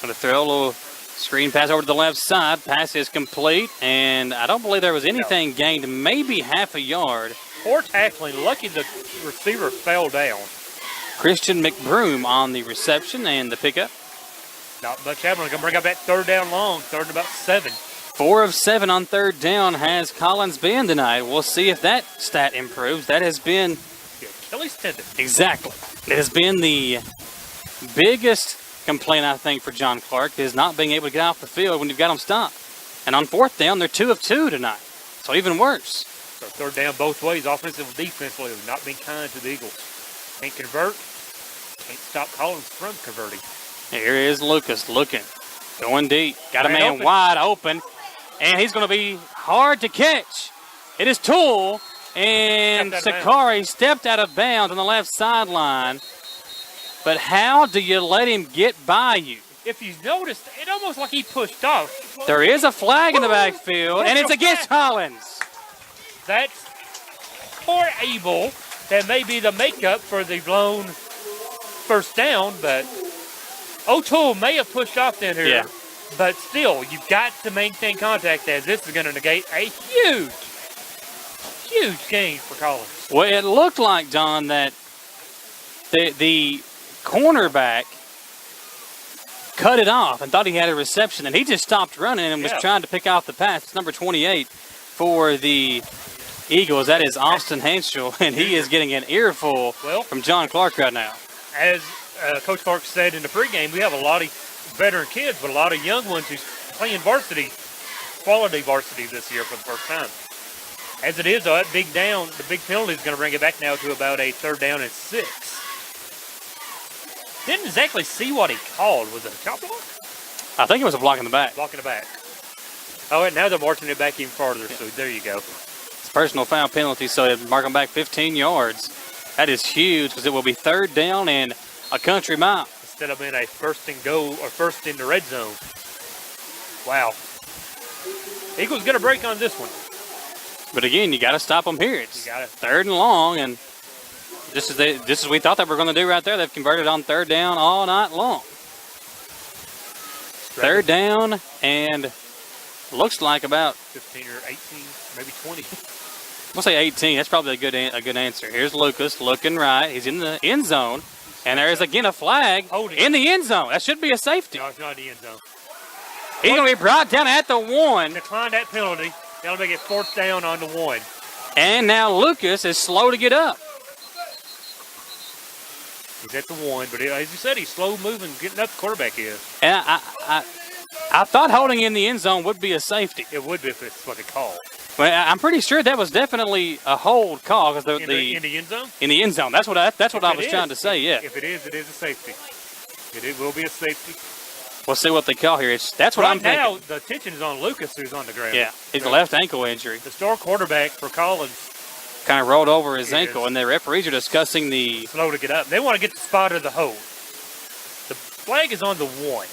S2: Going to throw a little screen pass over to the left side. Pass is complete, and I don't believe there was anything gained, maybe half a yard.
S3: Poor tackling. Lucky the receiver fell down.
S2: Christian McBroom on the reception and the pickup.
S3: Not much happening. Going to bring up that 3rd down long, 3rd and about 7.
S2: 4 of 7 on 3rd down has Collins been tonight. We'll see if that stat improves. That has been...
S3: The Achilles tendon.
S2: Exactly. It has been the biggest complaint, I think, for John Clark, is not being able to get off the field when you've got them stopped. And on 4th down, they're 2 of 2 tonight. So even worse.
S3: So 3rd down both ways, offensively and defensively, not being kind to the Eagles. Can't convert. Can't stop Collins from converting.
S2: Here is Lucas looking. Going deep. Got a man
S3: open.
S2: wide open. And he's going to be hard to catch. It is Toole. And Sakari stepped out of bounds on the left sideline. But how do you let him get by you?
S3: If you noticed, it almost like he pushed off.
S2: There is a flag in the backfield, and it's against Collins.
S3: That's horrible. That may be the makeup for the blown 1st down, but O'Toole may have pushed off then here.
S2: Yeah.
S3: But still, you've got to maintain contact, as this is going to negate a huge gain for Collins.
S2: Well, it looked like, John, that the cornerback cut it off and thought he had a reception, and he just stopped running and was trying to pick off the pass. It's number 28 for the Eagles. That is Austin Hanschel, and he is getting an earful from John Clark right now.
S3: As Coach Clark said in the pregame, we have a lot of veteran kids, but a lot of young ones who's playing quality varsity this year for the first time. As it is, though, that big down, the big penalty is going to bring it back now to about a 3rd down and 6. Didn't exactly see what he called. Was it a chop block?
S2: I think it was a block in the back.
S3: Block in the back. Oh, and now they're marching it back even farther, so there you go.
S2: It's a personal foul penalty, so they mark them back 15 yards. That is huge because it will be 3rd down and a country mile.
S3: Instead of being a 1st and go or 1st in the red zone. Wow. Eagles going to break on this one.
S2: But again, you got to stop them here. It's 3rd and long, and just as we thought they were going to do right there, they've converted on 3rd down all night long. 3rd down, and looks like about
S3: 15 or 18, maybe 20.
S2: We'll say 18. That's probably a good answer. Here's Lucas looking right. He's in the end zone, and there is again a flag in the end zone. That should be a safety.
S3: No, it's not the end zone.
S2: He's going to be brought down at the 1.
S3: Decline that penalty. That'll make it 4th down on the 1.
S2: And now Lucas is slow to get up.
S3: He's at the 1, but as you said, he's slow moving, getting up the quarterback is.
S2: And I thought holding in the end zone would be a safety.
S3: It would be if it's what they call.
S2: Well, I'm pretty sure that was definitely a hold call because
S3: in the end zone.
S2: In the end zone. That's what I was trying to say. Yeah.
S3: If it is a safety. It will be a safety.
S2: We'll see what they call here. That's what I'm thinking.
S3: Right now, the attention is on Lucas, who's on the ground.
S2: Yeah, he's a left ankle injury.
S3: The star quarterback for Collins
S2: kind of rolled over his ankle, and the referees are discussing the...
S3: Slow to get up. They want to get the spot of the hold. The flag is on the 1.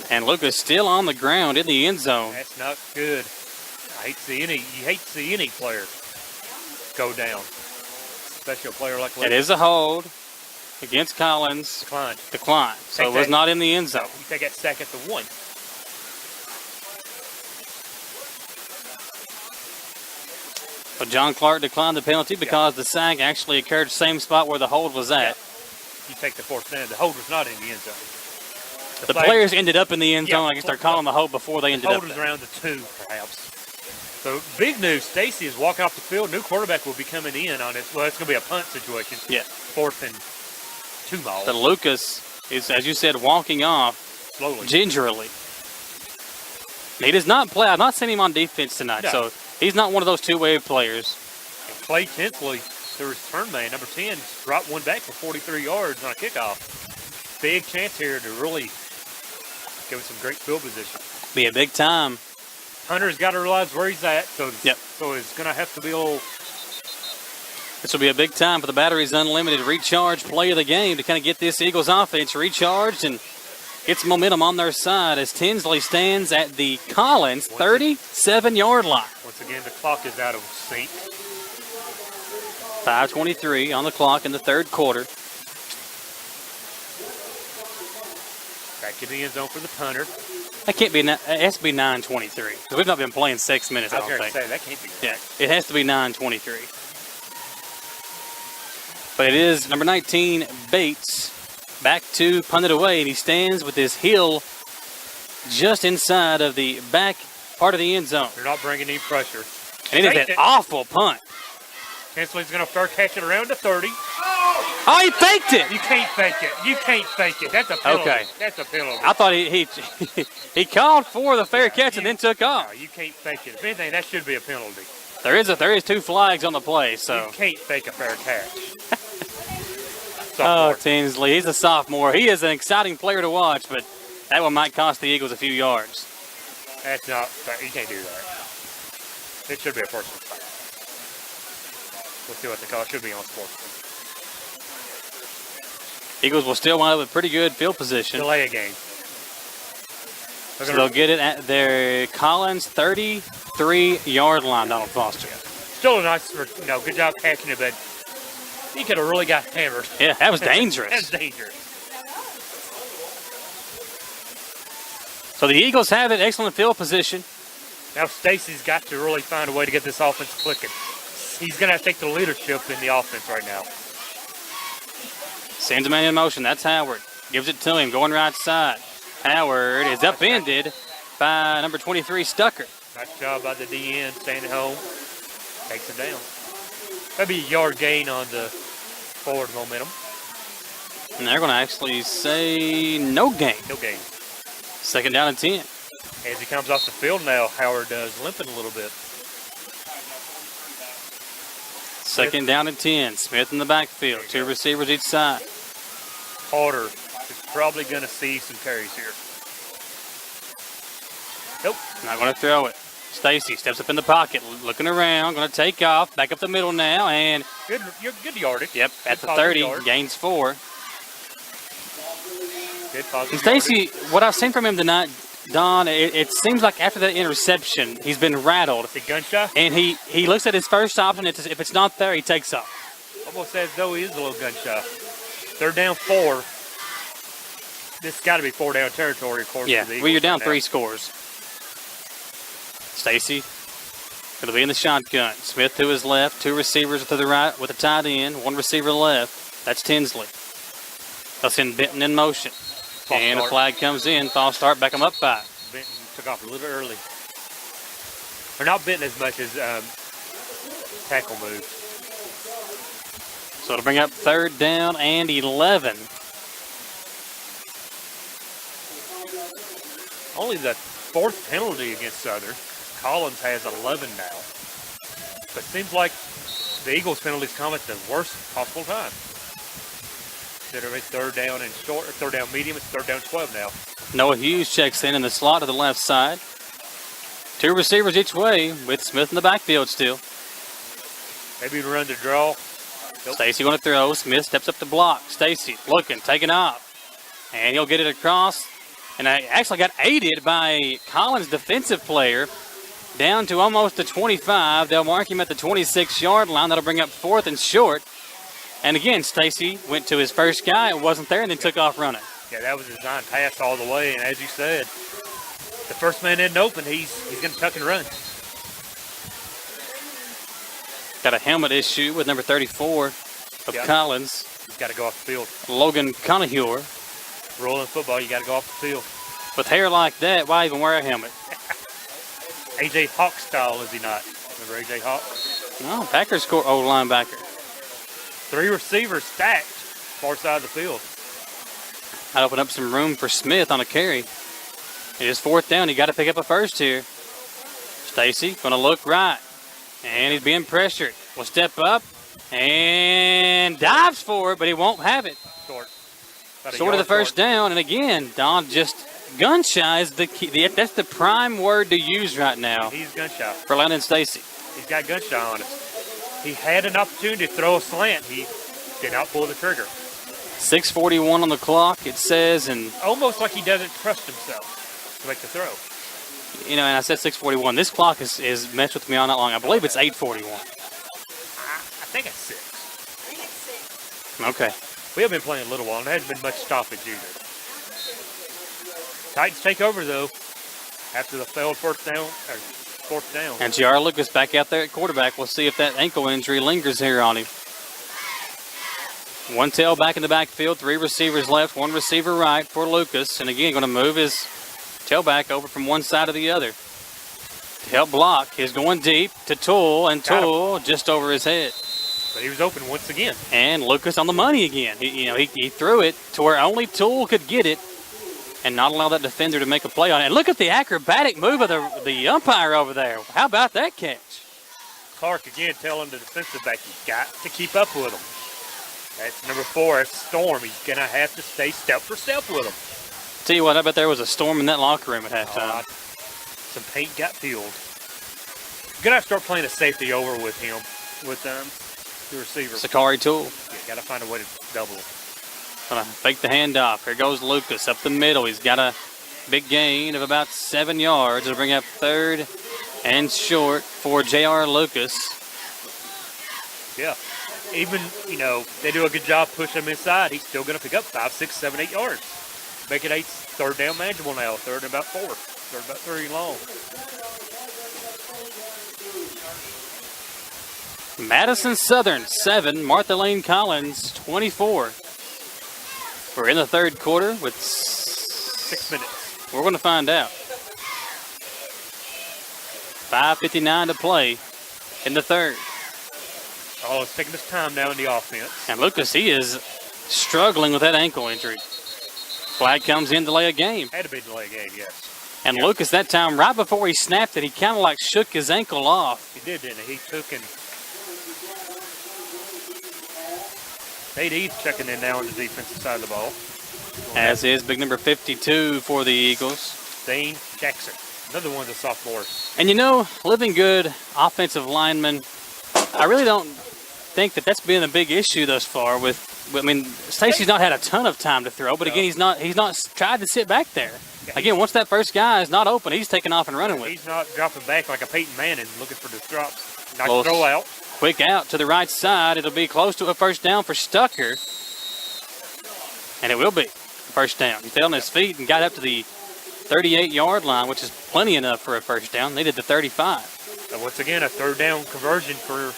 S2: And Lucas still on the ground in the end zone.
S3: That's not good. You hate to see any player go down, especially a player like Lucas.
S2: It is a hold against Collins. Declined. So it was not in the end zone.
S3: You take that sack at the 1.
S2: But John Clark declined the penalty because the sack actually occurred same spot where the hold was at.
S3: You take the 4th down. The hold was not in the end zone.
S2: The players ended up in the end zone. I guess they're calling the hold before they ended up
S3: there.
S2: The
S3: hold was around the 2, perhaps. So big news. Stacy is walking off the field. New quarterback will be coming in on this. Well, it's going to be a punt situation.
S2: Yeah.
S3: 4th and 2 miles.
S2: The Lucas is, as you said, walking off
S3: slowly,
S2: gingerly. He does not play. I've not seen him on defense tonight, so he's not one of those two-way players.
S3: And Clay Tinsley, the return man, number 10, brought one back for 43 yards on a kickoff. Big chance here to really give him some great field position.
S2: Be a big time.
S3: Hunter's got to realize where he's at, so it's going to have to be a little.
S2: This will be a big time for the Batteries Unlimited recharge play of the game to kind of get this Eagles offense recharged and get some momentum on their side as Tinsley stands at the Collins 37-yard line.
S3: Once again, the clock is out of sync.
S2: 5:23 on the clock in the third quarter.
S3: Back in the end zone for the punter.
S2: That can't be. It has to be 9:23 because we've not been playing 6 minutes. I don't think.
S3: Say, that can't be.
S2: Yeah, it has to be 9:23. But it is number 19 Bates back to punt it away, and he stands with his heel just inside of the back part of the end zone.
S3: They're not bringing any pressure.
S2: And it is an awful punt.
S3: Tinsley's going to fair catch it around the 30.
S2: Oh, he faked it.
S3: You can't fake it. You can't fake it. That's a penalty.
S2: Okay.
S3: That's a penalty.
S2: I thought he called for the fair catch and then took off.
S3: No, you can't fake it. If anything, that should be a penalty.
S2: There is 2 flags on the play, so.
S3: You can't fake a fair catch.
S2: Oh, Tinsley, he's a sophomore. He is an exciting player to watch, but that one might cost the Eagles a few yards.
S3: That's not, you can't do that. It should be a personal foul. We'll see what they call it. Should be on sportsman.
S2: Eagles will still wind up with pretty good field position.
S3: Delay a game.
S2: So they'll get it at their Collins 33-yard line, Donald Foster.
S3: Still a nice, good job catching it, but he could have really got hammered.
S2: Yeah, that was dangerous.
S3: That was dangerous.
S2: So the Eagles have it. Excellent field position.
S3: Now Stacy's got to really find a way to get this offense clicking. He's going to have to take the leadership in the offense right now.
S2: Sends a man in motion. That's Howard. Gives it to him, going right side. Howard is upended by number 23, Stucker.
S3: Nice job by the DN, staying at home. Takes it down. Maybe a yard gain on the forward momentum.
S2: And they're going to actually say no gain.
S3: No gain.
S2: Second down and 10.
S3: As he comes off the field now, Howard is limping a little bit.
S2: Second down and 10. Smith in the backfield. 2 receivers each side.
S3: Carter is probably going to see some carries here. Nope.
S2: Not going to throw it. Stacy steps up in the pocket, looking around, going to take off. Back up the middle now, and
S3: good yardage.
S2: Yep, at the 30,
S3: yard.
S2: gains 4.
S3: Good positive.
S2: Stacy, what I've seen from him tonight, Don, it seems like after that interception, he's been rattled.
S3: The gunshot?
S2: And he looks at his first option. If it's not there, he takes off.
S3: Almost as though he is a little gunshot. Third down 4. This has got to be 4-down territory, of course.
S2: Yeah, well, you're down 3 scores. Stacy going to be in the shotgun. Smith to his left, 2 receivers to the right with a tight end, 1 receiver left. That's Tinsley. They'll send Benton in motion. And a flag comes in. False start, back him up 5.
S3: Benton took off a little early. Or not Benton as much as tackle move.
S2: So it'll bring up 3rd down and 11.
S3: Only the 4th penalty against Southern. Collins has 11 now. But it seems like the Eagles penalties come at the worst possible time. Instead of a 3rd down and short, or 3rd down medium, it's 3rd down 12 now.
S2: Noah Hughes checks in the slot to the left side. 2 receivers each way with Smith in the backfield still.
S3: Maybe run the draw.
S2: Nope. Stacy going to throw. Smith steps up to block. Stacy looking, taking off. And he'll get it across. And I actually got aided by a Collins defensive player down to almost the 25. They'll mark him at the 26-yard line. That'll bring up 4th and short. And again, Stacy went to his first guy. It wasn't there and then took off running.
S3: Yeah, that was a designed pass all the way. And as you said, the first man isn't open. He's going to tuck and run.
S2: Got a helmet issue with number 34 of Collins.
S3: He's got to go off the field.
S2: Logan Conahure.
S3: Rolling football, you got to go off the field.
S2: With hair like that, why even wear a helmet?
S3: A.J. Hawk style, is he not? Remember A.J. Hawk?
S2: No, Packers score old linebacker.
S3: 3 receivers stacked far side of the field.
S2: I'd open up some room for Smith on a carry. It is 4th down. You got to pick up a first here. Stacy going to look right. And he's being pressured. Will step up and dives for it, but he won't have it. Short of the first down. And again, Don just gun shy is the key. That's the prime word to use right now.
S3: He's gun shy.
S2: For Landon Stacy.
S3: He's got gun shy on us. He had an opportunity to throw a slant. He did not pull the trigger.
S2: 6:41 on the clock, it says, and
S3: almost like he doesn't trust himself to make the throw.
S2: You know, and I said 6:41. This clock is messed with me all night long. I believe it's 8:41.
S3: I think it's 6.
S2: Okay.
S3: We have been playing a little while, and there hasn't been much stoppage either. Titans take over, though, after the failed 4th down.
S2: And J.R. Lucas back out there at quarterback. We'll see if that ankle injury lingers here on him. One tailback in the backfield, 3 receivers left, 1 receiver right for Lucas. And again, going to move his tailback over from one side to the other. To help block, he's going deep to Toole, and Toole just over his head.
S3: But he was open once again.
S2: And Lucas on the money again. He threw it to where only Toole could get it and not allow that defender to make a play on it. And look at the acrobatic move of the umpire over there. How about that catch?
S3: Clark again telling the defensive back he's got to keep up with him. That's number 4, it's Storm. He's going to have to stay step for step with him.
S2: Tell you what, I bet there was a storm in that locker room at halftime.
S3: Some paint got peeled. Going to have to start playing a safety over with him, with the receiver.
S2: Sakari Toole.
S3: Yeah, got to find a way to double him.
S2: Gonna fake the handoff. Here goes Lucas up the middle. He's got a big gain of about 7 yards. It'll bring up 3rd and short for J.R. Lucas.
S3: Yeah. Even, they do a good job pushing him inside. He's still going to pick up 5, 6, 7, 8 yards. Make it 3rd down manageable now. 3rd and about 4. 3rd about 3 long.
S2: Madison Southern 7, Martha Lane Collins 24. We're in the 3rd quarter with
S3: 6 minutes.
S2: We're going to find out. 5:59 to play in the 3rd.
S3: Oh, it's taking his time now in the offense.
S2: And Lucas, he is struggling with that ankle injury. Flag comes in to delay a game.
S3: Had to be delay a game, yes.
S2: And Lucas, that time, right before he snapped it, he kind of like shook his ankle off.
S3: He did, didn't he? He took and... Nate Eads checking in now on the defensive side of the ball.
S2: As is big number 52 for the Eagles.
S3: Dane Jackson, another one of the sophomores.
S2: And Living Good offensive lineman, I really don't think that's been a big issue thus far. Stacy's not had a ton of time to throw, but again, he's not tried to sit back there. Again, once that first guy is not open, he's taking off and running with it.
S3: He's not dropping back like a Peyton Manning looking for the drops. Nice throw out.
S2: Quick out to the right side. It'll be close to a first down for Stucker. And it will be a first down. He fell on his feet and got up to the 38-yard line, which is plenty enough for a first down. Needed the 35.
S3: So once again, a 3rd down conversion for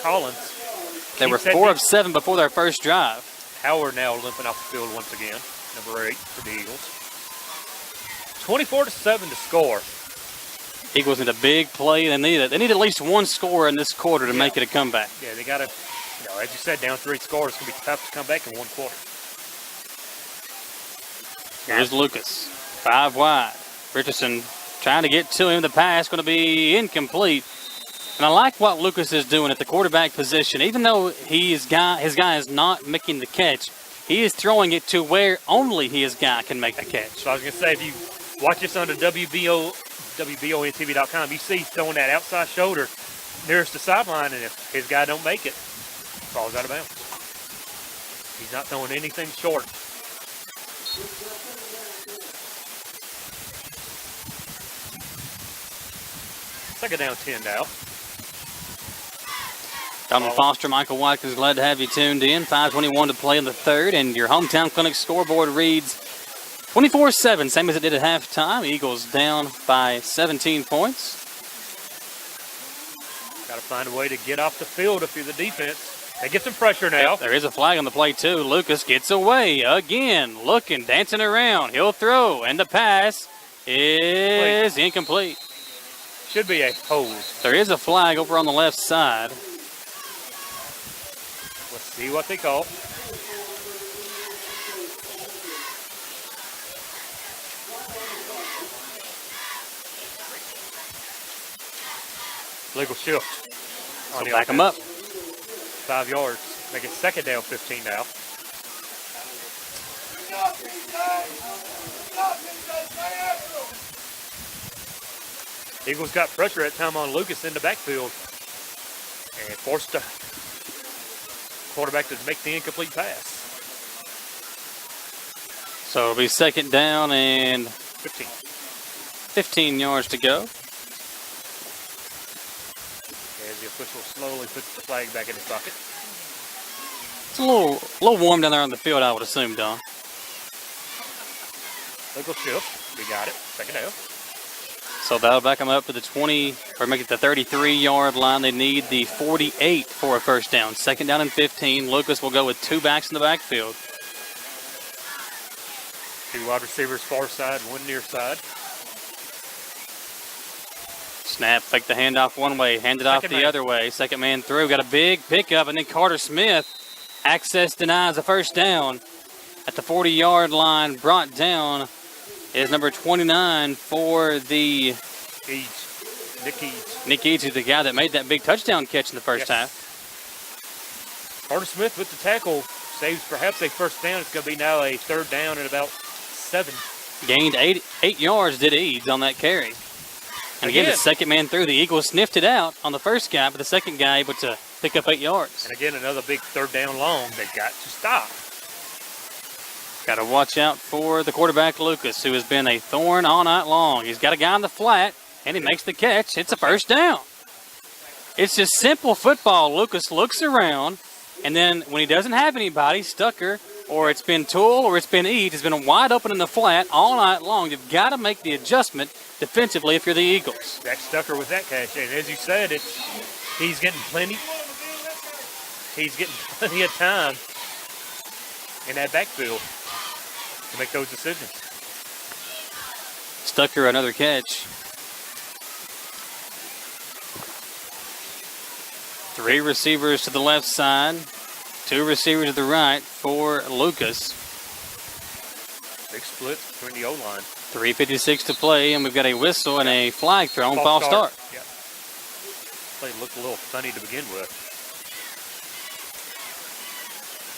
S3: Collins.
S2: They were 4 of 7 before their first drive.
S3: Howard now limping off the field once again. Number 8 for the Eagles. 24-7 to score.
S2: Eagles need a big play. They need at least one score in this quarter to make it a comeback.
S3: Yeah, they got to, as you said, down 3 scores. It's going to be tough to come back in one quarter.
S2: Here's Lucas. 5 wide. Richardson trying to get to him. The pass going to be incomplete. And I like what Lucas is doing at the quarterback position. Even though his guy is not making the catch, he is throwing it to where only his guy can make the catch.
S3: So I was going to say, if you watch this on the WBONTV.com, you see he's throwing that outside shoulder nearest the sideline, and if his guy don't make it, falls out of bounds. He's not throwing anything short. Second down, 10 now.
S2: Donald Foster, Michael Watkins, glad to have you tuned in. 5:21 to play in the 3rd, and your hometown clinic scoreboard reads 24-7, same as it did at halftime. Eagles down by 17 points.
S3: Got to find a way to get off the field if you're the defense. They get some pressure now.
S2: Yep, there is a flag on the play, too. Lucas gets away again, looking, dancing around. He'll throw, and the pass is incomplete.
S3: Should be a hold.
S2: There is a flag over on the left side.
S3: Let's see what they call. Legal shift.
S2: So back them up.
S3: 5 yards. Make it second down, 15 now. Eagles got pressure at time on Lucas in the backfield and forced the quarterback to make the incomplete pass.
S2: So it'll be second down and 15 yards to go.
S3: As the official slowly puts the flag back in his pocket.
S2: It's a little warm down there on the field, I would assume, Don.
S3: Legal shift. We got it. Second down.
S2: So that'll back them up to the 20, or make it the 33-yard line. They need the 48 for a first down. Second down and 15. Lucas will go with 2 backs in the backfield.
S3: 2 wide receivers far side, 1 near side.
S2: Snap, fake the handoff one way, hand it off the other way. Second man through, got a big pickup, and then Carter Smith, access denies a first down at the 40-yard line. Brought down is number 29 for the
S3: Nick Eads.
S2: Nick Eads, who's the guy that made that big touchdown catch in the first half.
S3: Carter Smith with the tackle saves perhaps a first down. It's going to be now a third down and about 7.
S2: Gained 8 yards, did Eads on that carry. And again, the second man through. The Eagles sniffed it out on the first guy, but the second guy able to pick up 8 yards.
S3: And again, another big third down long. They got to stop.
S2: Got to watch out for the quarterback, Lucas, who has been a thorn all night long. He's got a guy on the flat, and he makes the catch. It's a first down. It's just simple football. Lucas looks around, and then when he doesn't have anybody, Stucker, or it's been Toole, or it's been Eads, has been wide open in the flat all night long. You've got to make the adjustment defensively if you're the Eagles.
S3: Jack Stucker with that catch, and as you said, he's getting plenty of time in that backfield to make those decisions.
S2: Stucker, another catch. 3 receivers to the left side, 2 receivers to the right for Lucas.
S3: Big split between the O-line.
S2: 3:56 to play, and we've got a whistle and a flag thrown. False start.
S3: Yeah. Play looked a little funny to begin with.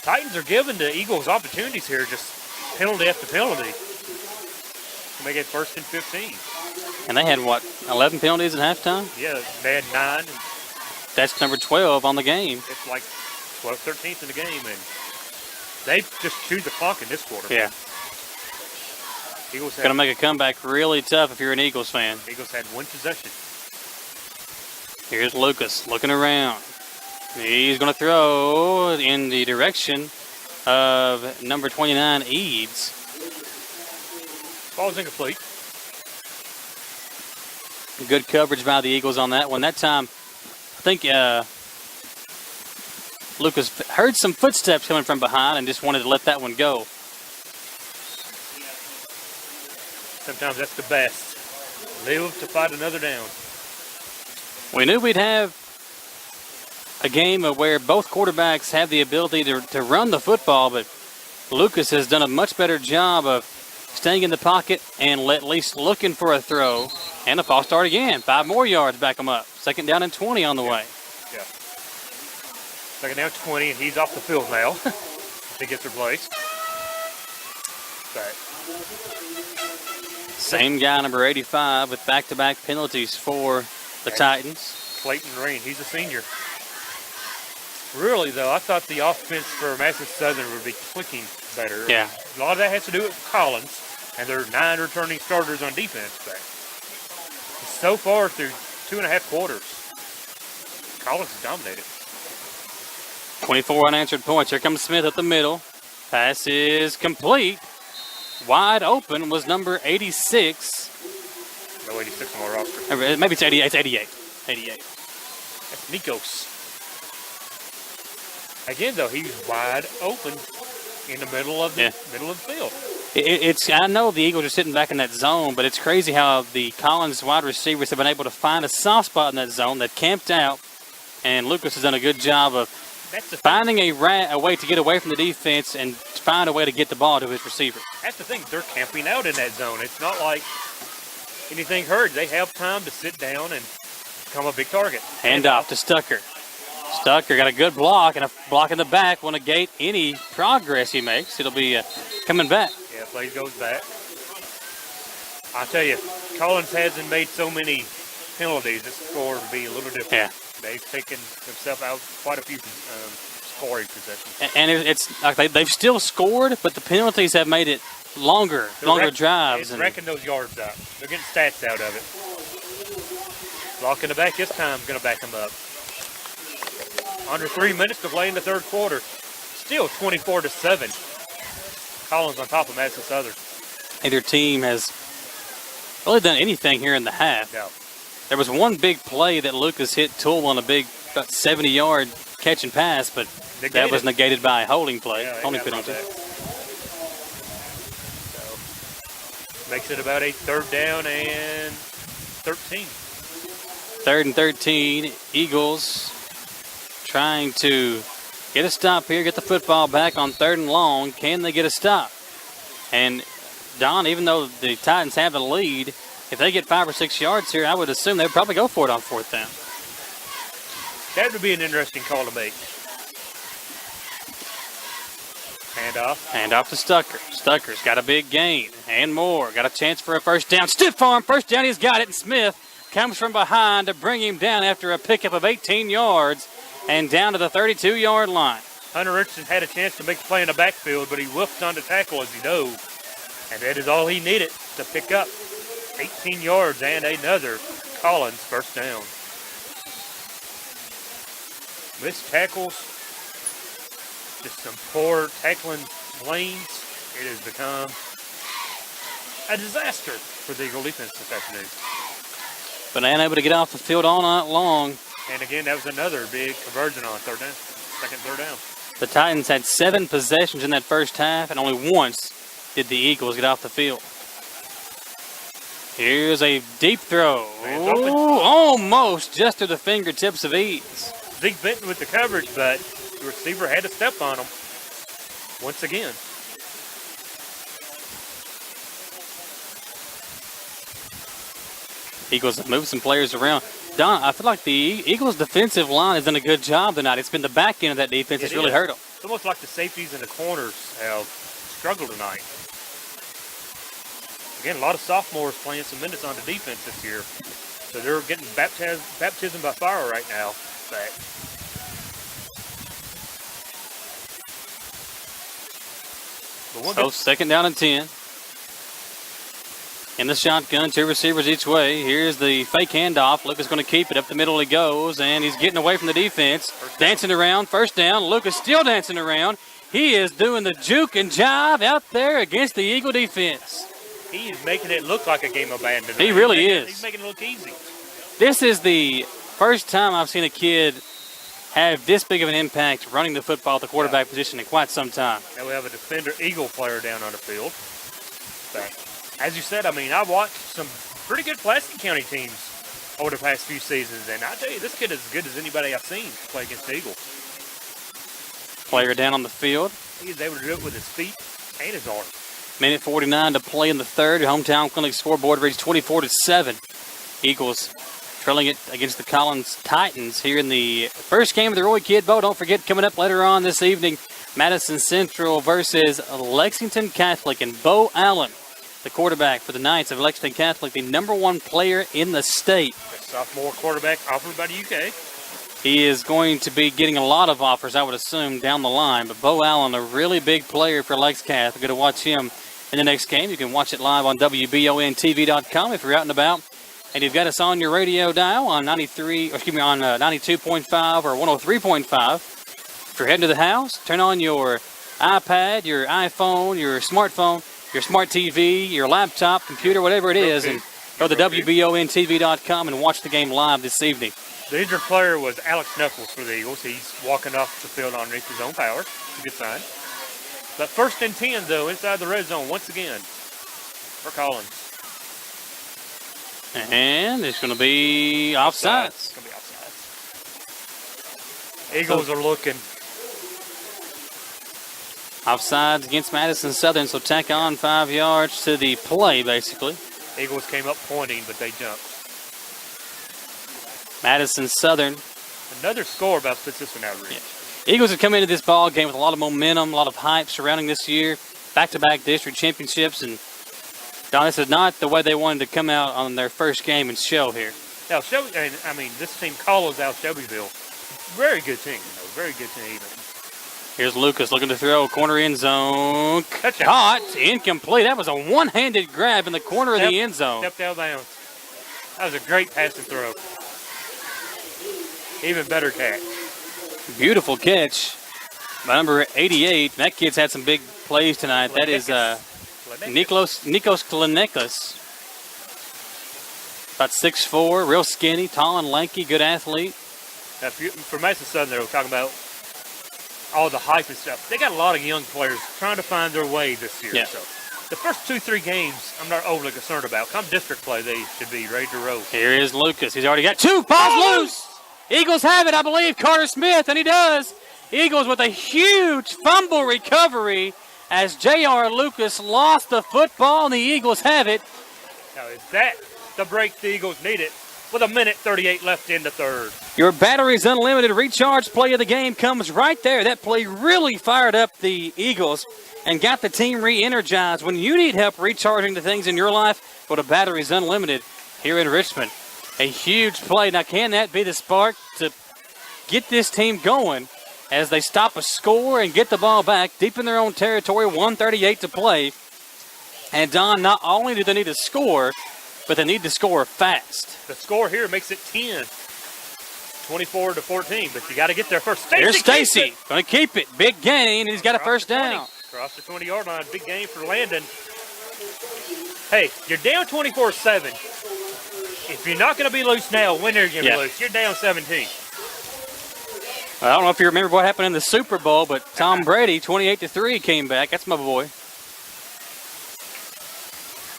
S3: Titans are giving the Eagles opportunities here, just penalty after penalty, to make it first and 15.
S2: And they had, 11 penalties at halftime?
S3: Yeah, they had 9. And
S2: that's number 12 on the game.
S3: it's like 12th, 13th in the game, and they just chewed the clock in this quarter.
S2: Yeah.
S3: Eagles
S2: going to make a comeback really tough if you're an Eagles fan.
S3: Eagles had 1 possession.
S2: Here's Lucas looking around. He's going to throw in the direction of number 29, Eads.
S3: Ball's incomplete.
S2: Good coverage by the Eagles on that one. That time, I think Lucas heard some footsteps coming from behind and just wanted to let that one go.
S3: Sometimes that's the best. Live to fight another down.
S2: We knew we'd have a game where both quarterbacks have the ability to run the football, but Lucas has done a much better job of staying in the pocket and at least looking for a throw. And a false start again. 5 more yards, back him up. Second down and 20 on the way.
S3: Yeah. Second down 20, and he's off the field now. He gets replaced. But
S2: same guy, number 85, with back-to-back penalties for the Titans.
S3: Clayton Rain, he's a senior. Really, though, I thought the offense for Madison Southern would be clicking better.
S2: Yeah.
S3: A lot of that has to do with Collins and their 9 returning starters on defense. But so far through 2.5 quarters, Collins has dominated.
S2: 24 unanswered points. Here comes Smith at the middle. Pass is complete. Wide open was number 86.
S3: No 86 on our roster.
S2: Maybe it's 88. It's 88. 88.
S3: That's Nikos. Again, though, he's wide open in the middle of the field.
S2: I know the Eagles are sitting back in that zone, but it's crazy how the Collins wide receivers have been able to find a soft spot in that zone. They've camped out, and Lucas has done a good job of finding a way to get away from the defense and find a way to get the ball to his receiver.
S3: That's the thing. They're camping out in that zone. It's not like anything hurt. They have time to sit down and become a big target.
S2: Hand off to Stucker. Stucker got a good block, and a block in the back will negate any progress he makes. It'll be coming back.
S3: Yeah, play goes back. I tell you, Collins hasn't made so many penalties. This score would be a little different.
S2: Yeah.
S3: They've taken themselves out quite a few scoring possessions.
S2: And it's like they've still scored, but the penalties have made it longer drives.
S3: They're racking those yards up. They're getting stats out of it. Block in the back this time going to back them up. Under 3 minutes to play in the third quarter. Still 24-7. Collins on top of Madison Southern.
S2: Neither team has really done anything here in the half.
S3: No.
S2: There was one big play that Lucas hit Toole on a big, about 70-yard catch and pass, but that was negated by a holding play, holding penalty.
S3: So makes it about a third down and 13.
S2: 3rd and 13. Eagles trying to get a stop here, get the football back on 3rd and long. Can they get a stop? And Don, even though the Titans have the lead, if they get 5 or 6 yards here, I would assume they'd probably go for it on 4th down.
S3: That would be an interesting call to make.
S2: Hand off to Stucker. Stucker's got a big gain and more. Got a chance for a first down. Stiff arm. First down. He's got it. And Smith comes from behind to bring him down after a pickup of 18 yards and down to the 32-yard line.
S3: Hunter Richardson had a chance to make the play in the backfield, but he whiffed on the tackle as he dove. And that is all he needed to pick up 18 yards and another Collins first down. Missed tackles, just some poor tackling lanes. It has become a disaster for the Eagle defense this afternoon.
S2: But unable to get off the field all night long.
S3: And again, that was another big conversion on third down, second third down.
S2: The Titans had 7 possessions in that first half, and only once did the Eagles get off the field. Here's a deep throw. Ooh, almost just to the fingertips of Eads.
S3: Zeke Benton with the coverage, but the receiver had to step on him once again.
S2: Eagles have moved some players around. Don, I feel like the Eagles' defensive line has done a good job tonight. It's been the back end of that defense that's really hurt them.
S3: It's almost like the safeties and the corners have struggled tonight. Again, a lot of sophomores playing some minutes on the defense this year. So they're getting baptism by fire right now. But
S2: so 2nd down and 10. In the shotgun, 2 receivers each way. Here's the fake handoff. Lucas going to keep it. Up the middle he goes, and he's getting away from the defense. Dancing around, first down. Lucas still dancing around. He is doing the juke and jive out there against the Eagle defense.
S3: He is making it look like a game of badminton.
S2: He really is.
S3: He's making it look easy.
S2: This is the first time I've seen a kid have this big of an impact running the football at the quarterback position in quite some time.
S3: Now we have a defender Eagle player down on the field. But as you said, I mean, I watched some pretty good Pulaski County teams over the past few seasons, and I tell you, this kid is as good as anybody I've seen play against the Eagle.
S2: Player down on the field.
S3: He is able to do it with his feet and his arm.
S2: Minute 49 to play in the third. Hometown Clinic scoreboard reads 24-7. Eagles trailing it against the Collins Titans here in the first game of the Roy Kidd Bowl. Don't forget, coming up later on this evening, Madison Central versus Lexington Catholic, and Bo Allen, the quarterback for the Knights of Lexington Catholic, the #1 player in the state.
S3: The sophomore quarterback offered by the UK.
S2: He is going to be getting a lot of offers, I would assume, down the line. But Bo Allen, a really big player for Lex Cath. We're going to watch him in the next game. You can watch it live on WBONTV.com if you're out and about. And you've got us on your radio dial on 92.5 or 103.5. If you're heading to the house, turn on your iPad, your iPhone, your smartphone, your smart TV, your laptop, computer, whatever it is, and go to WBONTV.com and watch the game live this evening.
S3: The injured player was Alex Knuckles for the Eagles. He's walking off the field underneath his own power. It's a good sign. But 1st and 10, though, inside the red zone once again for Collins.
S2: And it's going to be offsides.
S3: It's going to be offsides. Eagles are looking.
S2: Offsides against Madison Southern, so tack on 5 yards to the play, basically.
S3: Eagles came up pointing, but they jumped.
S2: Madison Southern.
S3: Another score about puts this one out of reach.
S2: Eagles have come into this ball game with a lot of momentum, a lot of hype surrounding this year. Back-to-back district championships. And, Don, this is not the way they wanted to come out on their first game and show here.
S3: Now, this team calls out Shelbyville. Very good team, very good team.
S2: Here's Lucas looking to throw, corner end zone. Caught, incomplete. That was a one-handed grab in the corner of the end zone.
S3: Stepped out of bounds. That was a great pass and throw. Even better catch.
S2: Beautiful catch by number 88. That kid's had some big plays tonight. That is Nikos Klinekos. About 6'4", real skinny, tall and lanky, good athlete.
S3: Now, for Madison Southern, we're talking about all the hype and stuff. They got a lot of young players trying to find their way this year.
S2: Yeah.
S3: So the first 2-3 games, I'm not overly concerned about. Come district play, they should be ready to roll.
S2: Here is Lucas. He's already got 2 balls loose. Eagles have it, I believe, Carter Smith, and he does. Eagles with a huge fumble recovery as J.R. Lucas lost the football, and the Eagles have it.
S3: Now, is that the break the Eagles needed with 1:38 left in the third?
S2: Your Batteries Unlimited recharge play of the game comes right there. That play really fired up the Eagles and got the team re-energized. When you need help recharging the things in your life, go to Batteries Unlimited here in Richmond. A huge play. Now, can that be the spark to get this team going as they stop a score and get the ball back deep in their own territory, 1:38 to play. And, Don, not only do they need to score, but they need to score fast.
S3: The score here makes it 10, 24-14, but you got to get there first.
S2: Here's Stacy, going to keep it. Big gain, and he's got a first down.
S3: Across the 20-yard line, big gain for Landon. Hey, you're down 24-7. If you're not going to be loose now, when are you going to be loose? You're down 17.
S2: I don't know if you remember what happened in the Super Bowl, but Tom Brady, 28-3, came back. That's my boy.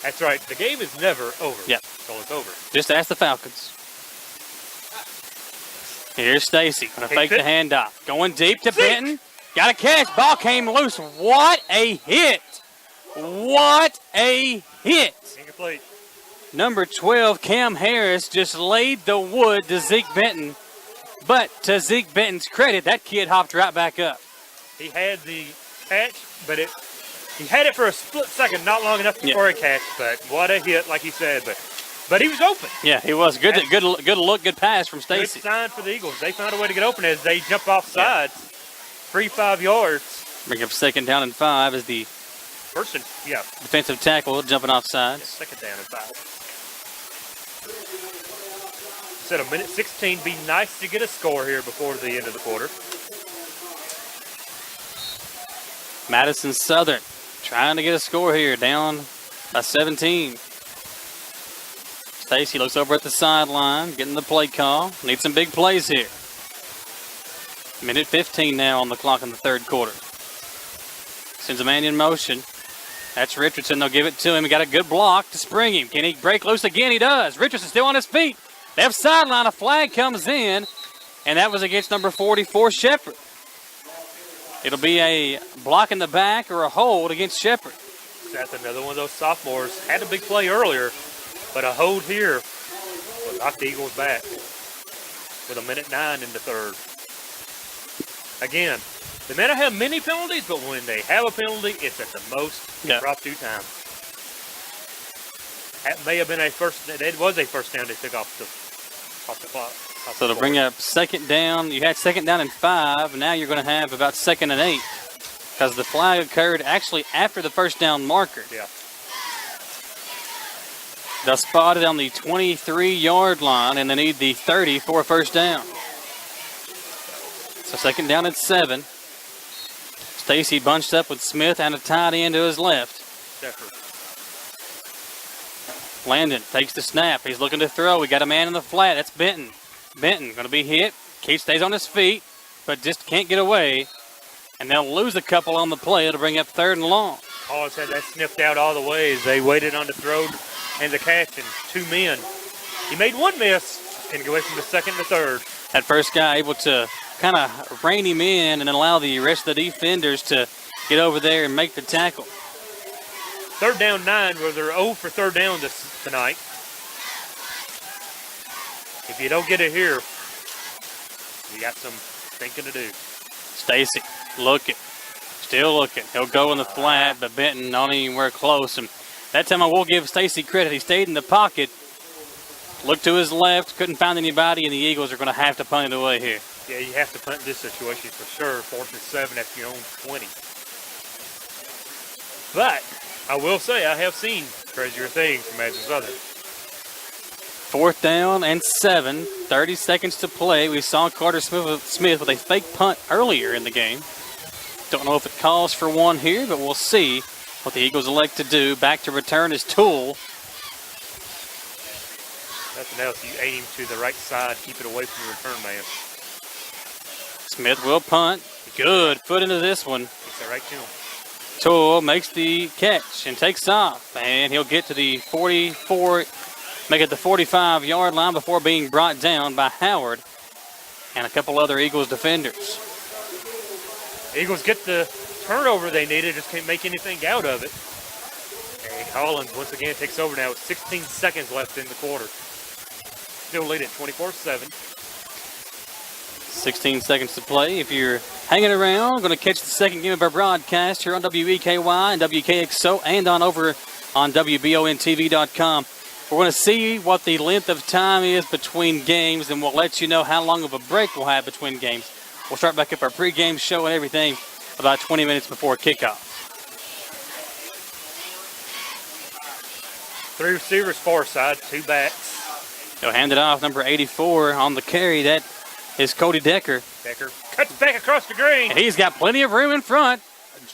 S3: That's right. The game is never over.
S2: Yeah.
S3: So it's over.
S2: Just ask the Falcons. Here's Stacy. Going to fake the handoff. Going deep to Benton. Got a catch. Ball came loose. What a hit. What a hit.
S3: Incomplete.
S2: Number 12, Cam Harris, just laid the wood to Zeke Benton. But to Zeke Benton's credit, that kid hopped right back up.
S3: He had the catch, but he had it for a split second, not long enough for a catch. But what a hit, like he said. But he was open.
S2: Yeah, he was. Good look, good pass from Stacy.
S3: Good sign for the Eagles. They found a way to get open as they jump off sides. 3-5 yards.
S2: Bring up 2nd down and 5 as the defensive tackle jumping off sides.
S3: 2nd down and 5. Said 1:16. Be nice to get a score here before the end of the quarter.
S2: Madison Southern trying to get a score here, down by 17. Stacy looks over at the sideline, getting the play call. Need some big plays here. 1:15 now on the clock in the third quarter. Sends a man in motion. That's Richardson. They'll give it to him. He got a good block to spring him. Can he break loose again? He does. Richardson still on his feet. Left sideline, a flag comes in, and that was against number 44, Shepard. It'll be a block in the back or a hold against Shepard.
S3: That's another one of those sophomores. Had a big play earlier, but a hold here will knock the Eagles back with 1:09 in the third. Again, they may not have many penalties, but when they have a penalty, it's at the most impromptu time. That may have been it was a first down they took off the clock.
S2: So to bring up 2nd down, you had 2nd down and 5, and now you're going to have about 2nd and 8 because the flag occurred actually after the first down marker.
S3: Yeah.
S2: They'll spot it on the 23-yard line, and they need the 30 for a first down. So 2nd down and 7. Stacy bunched up with Smith and a tight end to his left.
S3: Shepard.
S2: Landon takes the snap. He's looking to throw. We got a man in the flat. That's Benton. Benton going to be hit. Keith stays on his feet, but just can't get away. And they'll lose a couple on the play. It'll bring up 3rd and long.
S3: Collins had that sniffed out all the way as they waited on the throw and the catch, and 2 men. He made one miss and go away from the 2nd to 3rd.
S2: That first guy able to kind of rein him in and allow the rest of the defenders to get over there and make the tackle.
S3: 3rd down 9, where they're 0 for 3rd down tonight. If you don't get it here, you got some thinking to do.
S2: Stacy looking, still looking. He'll go in the flat, but Benton not anywhere close. And that time I will give Stacy credit. He stayed in the pocket, looked to his left, couldn't find anybody, and the Eagles are going to have to punt it away here.
S3: Yeah, you have to punt in this situation for sure. 4th and 7 after your own 20. But I will say I have seen crazier things from Madison Southern.
S2: 4th down and 7, 30 seconds to play. We saw Carter Smith with a fake punt earlier in the game. Don't know if it calls for one here, but we'll see what the Eagles elect to do. Back to return is Toole.
S3: Nothing else. You aim to the right side, keep it away from the return man.
S2: Smith will punt. Good foot into this one.
S3: It's the right to him.
S2: Toole makes the catch and takes off, and he'll get to the 44, make it the 45-yard line before being brought down by Howard and a couple other Eagles defenders.
S3: Eagles get the turnover they needed, just can't make anything out of it. And Collins once again takes over now with 16 seconds left in the quarter. Still lead at 24-7.
S2: 16 seconds to play. If you're hanging around, going to catch the second game of our broadcast here on WEKY and WKXO and on over on WBONTV.com. We're going to see what the length of time is between games, and we'll let you know how long of a break we'll have between games. We'll start back up our pregame show and everything about 20 minutes before kickoff.
S3: 3 receivers far side, 2 backs.
S2: He'll hand it off, number 84 on the carry. That is Cody Decker.
S3: Decker cuts back across the green.
S2: And he's got plenty of room in front.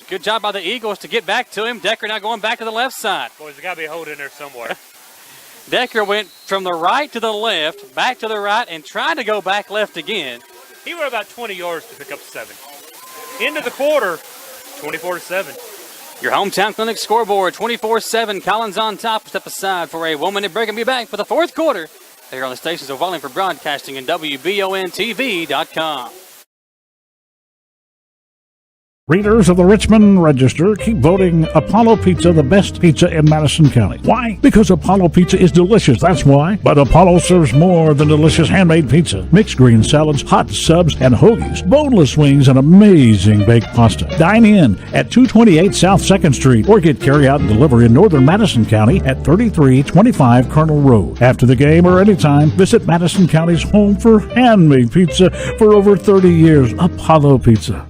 S2: Good job by the Eagles to get back to him. Decker now going back to the left side.
S3: Boys, there's got to be a hold in there somewhere.
S2: Decker went from the right to the left, back to the right, and tried to go back left again.
S3: He went about 20 yards to pick up 7. Into the quarter, 24-7.
S2: Your hometown clinic scoreboard, 24-7. Collins on top. Step aside for a 1-minute break and be back for the fourth quarter. Here on the stations of Volume for Broadcasting and WBONTV.com.
S8: Readers of the Richmond Register, keep voting Apollo Pizza the best pizza in Madison County. Why? Because Apollo Pizza is delicious, that's why. But Apollo serves more than delicious handmade pizza. Mixed green salads, hot subs, and hoagies, boneless wings, and amazing baked pasta. Dine in at 228 South 2nd Street or get carry-out and delivery in northern Madison County at 3325 Colonel Road. After the game or anytime, visit Madison County's home for handmade pizza for over 30 years, Apollo Pizza.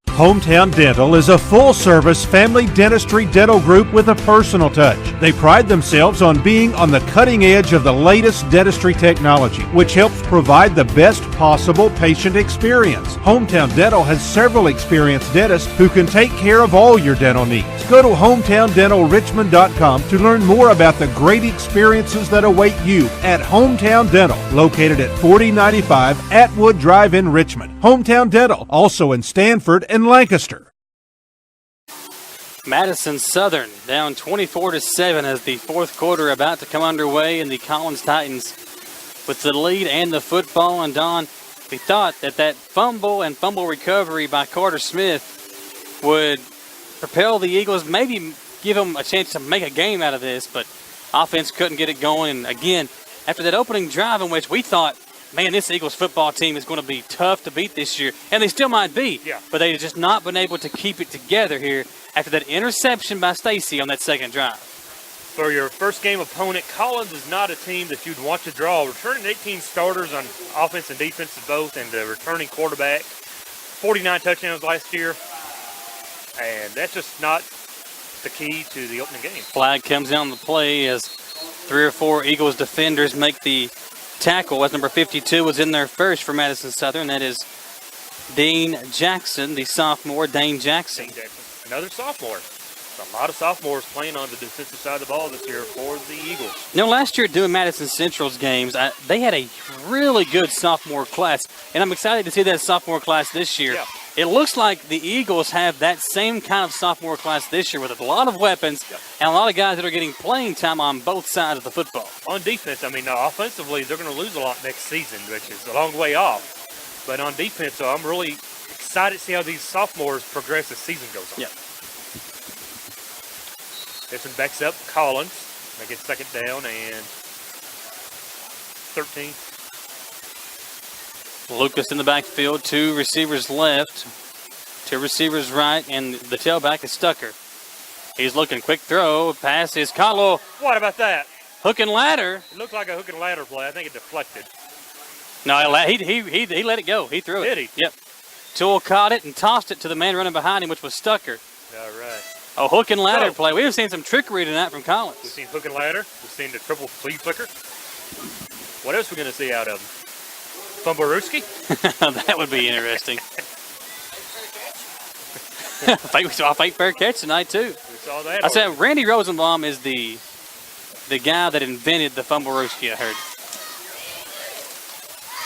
S17: Hometown Dental is a full-service family dentistry dental group with a personal touch. They pride themselves on being on the cutting edge of the latest dentistry technology, which helps provide the best possible patient experience. Hometown Dental has several experienced dentists who can take care of all your dental needs. Go to hometowndentalrichmond.com to learn more about the great experiences that await you at Hometown Dental, located at 4095 Atwood Drive in Richmond. Hometown Dental, also in Stanford and Lancaster.
S2: Madison Southern down 24-7 as the fourth quarter about to come underway, and the Collins Titans with the lead and the football. And Don, we thought that fumble and fumble recovery by Carter Smith would propel the Eagles, maybe give them a chance to make a game out of this, but offense couldn't get it going. And again, after that opening drive in which we thought, man, this Eagles football team is going to be tough to beat this year, and they still might be.
S3: Yeah.
S2: But they've just not been able to keep it together here after that interception by Stacy on that second drive.
S3: For your first game opponent, Collins is not a team that you'd want to draw. Returning 18 starters on offense and defense both, and the returning quarterback, 49 touchdowns last year, and that's just not the key to the opening game.
S2: Flag comes down the play as 3 or 4 Eagles defenders make the tackle, as number 52 was in there first for Madison Southern. That is Dean Jackson, the sophomore, Dane Jackson.
S3: Another sophomore. A lot of sophomores playing on the defensive side of the ball this year for the Eagles.
S2: You know, last year doing Madison Central's games, they had a really good sophomore class, and I'm excited to see that sophomore class this year.
S3: Yeah.
S2: It looks like the Eagles have that same kind of sophomore class this year with a lot of weapons and a lot of guys that are getting playing time on both sides of the football.
S3: On defense, I mean, offensively, they're going to lose a lot next season, which is a long way off. But on defense, I'm really excited to see how these sophomores progress as season goes on.
S2: Yeah.
S3: This one backs up Collins. They get second down, and 13.
S2: Lucas in the backfield, 2 receivers left, 2 receivers right, and the tailback is Stucker. He's looking, quick throw, pass is caught. Little
S3: What about that?
S2: hook and ladder.
S3: It looked like a hook and ladder play. I think it deflected.
S2: No, he let it go. He threw it.
S3: Did he?
S2: Yep. Toole caught it and tossed it to the man running behind him, which was Stucker.
S3: All right.
S2: A hook and ladder play. We've seen some trickery tonight from Collins.
S3: We've seen hook and ladder. We've seen the triple flea flicker. What else are we going to see out of him? Fumbarooski?
S2: That would be interesting. We saw a fake fair catch tonight, too.
S3: We saw that.
S2: I said Randy Rosenbaum is the guy that invented the Fumbarooski, I heard.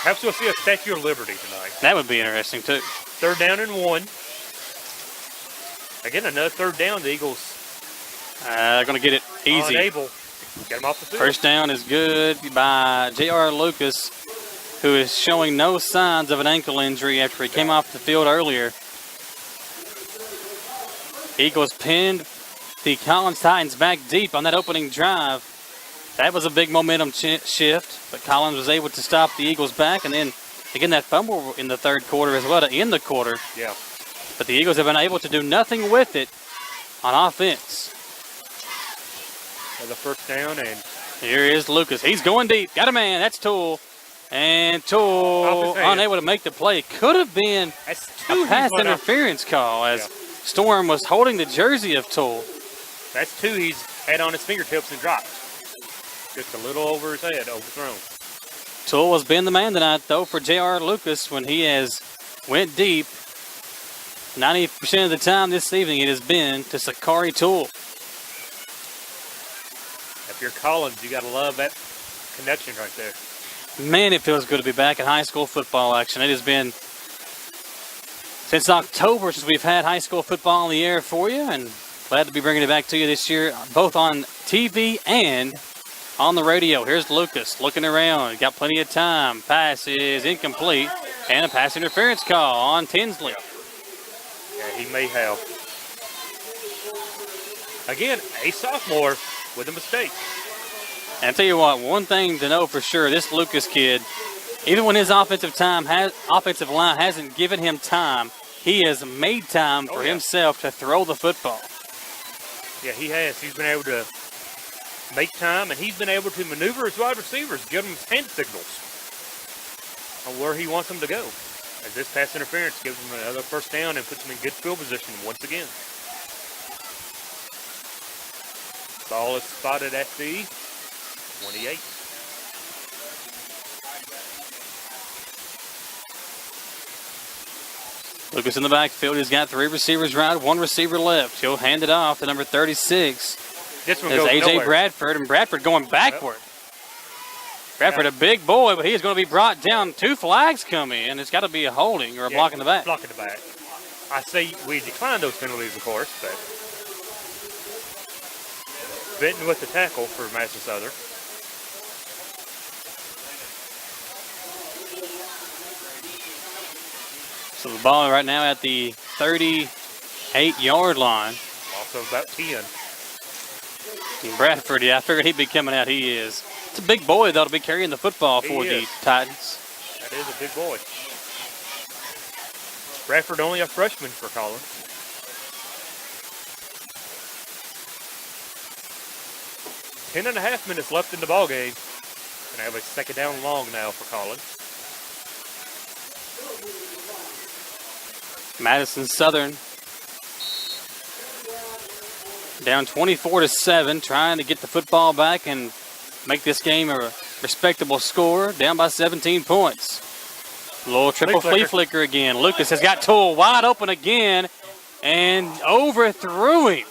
S3: Perhaps we'll see a Statue of Liberty tonight.
S2: That would be interesting, too.
S3: 3rd down and 1. Again, another 3rd down. The Eagles
S2: going to get it easy.
S3: unable. Get him off the field.
S2: First down is good by J.R. Lucas, who is showing no signs of an ankle injury after he came off the field earlier. Eagles pinned the Collins Titans back deep on that opening drive. That was a big momentum shift, but Collins was able to stop the Eagles back, and then again that fumble in the 3rd quarter as well to end the quarter.
S3: Yeah.
S2: But the Eagles have been able to do nothing with it on offense.
S3: The first down, and
S2: here is Lucas. He's going deep. Got a man. That's Toole. And Toole unable to make the play. Could have been a pass interference call as Storm was holding the jersey of Toole.
S3: That's 2 he's had on his fingertips and dropped. Just a little over his head, overthrown.
S2: Toole has been the man tonight, though, for J.R. Lucas when he has went deep. 90% of the time this evening it has been to Sakari Toole.
S3: If you're Collins, you got to love that connection right there.
S2: Man, it feels good to be back in high school football action. It has been since October since we've had high school football in the air for you, and glad to be bringing it back to you this year, both on TV and on the radio. Here's Lucas looking around. Got plenty of time. Pass is incomplete, and a pass interference call on Tinsley.
S3: Yeah, he may have. Again, a sophomore with a mistake.
S2: And I tell you what, one thing to know for sure, this Lucas kid, even when his offensive line hasn't given him time, he has made time for himself to throw the football.
S3: Yeah, he has. He's been able to make time, and he's been able to maneuver his wide receivers, give them hand signals on where he wants them to go. As this pass interference gives him another first down and puts him in good field position once again. Ball is spotted at the 28.
S2: Lucas in the backfield. He's got 3 receivers right, 1 receiver left. He'll hand it off to number 36.
S3: This one
S2: There's
S3: goes
S2: A.J.
S3: nowhere.
S2: Bradford, and Bradford going backward. Bradford, a big boy, but he is going to be brought down. 2 flags come in. It's got to be a holding or a block in the back.
S3: Block in the back. I say we decline those penalties, of course, but Benton with the tackle for Madison Southern.
S2: So the ball right now at the 38-yard line.
S3: Also about 10.
S2: And Bradford, I figured he'd be coming out. He is. It's a big boy, though, to be carrying the football for the Titans.
S3: That is a big boy. Bradford only a freshman for Collins. Ten and a half minutes left in the ball game. Gonna have a second down long now for Collins.
S2: Madison Southern down 24-7, trying to get the football back and make this game a respectable score. Down by 17 points. Little triple flea flicker again. Lucas has got Toole wide open again and overthrew him.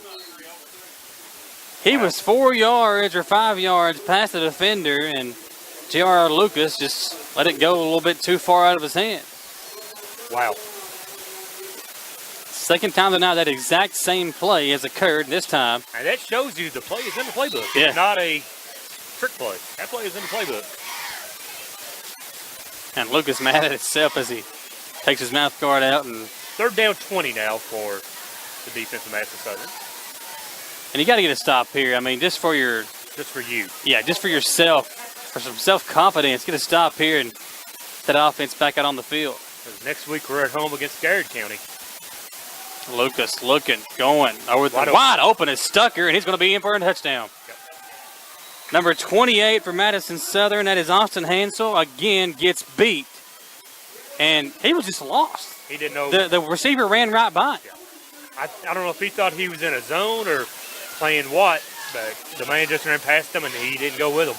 S2: He was 4 yards or 5 yards past the defender, and J.R. Lucas just let it go a little bit too far out of his hand.
S3: Wow.
S2: Second time tonight that exact same play has occurred this time.
S3: And that shows you the play is in the playbook.
S2: Yeah.
S3: It's not a trick play. That play is in the playbook.
S2: And Lucas mad at himself as he takes his mouth guard out. And
S3: third down 20 now for the defense of Madison Southern.
S2: And you got to get a stop here. I mean, just for you.
S3: Yeah,
S2: just for yourself, for some self-confidence. Get a stop here and that offense back out on the field.
S3: Next week we're at home against Garrett County.
S2: Lucas looking, going. Wide open is Stucker, and he's going to be in for a touchdown.
S3: Yep.
S2: Number 28 for Madison Southern, that is Austin Hansel, again gets beat. And he was just lost.
S3: He didn't know.
S2: The receiver ran right by him.
S3: Yeah. I don't know if he thought he was in a zone or playing what, but the man just ran past him, and he didn't go with him.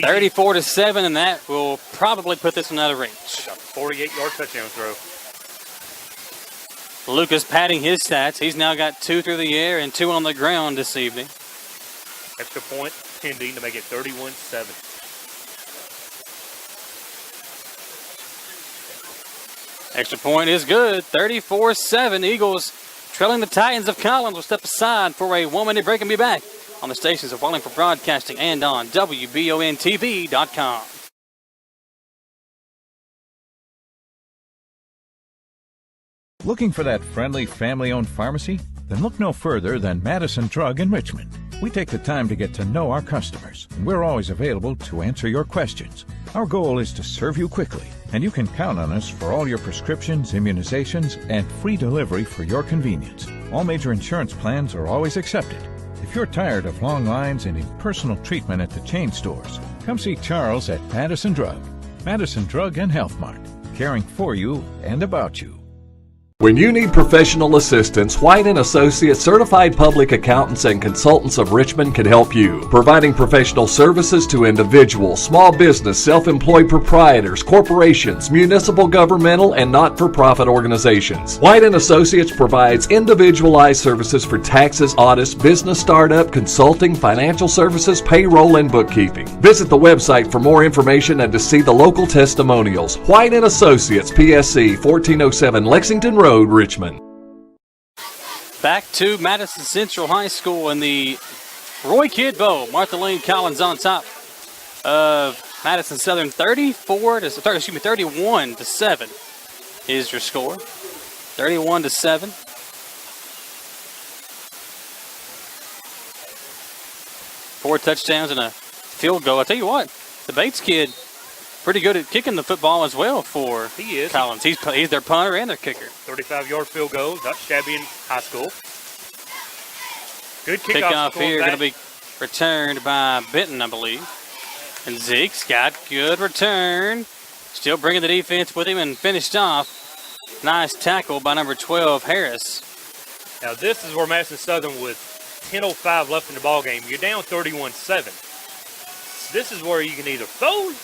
S2: 34-7, and that will probably put this one out of reach.
S3: It's a 48-yard touchdown throw.
S2: Lucas padding his stats. He's now got 2 through the air and 2 on the ground this evening.
S3: Extra point pending to make it 31-7.
S2: Extra point is good. 34-7. Eagles trailing the Titans of Collins will step aside for a 1-minute break and be back on the stations of Wallingford Broadcasting and on WBONTV.com.
S20: Looking for that friendly, family-owned pharmacy? Then look no further than Madison Drug in Richmond. We take the time to get to know our customers, and we're always available to answer your questions. Our goal is to serve you quickly, and you can count on us for all your prescriptions, immunizations, and free delivery for your convenience. All major insurance plans are always accepted. If you're tired of long lines and impersonal treatment at the chain stores, come see Charles at Madison Drug. Madison Drug and Health Mart, caring for you and about you.
S13: When you need professional assistance, White & Associates Certified Public Accountants and Consultants of Richmond can help you, providing professional services to individuals, small business, self-employed proprietors, corporations, municipal, governmental, and not-for-profit organizations. White & Associates provides individualized services for taxes, audits, business startup, consulting, financial services, payroll, and bookkeeping. Visit the website for more information and to see the local testimonials. White & Associates, PSC, 1407 Lexington Road, Richmond.
S2: Back to Madison Central High School in the Roy Kidd Bowl. Martha Lane Collins on top of Madison Southern. 31-7 is your score. 31-7. 4 touchdowns and a field goal. I tell you what, the Bates kid pretty good at kicking the football as well for Collins. He's their punter and their kicker.
S3: 35-yard field goal, not shabby in high school. Good
S2: kickoff here, going to be returned by Benton, I believe. And Zeke's got good return. Still bringing the defense with him and finished off. Nice tackle by number 12, Harris.
S3: Now this is where Madison Southern with 10:05 left in the ball game. You're down 31-7. This is where you can either fold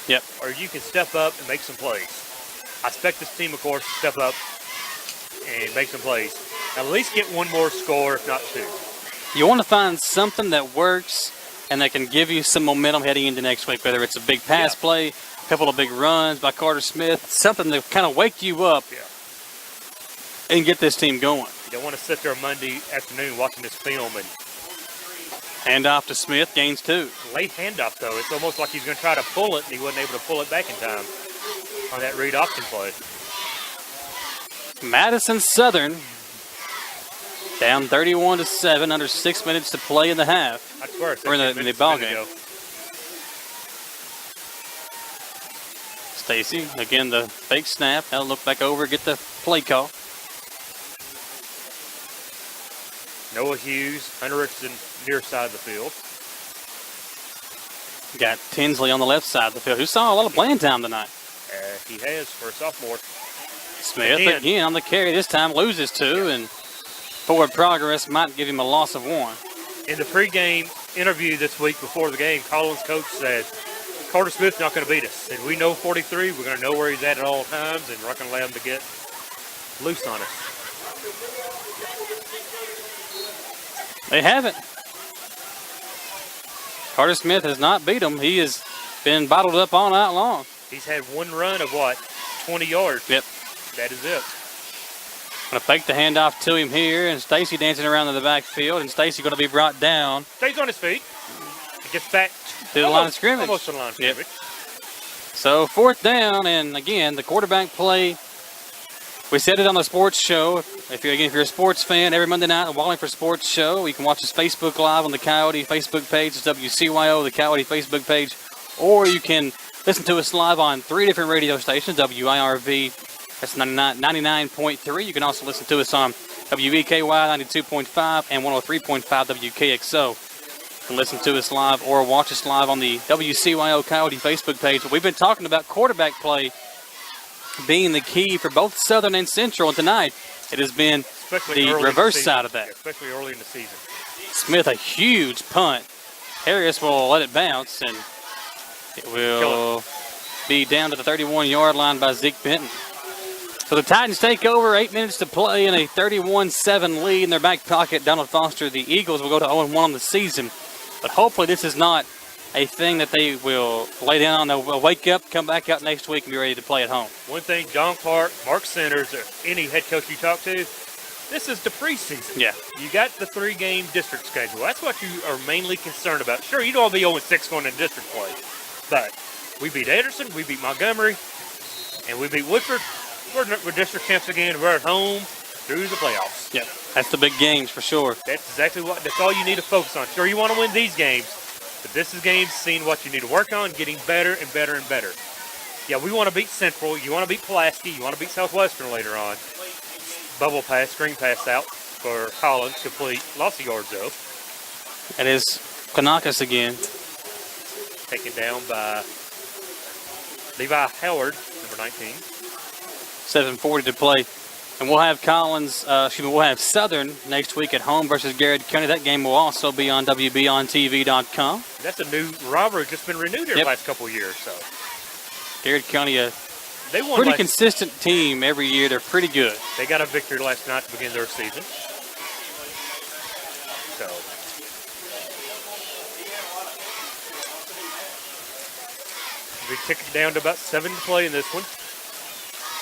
S3: or you can step up and make some plays. I expect this team, of course, to step up and make some plays. At least get one more score, if not 2.
S2: You want to find something that works and that can give you some momentum heading into next week, whether it's a big pass play, a couple of big runs by Carter Smith, something to kind of wake you up and get this team going.
S3: You don't want to sit there Monday afternoon watching this film and
S2: hand off to Smith, gains 2.
S3: Late handoff, though. It's almost like he's going to try to pull it, and he wasn't able to pull it back in time on that read option play.
S2: Madison Southern down 31-7, under 6 minutes to play in the half.
S3: I swear,
S2: or in the ball game. Stacy, again, the fake snap. Now look back over, get the play call.
S3: Noah Hughes, Hunter Richardson, near side of the field.
S2: Got Tinsley on the left side of the field, who saw a lot of playing time tonight.
S3: He has for a sophomore.
S2: Smith again on the carry. This time loses 2, and forward progress might give him a loss of 1.
S3: In the pregame interview this week before the game, Collins' coach said, Carter Smith's not going to beat us. And we know 43. We're going to know where he's at all times, and we're not going to allow him to get loose on us.
S2: They haven't. Carter Smith has not beat him. He has been bottled up all night long.
S3: He's had one run of, 20 yards?
S2: Yep.
S3: That is it.
S2: Going to fake the handoff to him here, and Stacy dancing around in the backfield, and Stacy going to be brought down.
S3: Stays on his feet. He gets back
S2: to the line of scrimmage.
S3: Almost to the line of scrimmage.
S2: So 4th down, and again, the quarterback play. We said it on the sports show. If you're a sports fan, every Monday night, the Wallingford Sports Show. You can watch us Facebook Live on the Coyote Facebook page. It's WCYO, the Coyote Facebook page, or you can listen to us live on 3 different radio stations, WIRV, that's 99.3. You can also listen to us on WEKY 92.5 and 103.5 WKXO. You can listen to us live or watch us live on the WCYO Coyote Facebook page. But we've been talking about quarterback play being the key for both Southern and Central, and tonight it has been the reverse side of that.
S3: Especially early in the season.
S2: Smith, a huge punt. Harris will let it bounce, and it will be down to the 31-yard line by Zeke Benton. So the Titans take over, 8 minutes to play, in a 31-7 lead in their back pocket. Donald Foster, the Eagles, will go to 0-1 on the season. But hopefully this is not a thing that they will lay down on. They'll wake up, come back out next week, and be ready to play at home.
S3: One thing, John Clark, Mark Sanders, or any head coach you talk to, this is the preseason.
S2: Yeah.
S3: You got the 3-game district schedule. That's what you are mainly concerned about. Sure, you don't want to be 0-6 going into district play. But we beat Anderson, we beat Montgomery, and we beat Woodford. We're district champs again. We're at home through the playoffs.
S2: Yeah, that's the big games for sure.
S3: That's exactly that's all you need to focus on. Sure, you want to win these games, but this is games seeing what you need to work on, getting better and better and better. Yeah, we want to beat Central. You want to beat Pulaski. You want to beat Southwestern later on. Bubble pass, screen pass out for Collins, complete. Lots of yards though.
S2: It is Kanakis again.
S3: Taken down by Levi Howard, number 19.
S2: 7:40 to play. And we'll have we'll have Southern next week at home versus Garrett County. That game will also be on WBOnTV.com.
S3: That's a new rivalry, just been renewed here the last couple of years. So
S2: Garrett County,
S3: they won
S2: pretty consistent team every year. They're pretty good.
S3: They got a victory last night to begin their season. So we kick it down to about 7 to play in this one.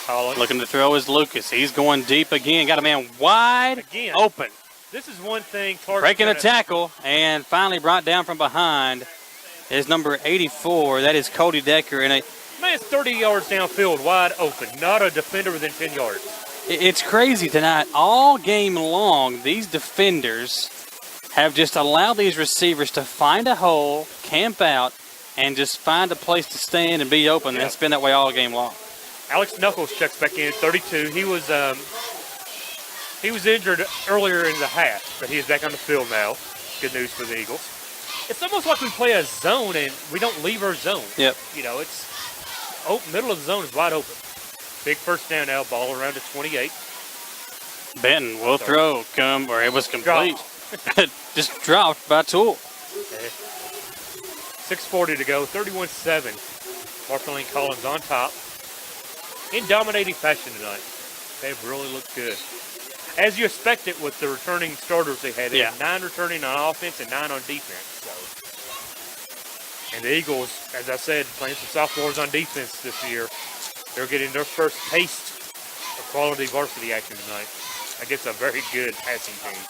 S3: Collins.
S2: Looking to throw is Lucas. He's going deep again. Got a man wide open.
S3: This is one thing. Clark's
S2: breaking a tackle and finally brought down from behind is number 84. That is Cody Decker. And
S3: man's 30 yards downfield, wide open. Not a defender within 10 yards.
S2: It's crazy tonight. All game long, these defenders have just allowed these receivers to find a hole, camp out, and just find a place to stand and be open. That's been that way all game long.
S3: Alex Knuckles checks back in at 32. He was injured earlier in the half, but he is back on the field now. Good news for the Eagles. It's almost like we play a zone and we don't leave our zone.
S2: Yep.
S3: You know, it's middle of the zone is wide open. Big first down now, ball around to 28.
S2: Benton will throw, it was complete. Just dropped by Toole.
S3: 6:40 to go, 31-7. Marceline Collins on top. In dominating fashion tonight. They've really looked good. As you expected with the returning starters they had. They had 9 returning on offense and 9 on defense. So. And the Eagles, as I said, playing some sophomores on defense this year. They're getting their first taste of quality varsity action tonight against a very good passing team.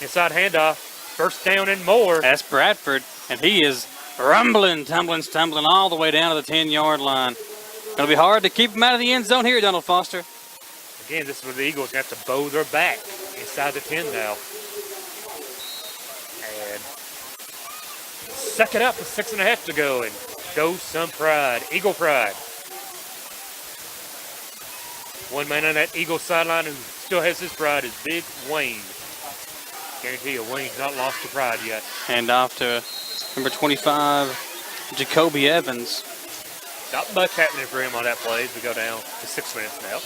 S3: Inside handoff, first down and more.
S2: That's Bradford, and he is rumbling, stumbling all the way down to the 10-yard line. Going to be hard to keep him out of the end zone here, Donald Foster.
S3: Again, this is where the Eagles have to bow their back inside the 10 now. And suck it up with 6.5 to go and show some pride. Eagle pride. One man on that Eagle sideline who still has his pride is Big Wayne. Guarantee you, Wayne's not lost to pride yet.
S2: Hand off to number 25, Jacoby Evans.
S3: Not much happening for him on that play as we go down to 6 minutes now.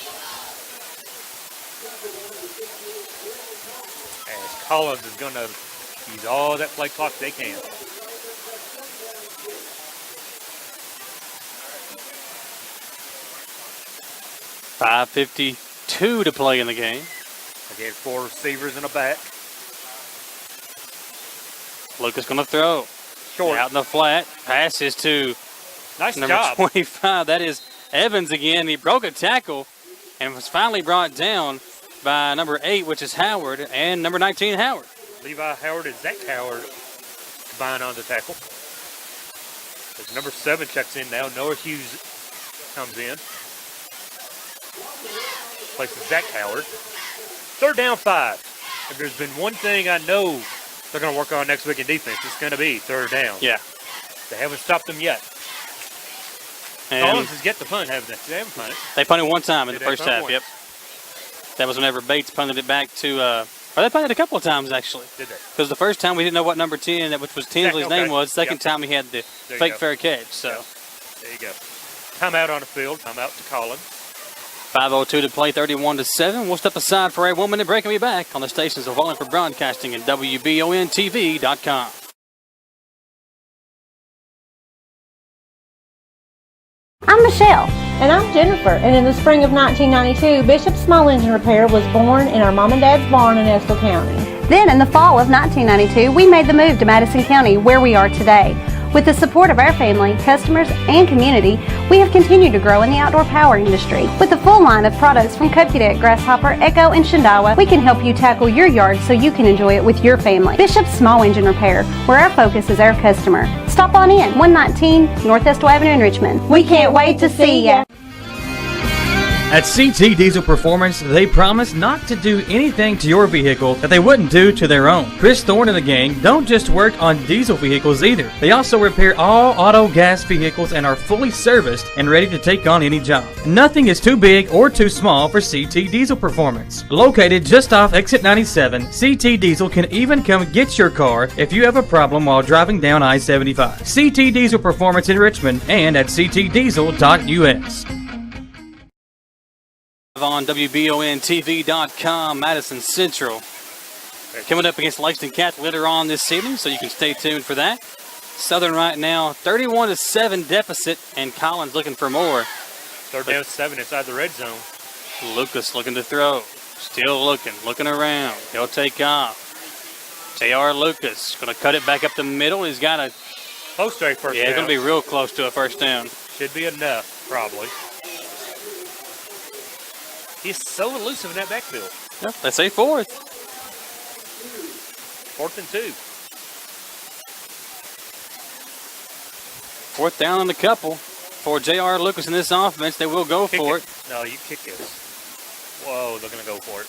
S3: As Collins is going to use all that play clock they can.
S2: $5:52 to play in the game.
S3: Again, 4 receivers in a back.
S2: Lucas going to throw.
S3: Short.
S2: Out in the flat. Passes to number
S3: job.
S2: 25. That is Evans again. He broke a tackle and was finally brought down by number 8, which is Howard, and number 19, Howard.
S3: Levi Howard and Zach Howard combined on the tackle. As number 7 checks in now. Noah Hughes comes in. Places Zach Howard. 3rd down 5. If there's been one thing I know they're going to work on next week in defense, it's going to be 3rd down.
S2: Yeah.
S3: They haven't stopped them yet.
S2: And
S3: Collins has get the punt, haven't they? They haven't punted.
S2: they punted one time in
S3: Did
S2: the
S3: they
S2: first
S3: punt
S2: half,
S3: once?
S2: yep. That was whenever Bates punted it back to, or they punted a couple of times, actually.
S3: Did they?
S2: Because the first time we didn't know what number 10, which was Tinsley's
S3: Okay.
S2: name was. Second
S3: Yep.
S2: time he had the
S3: There you
S2: fake
S3: go.
S2: fair catch, so.
S3: Yep. There you go. Timeout on the field. Timeout to Collins.
S2: 5:02 to play, 31-7. We'll step aside for a 1-minute break and be back on the stations of Wallingford Broadcasting and WBONTV.com.
S4: I'm Michelle. And I'm Jennifer. And in the spring of 1992, Bishop Small Engine Repair was born in our mom and dad's barn in Estill County.
S5: Then, in the fall of 1992, we made the move to Madison County, where we are today. With the support of our family, customers, and community, we have continued to grow in the outdoor power industry. With a full line of products from Kopudek, Grasshopper, Echo, and Shindawa, we can help you tackle your yard so you can enjoy it with your family. Bishop Small Engine Repair, where our focus is our customer. Stop on in, 119 North Estill Avenue in Richmond. We can't wait to see ya.
S21: At CT Diesel Performance, they promise not to do anything to your vehicle that they wouldn't do to their own. Chris Thorne and the gang don't just work on diesel vehicles either. They also repair all auto gas vehicles and are fully serviced and ready to take on any job. Nothing is too big or too small for CT Diesel Performance. Located just off Exit 97, CT Diesel can even come get your car if you have a problem while driving down I-75. CT Diesel Performance in Richmond and at ctdiesel.us.
S2: On WBONTV.com, Madison Central. Coming up against Lexington Catholic later on this evening, so you can stay tuned for that. Southern right now, 31-7 deficit, and Collins looking for more.
S3: Third down 7 inside the red zone.
S2: Lucas looking to throw. Still looking around. He'll take off. J.R. Lucas going to cut it back up the middle. He's got a
S3: Close to a first down.
S2: Yeah, going to be real close to a first down.
S3: Should be enough, probably. He's so elusive in that backfield.
S2: Yep, let's say fourth.
S3: 4th and 2.
S2: Fourth down on the couple for J.R. Lucas in this offense. They will go for it.
S3: No, you kick this. Whoa, they're going to go for it.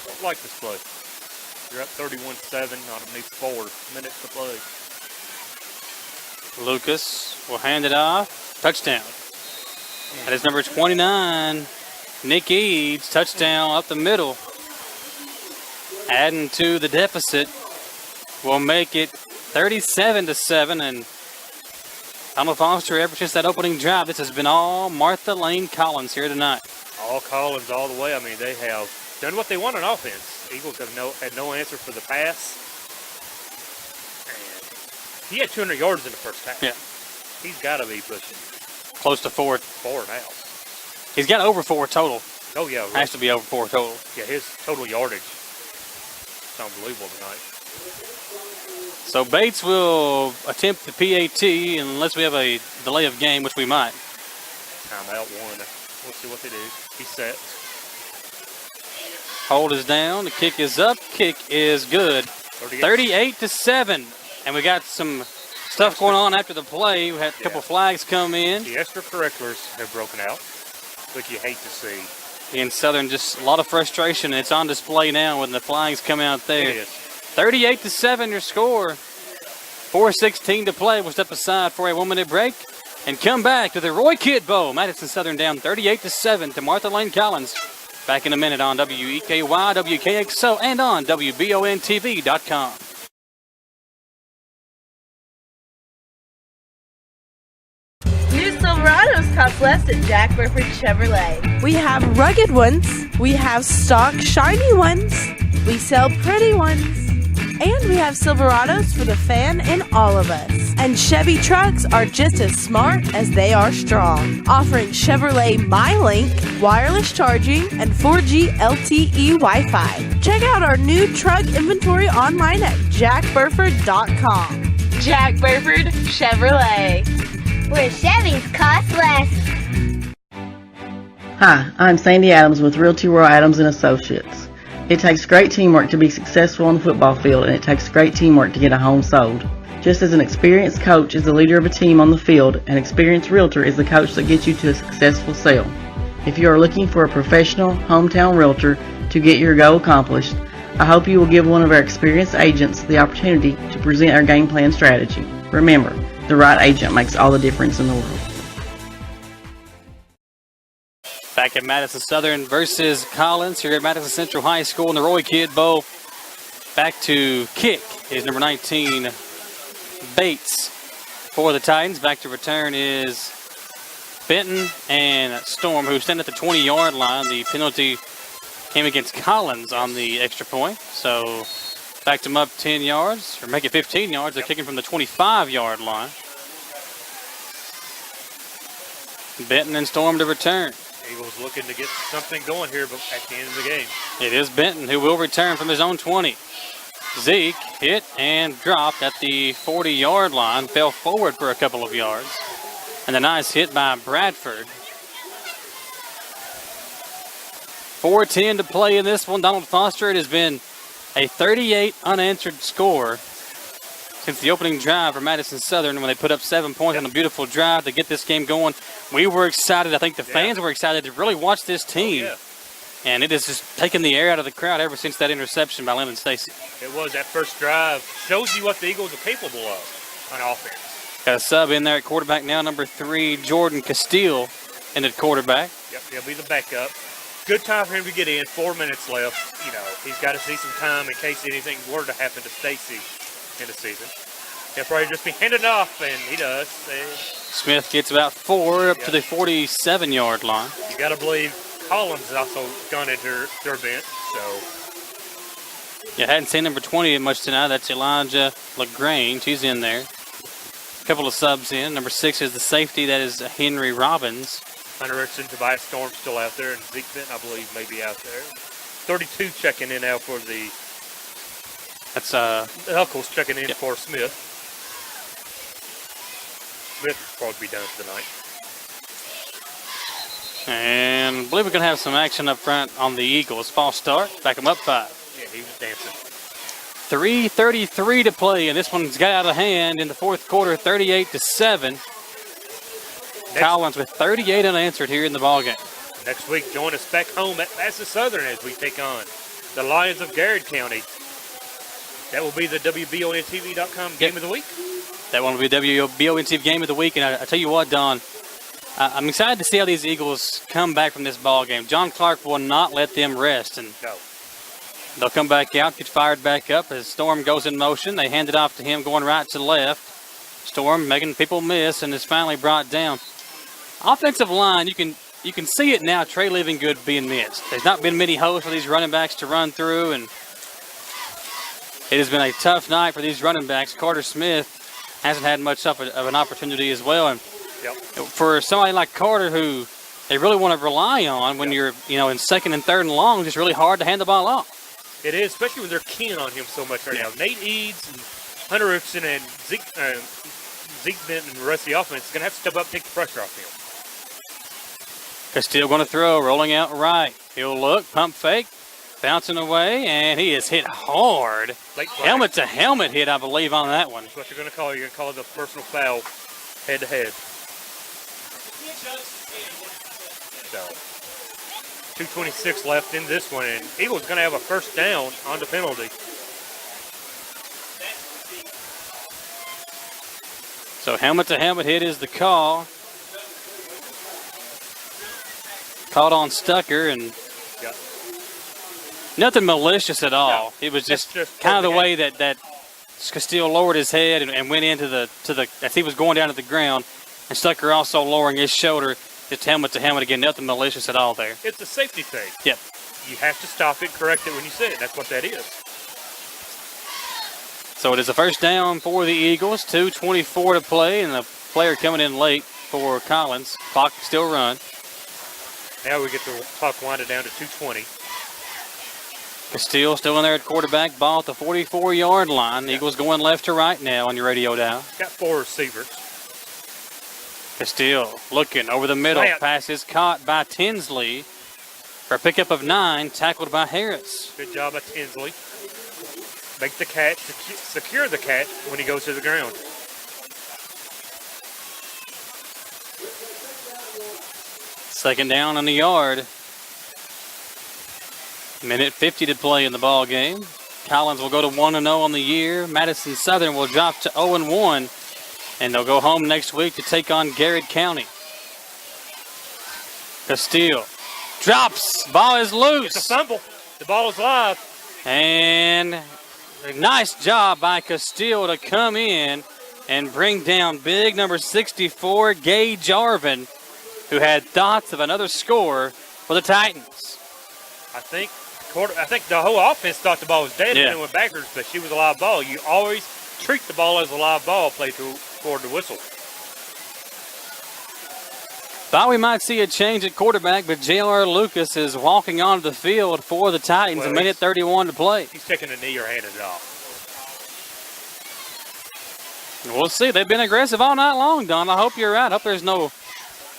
S3: Don't like this play. You're up 31-7 on underneath 4 minutes to play.
S2: Lucas will hand it off. Touchdown. That is number 29, Nick Eads. Touchdown up the middle. Adding to the deficit will make it 37-7. And Donald Foster, ever since that opening drive, this has been all Martha Lane Collins here tonight.
S3: All Collins all the way. I mean, they have done what they want on offense. Eagles have had no answer for the pass. And he had 200 yards in the first half.
S2: Yeah.
S3: He's got to be pushing.
S2: Close to 4.
S3: 4 now.
S2: He's got over 4 total.
S3: Oh, yeah. Right.
S2: Has to be over 4 total.
S3: Yeah, his total yardage. It's unbelievable tonight.
S2: So Bates will attempt the PAT unless we have a delay of game, which we might.
S3: Timeout 1. We'll see what they do. He's set.
S2: Hold is down. The kick is up. Kick is good. 38-7. And we got some stuff going on after the play. We had a couple flags come in.
S3: The extracurriculars have broken out, which you hate to see.
S2: In Southern, just a lot of frustration. It's on display now when the flags come out there.
S3: It is.
S2: 38-7 your score. 4:16 to play. We'll step aside for a 1-minute break and come back to the Roy Kidd Bowl. Madison Southern down 38-7 to Martha Lane Collins. Back in a minute on WEKY, WKXO, and on WBONTV.com.
S6: New Silverados cost less at Jack Burford Chevrolet. We have rugged ones, we have stock shiny ones, we sell pretty ones, and we have Silverados for the fan in all of us. And Chevy trucks are just as smart as they are strong, offering Chevrolet MyLink, wireless charging, and 4G LTE Wi-Fi. Check out our new truck inventory online at jackburford.com. Jack Burford Chevrolet,
S7: where Chevys cost less.
S18: Hi, I'm Sandy Adams with Realty Royal Adams & Associates. It takes great teamwork to be successful on the football field, and it takes great teamwork to get a home sold. Just as an experienced coach is the leader of a team on the field, an experienced realtor is the coach that gets you to a successful sale. If you are looking for a professional hometown realtor to get your goal accomplished, I hope you will give one of our experienced agents the opportunity to present our game plan strategy. Remember, the right agent makes all the difference in the world.
S2: Back at Madison Southern versus Collins here at Madison Central High School in the Roy Kidd Bowl. Back to kick is number 19, Bates for the Titans. Back to return is Benton and Storm, who stand at the 20-yard line. The penalty came against Collins on the extra point. So backed them up 10 yards, or make it 15 yards. They're kicking from the 25-yard line. Benton and Storm to return.
S3: Eagles looking to get something going here at the end of the game.
S2: It is Benton who will return from his own 20. Zeke hit and dropped at the 40-yard line, fell forward for a couple of yards. And a nice hit by Bradford. 4:10 to play in this one. Donald Foster, it has been a 38 unanswered score since the opening drive for Madison Southern when they put up 7 points on a beautiful drive to get this game going. We were excited. I think the fans were excited to really watch this team. And it has just taken the air out of the crowd ever since that interception by Lyndon Stacy.
S3: It was that first drive. Shows you what the Eagles are capable of on offense.
S2: Got a sub in there at quarterback now, number 3, Jordan Castile, in at quarterback.
S3: Yep, he'll be the backup. Good time for him to get in. 4 minutes left. You know, he's got to see some time in case anything were to happen to Stacy in the season. He'll probably just be handed off, and he does.
S2: Smith gets about 4 up to the 47-yard line.
S3: You got to believe Collins has also gone into their bench, so.
S2: Yeah, hadn't seen number 20 much tonight. That's Elijah LaGrange. He's in there. A couple of subs in. Number 6 is the safety. That is Henry Robbins.
S3: Hunter Richardson, Tobias Storm still out there, and Zeke Benton, I believe, may be out there. 32 checking in now for the.
S2: That's
S3: Huckles checking in for Smith. Smith will probably be done for the night.
S2: And I believe we're going to have some action up front on the Eagles. False start. Back them up 5.
S3: Yeah, he was dancing.
S2: 3:33 to play, and this one's got out of hand in the fourth quarter, 38-7. Collins with 38 unanswered here in the ballgame.
S3: Next week, join us back home at Madison Southern as we take on the Lions of Garrett County. That will be the WBONTV.com game of the week.
S2: That one will be WBONTV game of the week, and I tell you what, Don, I'm excited to see how these Eagles come back from this ball game. John Clark will not let them rest, and they'll come back out, get fired back up as Storm goes in motion. They hand it off to him going right to left. Storm making people miss and is finally brought down. Offensive line, you can see it now. Trey Livingood being missed. There's not been many holes for these running backs to run through, and it has been a tough night for these running backs. Carter Smith hasn't had much of an opportunity as well, and for somebody like Carter, who they really want to rely on when you're in second and third and longs, it's really hard to hand the ball off.
S3: It is, especially when they're keying on him so much right now. Nate Eads and Hunter Richardson and Zeke Benton and the rest of the offense is going to have to step up and take the pressure off him.
S2: Castile going to throw, rolling out right. He'll look, pump fake, bouncing away, and he is hit hard. Helmet to helmet hit, I believe, on that one.
S3: That's what you're going to call it. You're going to call it a personal foul, head to head. So, 2:26 left in this one, and Eagles going to have a first down on the penalty.
S2: So helmet to helmet hit is the call. Caught on Stucker, and nothing malicious at all. It was just kind of the way that Castile lowered his head and went into the as he was going down to the ground, and Stucker also lowering his shoulder. Just helmet to helmet again. Nothing malicious at all there.
S3: It's a safety thing.
S2: Yep.
S3: You have to stop it, correct it when you see it. That's what that is.
S2: So it is a first down for the Eagles. 2:24 to play, and the player coming in late for Collins. Clock still run.
S3: Now we get the clock winded down to 2:20.
S2: Castile still in there at quarterback. Ball at the 44-yard line. The Eagles going left to right now on your radio dial.
S3: Got 4 receivers.
S2: Castile looking over the middle. Pass is caught by Tinsley for a pickup of 9, tackled by Harris.
S3: Good job by Tinsley. Make the catch, secure the catch when he goes to the ground.
S2: Second down on the yard. Minute 50 to play in the ball game. Collins will go to 1-0 on the year. Madison Southern will drop to 0-1, and they'll go home next week to take on Garrett County. Castile drops. Ball is loose.
S3: It's a fumble. The ball is live.
S2: And a nice job by Castile to come in and bring down big number 64, Gage Arvin, who had thoughts of another score for the Titans.
S3: I think the whole offense thought the ball was dead and it went backwards, but she was a live ball. You always treat the ball as a live ball, play toward the whistle.
S2: Thought we might see a change at quarterback, but J.R. Lucas is walking onto the field for the Titans. A minute 31 to play.
S3: He's taking a knee or handed it off.
S2: We'll see. They've been aggressive all night long, Don. I hope you're right. I hope there's no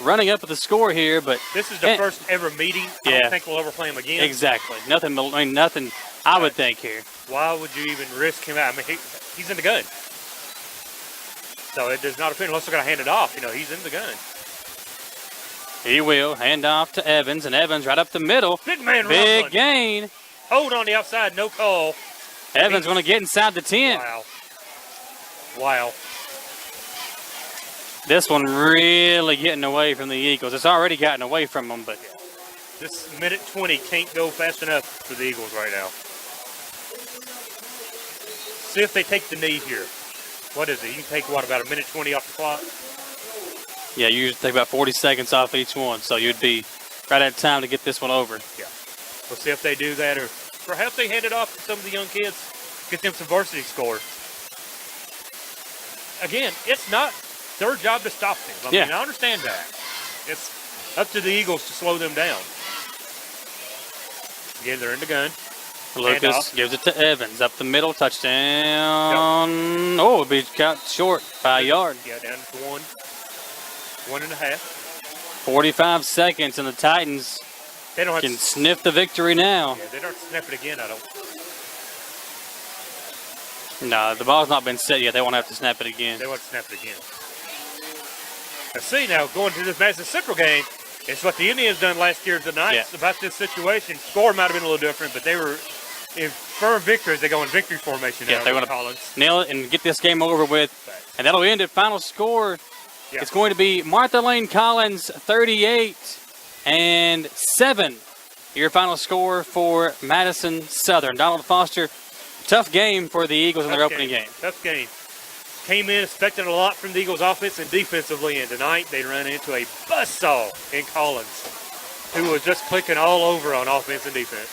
S2: running up at the score here, but
S3: this is the first ever meeting. I don't think we'll ever play him again.
S2: Exactly. Nothing I would think here.
S3: Why would you even risk him out? I mean, he's in the gun. So it does not appear unless they're going to hand it off. He's in the gun.
S2: He will hand off to Evans, and Evans right up the middle.
S3: Big man
S2: Big gain.
S3: Hold on the outside, no call.
S2: Evans going to get inside the 10.
S3: Wow.
S2: This one really getting away from the Eagles. It's already gotten away from them, but
S3: this minute 20 can't go fast enough for the Eagles right now. See if they take the knee here. What is it? You can take, about a minute 20 off the clock?
S2: Yeah, you usually take about 40 seconds off each one, so you'd be right at time to get this one over.
S3: Yeah. We'll see if they do that, or perhaps they hand it off to some of the young kids, get them some varsity scores. Again, it's not their job to stop them. I mean, I understand that. It's up to the Eagles to slow them down. Again, they're in the gun.
S2: Lucas gives it to Evans. Up the middle, touchdown. Yep. Oh, it'll be cut short by a yard.
S3: Yeah, down to 1.5.
S2: 45 seconds, and the Titans can sniff the victory now.
S3: Yeah, they don't sniff it again, I don't.
S2: No, the ball's not been set yet. They won't have to snap it again.
S3: They won't snap it again. Now, see, going to this Madison Central game, it's what the Indians done last year tonight about this situation. Score might have been a little different, but they were in firm victories. They go in victory formation now.
S2: Yeah, they're going to nail it and get this game over with. And that'll end it. Final score, it's going to be Martha Lane Collins 38-7. Your final score for Madison Southern. Donald Foster, tough game for the Eagles in their opening game.
S3: Tough game. Came in expecting a lot from the Eagles offense and defensively, and tonight they ran into a buzzsaw in Collins, who was just clicking all over on offense and defense.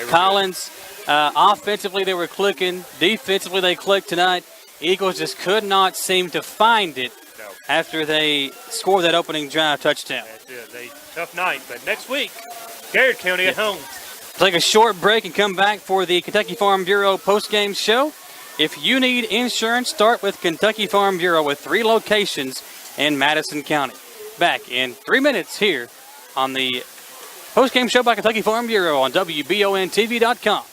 S2: Collins, offensively they were clicking. Defensively they clicked tonight. Eagles just could not seem to find it after they scored that opening drive touchdown.
S3: That's it. Tough night, but next week, Garrett County at home.
S2: Take a short break and come back for the Kentucky Farm Bureau postgame show. If you need insurance, start with Kentucky Farm Bureau with 3 locations in Madison County. Back in 3 minutes here on the postgame show by Kentucky Farm Bureau on WBONTV.com.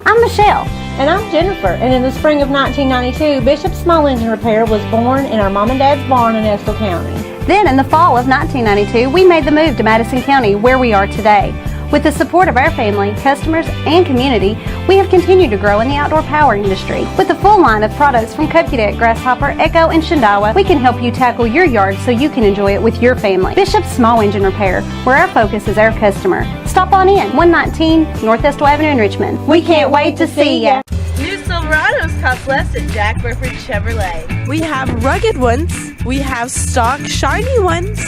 S4: I'm Michelle. And I'm Jennifer. And in the spring of 1992, Bishop Small Engine Repair was born in our mom and dad's barn in Estill County.
S5: Then in the fall of 1992, we made the move to Madison County, where we are today. With the support of our family, customers, and community, we have continued to grow in the outdoor power industry. With a full line of products from Cub Cadet, Grasshopper, Echo, and Shindawa, we can help you tackle your yard so you can enjoy it with your family. Bishop Small Engine Repair, where our focus is our customer. Stop on in, 119 North Estill Avenue in Richmond. We can't wait to see ya.
S6: New Silverados cost less at Jack Burford Chevrolet. We have rugged ones. We have stock shiny ones.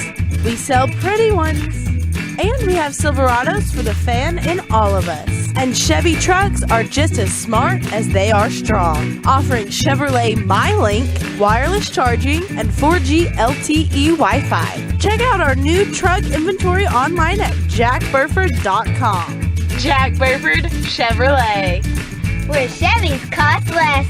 S6: We sell pretty ones. And we have Silverados for the fan in all of us. And Chevy trucks are just as smart as they are strong. Offering Chevrolet MyLink, wireless charging, and 4G LTE Wi-Fi. Check out our new truck inventory online at jackburford.com.
S7: Jack Burford Chevrolet, where Chevys cost less.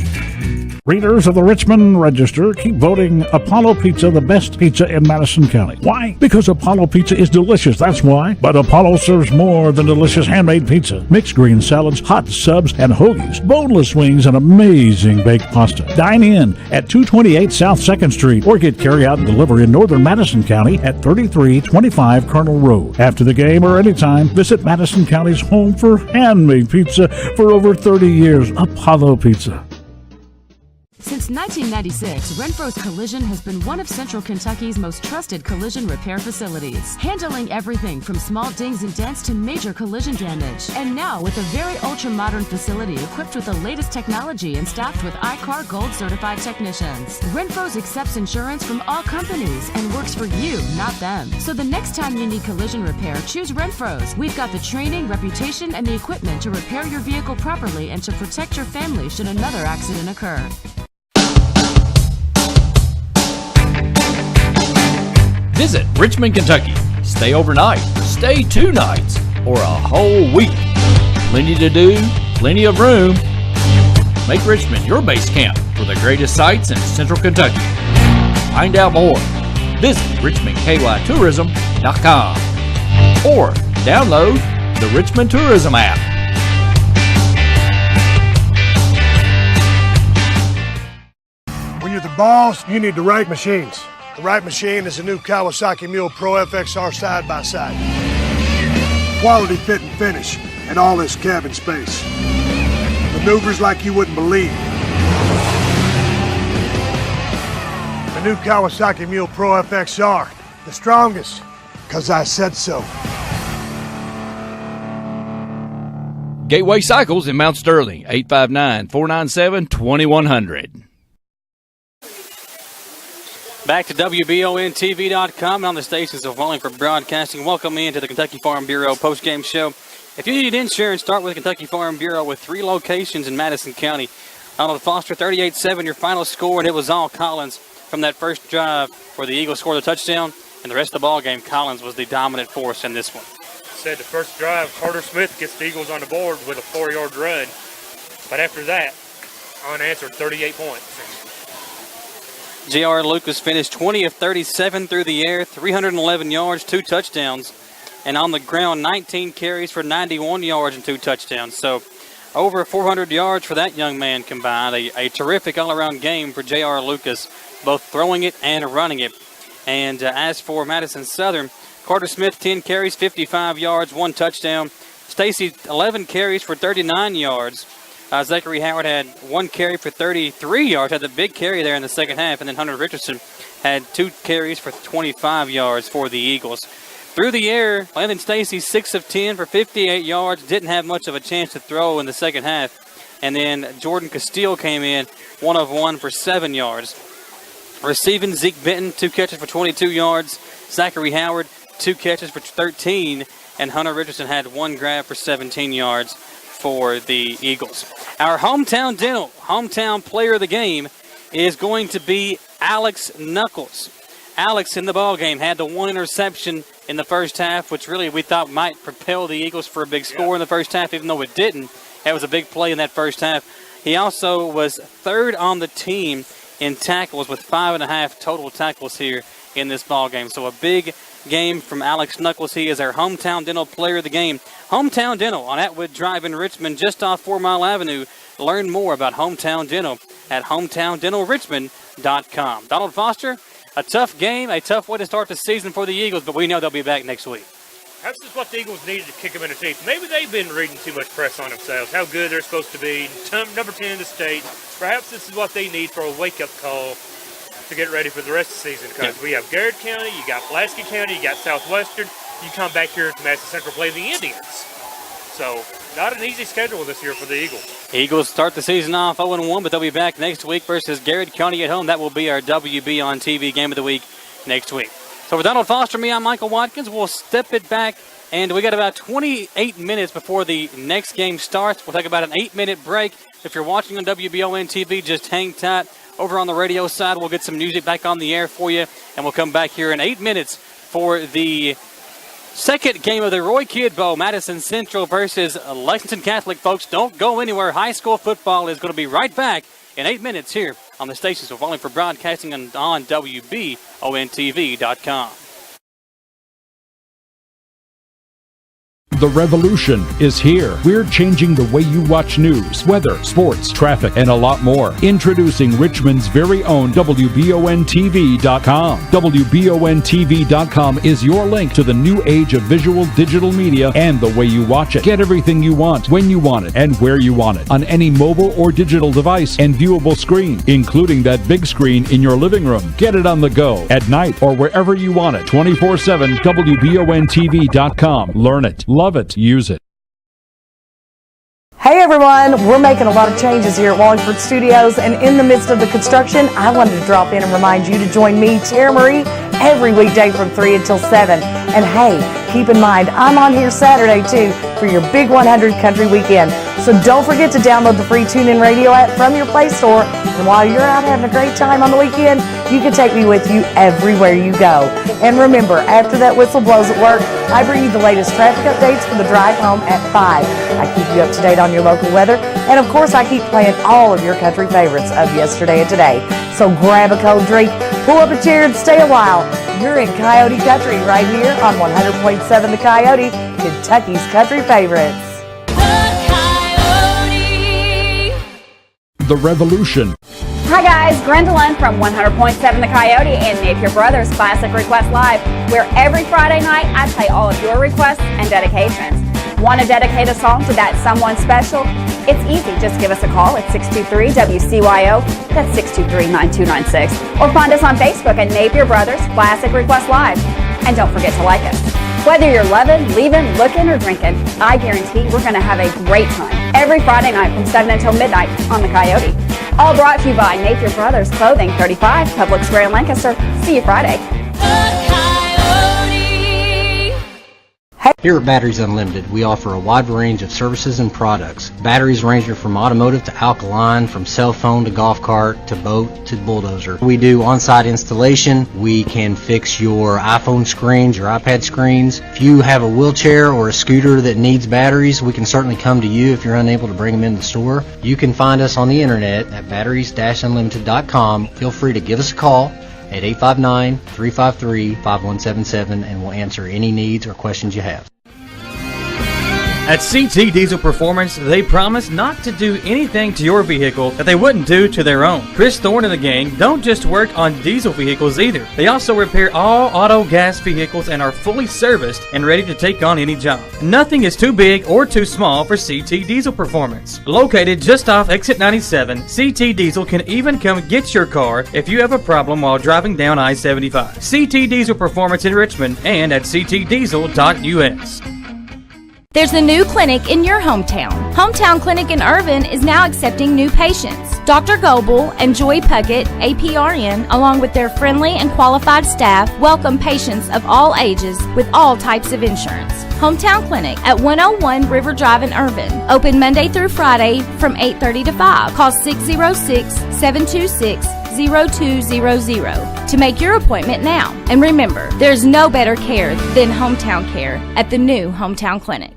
S8: Readers of the Richmond Register, keep voting Apollo Pizza the best pizza in Madison County. Why? Because Apollo Pizza is delicious, that's why. But Apollo serves more than delicious handmade pizza. Mixed green salads, hot subs, and hoagies, boneless wings, and amazing baked pasta. Dine in at 228 South 2nd Street or get carry-out and delivery in northern Madison County at 3325 Colonel Road. After the game or anytime, visit Madison County's home for handmade pizza for over 30 years, Apollo Pizza.
S14: Since 1996, Renfro's Collision has been one of Central Kentucky's most trusted collision repair facilities, handling everything from small dings and dents to major collision damage. And now, with a very ultra-modern facility equipped with the latest technology and staffed with iCar Gold certified technicians, Renfro's accepts insurance from all companies and works for you, not them. So the next time you need collision repair, choose Renfro's. We've got the training, reputation, and the equipment to repair your vehicle properly and to protect your family should another accident occur.
S11: Visit Richmond, Kentucky. Stay overnight, stay 2 nights, or a whole week. Plenty to do, plenty of room. Make Richmond your base camp for the greatest sights in Central Kentucky. Find out more. Visit RichmondKYTourism.com or download the Richmond Tourism app.
S12: When you're the boss, you need the right machines. The right machine is a new Kawasaki Mule Pro FXR side-by-side. Quality fit and finish, and all this cabin space. Maneuvers like you wouldn't believe. The new Kawasaki Mule Pro FXR, the strongest, 'cause I said so.
S11: Gateway Cycles in Mount Sterling, 859-497-2100.
S2: Back to WBONTV.com and on the stations of Wallingford Broadcasting. Welcome into the Kentucky Farm Bureau post-game show. If you need insurance, start with Kentucky Farm Bureau with 3 locations in Madison County. Donald Foster, 38-7, your final score, and it was all Collins from that first drive where the Eagles scored a touchdown, and the rest of the ball game, Collins was the dominant force in this one.
S3: Said the first drive, Carter Smith gets the Eagles on the board with a 4-yard run. But after that, unanswered, 38 points.
S2: J.R. Lucas finished 20 of 37 through the air, 311 yards, 2 touchdowns. And on the ground, 19 carries for 91 yards and 2 touchdowns. So over 400 yards for that young man combined. A terrific all-around game for J.R. Lucas, both throwing it and running it. And as for Madison Southern, Carter Smith, 10 carries, 55 yards, 1 touchdown. Stacy, 11 carries for 39 yards. Zachary Howard had 1 carry for 33 yards, had the big carry there in the second half, and then Hunter Richardson had 2 carries for 25 yards for the Eagles. Through the air, Landon Stacy, 6 of 10 for 58 yards, didn't have much of a chance to throw in the second half. And then Jordan Castile came in, 1 of 1 for 7 yards. Receiving, Zeke Benton, 2 catches for 22 yards. Zachary Howard, 2 catches for 13, and Hunter Richardson had 1 grab for 17 yards for the Eagles. Our hometown player of the game is going to be Alex Knuckles. Alex in the ball game had the 1 interception in the first half, which really we thought might propel the Eagles for a big score in the first half, even though it didn't. That was a big play in that first half. He also was 3rd on the team in tackles with 5.5 total tackles here in this ball game. So a big game from Alex Knuckles. He is our Hometown Dental player of the game. Hometown Dental on Atwood Drive in Richmond, just off 4 Mile Avenue. Learn more about Hometown Dental at hometowndentalrichmond.com. Donald Foster, a tough game, a tough way to start the season for the Eagles, but we know they'll be back next week.
S3: Perhaps this is what the Eagles needed to kick them in the teeth. Maybe they've been reading too much press on themselves, how good they're supposed to be, number 10 in the state. Perhaps this is what they need for a wake-up call to get ready for the rest of the season, because we have Garrett County, you got Pulaski County, you got Southwestern. You come back here to Madison Central, play the Indians. So, not an easy schedule this year for the Eagles.
S2: Eagles start the season off 0-1, but they'll be back next week versus Garrett County at home. That will be our WB on TV game of the week next week. So for Donald Foster, me, I'm Michael Watkins. We'll step it back, and we got about 28 minutes before the next game starts. We'll take about an 8-minute break. If you're watching on WBON TV, just hang tight. Over on the radio side, we'll get some music back on the air for you, and we'll come back here in 8 minutes for the Second game of the Roy Kidd Bowl, Madison Central versus Lexington Catholic. Folks, don't go anywhere. High school football is going to be right back in 8 minutes here on the stations of Wallingford Broadcasting and on WBONTV.com.
S19: The revolution is here. We're changing the way you watch news, weather, sports, traffic, and a lot more. Introducing Richmond's very own WBONTV.com. WBONTV.com is your link to the new age of visual digital media and the way you watch it. Get everything you want, when you want it, and where you want it, on any mobile or digital device and viewable screen, including that big screen in your living room. Get it on the go, at night, or wherever you want it. 24/7, WBONTV.com. Learn it. Love it. Use it.
S1: Hey everyone, we're making a lot of changes here at Wallingford Studios, and in the midst of the construction, I wanted to drop in and remind you to join me, Tara Marie, every weekday from 3 until 7. And hey, keep in mind, I'm on here Saturday too for your Big 100 Country Weekend. So don't forget to download the free TuneIn Radio app from your Play Store, and while you're out having a great time on the weekend, you can take me with you everywhere you go. And remember, after that whistle blows at work, I bring you the latest traffic updates for the drive home at 5. I keep you up to date on your local weather, and of course I keep playing all of your country favorites of yesterday and today. So grab a cold drink, pull up a chair, and stay a while. You're in Coyote Country right here on 100.7 The Coyote, Kentucky's country favorites.
S19: The revolution.
S22: Hi guys, Gwendolyn from 100.7 The Coyote and Napier Brothers Classic Request Live, where every Friday night I play all of your requests and dedications. Want to dedicate a song to that someone special? It's easy. Just give us a call at 623-WCYO. That's 623-9296. Or find us on Facebook at Napier Brothers Classic Request Live. And don't forget to like us. Whether you're loving, leaving, looking, or drinking, I guarantee we're going to have a great time every Friday night from 7 until midnight on The Coyote. All brought to you by Napier Brothers Clothing, 35 Public Square in Lancaster. See you Friday.
S15: Here at Batteries Unlimited, we offer a wide range of services and products. Batteries ranging from automotive to alkaline, from cell phone to golf cart to boat to bulldozer. We do on-site installation. We can fix your iPhone screens, your iPad screens. If you have a wheelchair or a scooter that needs batteries, we can certainly come to you if you're unable to bring them in the store. You can find us on the internet at batteries-unlimited.com. Feel free to give us a call at 859-353-5177, and we'll answer any needs or questions you have.
S21: At CT Diesel Performance, they promise not to do anything to your vehicle that they wouldn't do to their own. Chris Thorne and the gang don't just work on diesel vehicles either. They also repair all auto gas vehicles and are fully serviced and ready to take on any job. Nothing is too big or too small for CT Diesel Performance. Located just off Exit 97, CT Diesel can even come get your car if you have a problem while driving down I-75. CT Diesel Performance in Richmond and at ctdiesel.us.
S16: There's a new clinic in your hometown. Hometown Clinic in Irvin is now accepting new patients. Dr. Goebel and Joy Puckett, APRN, along with their friendly and qualified staff, welcome patients of all ages with all types of insurance. Hometown Clinic at 101 River Drive in Irvin. Open Monday through Friday from 8:30 to 5. Call 606-726-0200 to make your appointment now. And remember, there's no better care than hometown care at the new Hometown Clinic.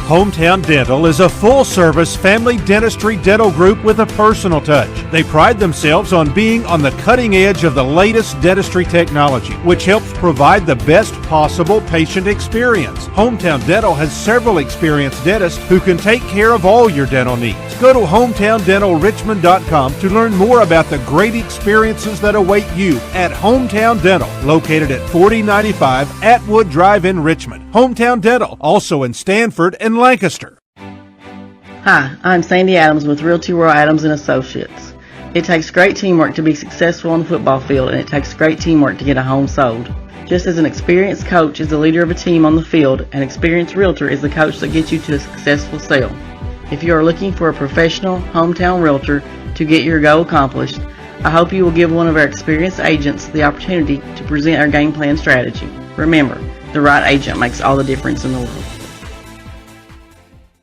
S17: Hometown Dental is a full-service family dentistry dental group with a personal touch. They pride themselves on being on the cutting edge of the latest dentistry technology, which helps provide the best possible patient experience. Hometown Dental has several experienced dentists who can take care of all your dental needs. Go to hometowndentalrichmond.com to learn more about the great experiences that await you at Hometown Dental, located at 4095 Atwood Drive in Richmond. Hometown Dental, also in Stanford and Lancaster.
S18: Hi, I'm Sandy Adams with Realty Royal Adams & Associates. It takes great teamwork to be successful on the football field, and it takes great teamwork to get a home sold. Just as an experienced coach is the leader of a team on the field, an experienced realtor is the coach that gets you to a successful sale. If you are looking for a professional hometown realtor to get your goal accomplished, I hope you will give one of our experienced agents the opportunity to present our game plan strategy. Remember, the right agent makes all the difference in the world.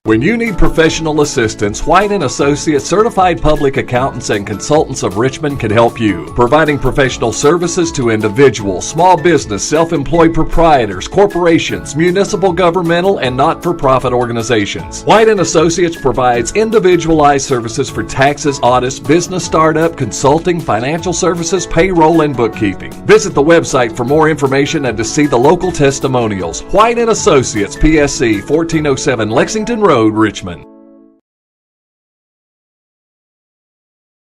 S13: When you need professional assistance, White & Associates Certified Public Accountants and Consultants of Richmond can help you, providing professional services to individuals, small business, self-employed proprietors, corporations, municipal, governmental, and not-for-profit organizations. White & Associates provides individualized services for taxes, audits, business startup, consulting, financial services, payroll, and bookkeeping. Visit the website for more information and to see the local testimonials. White & Associates, PSC, 1407 Lexington Road, Richmond.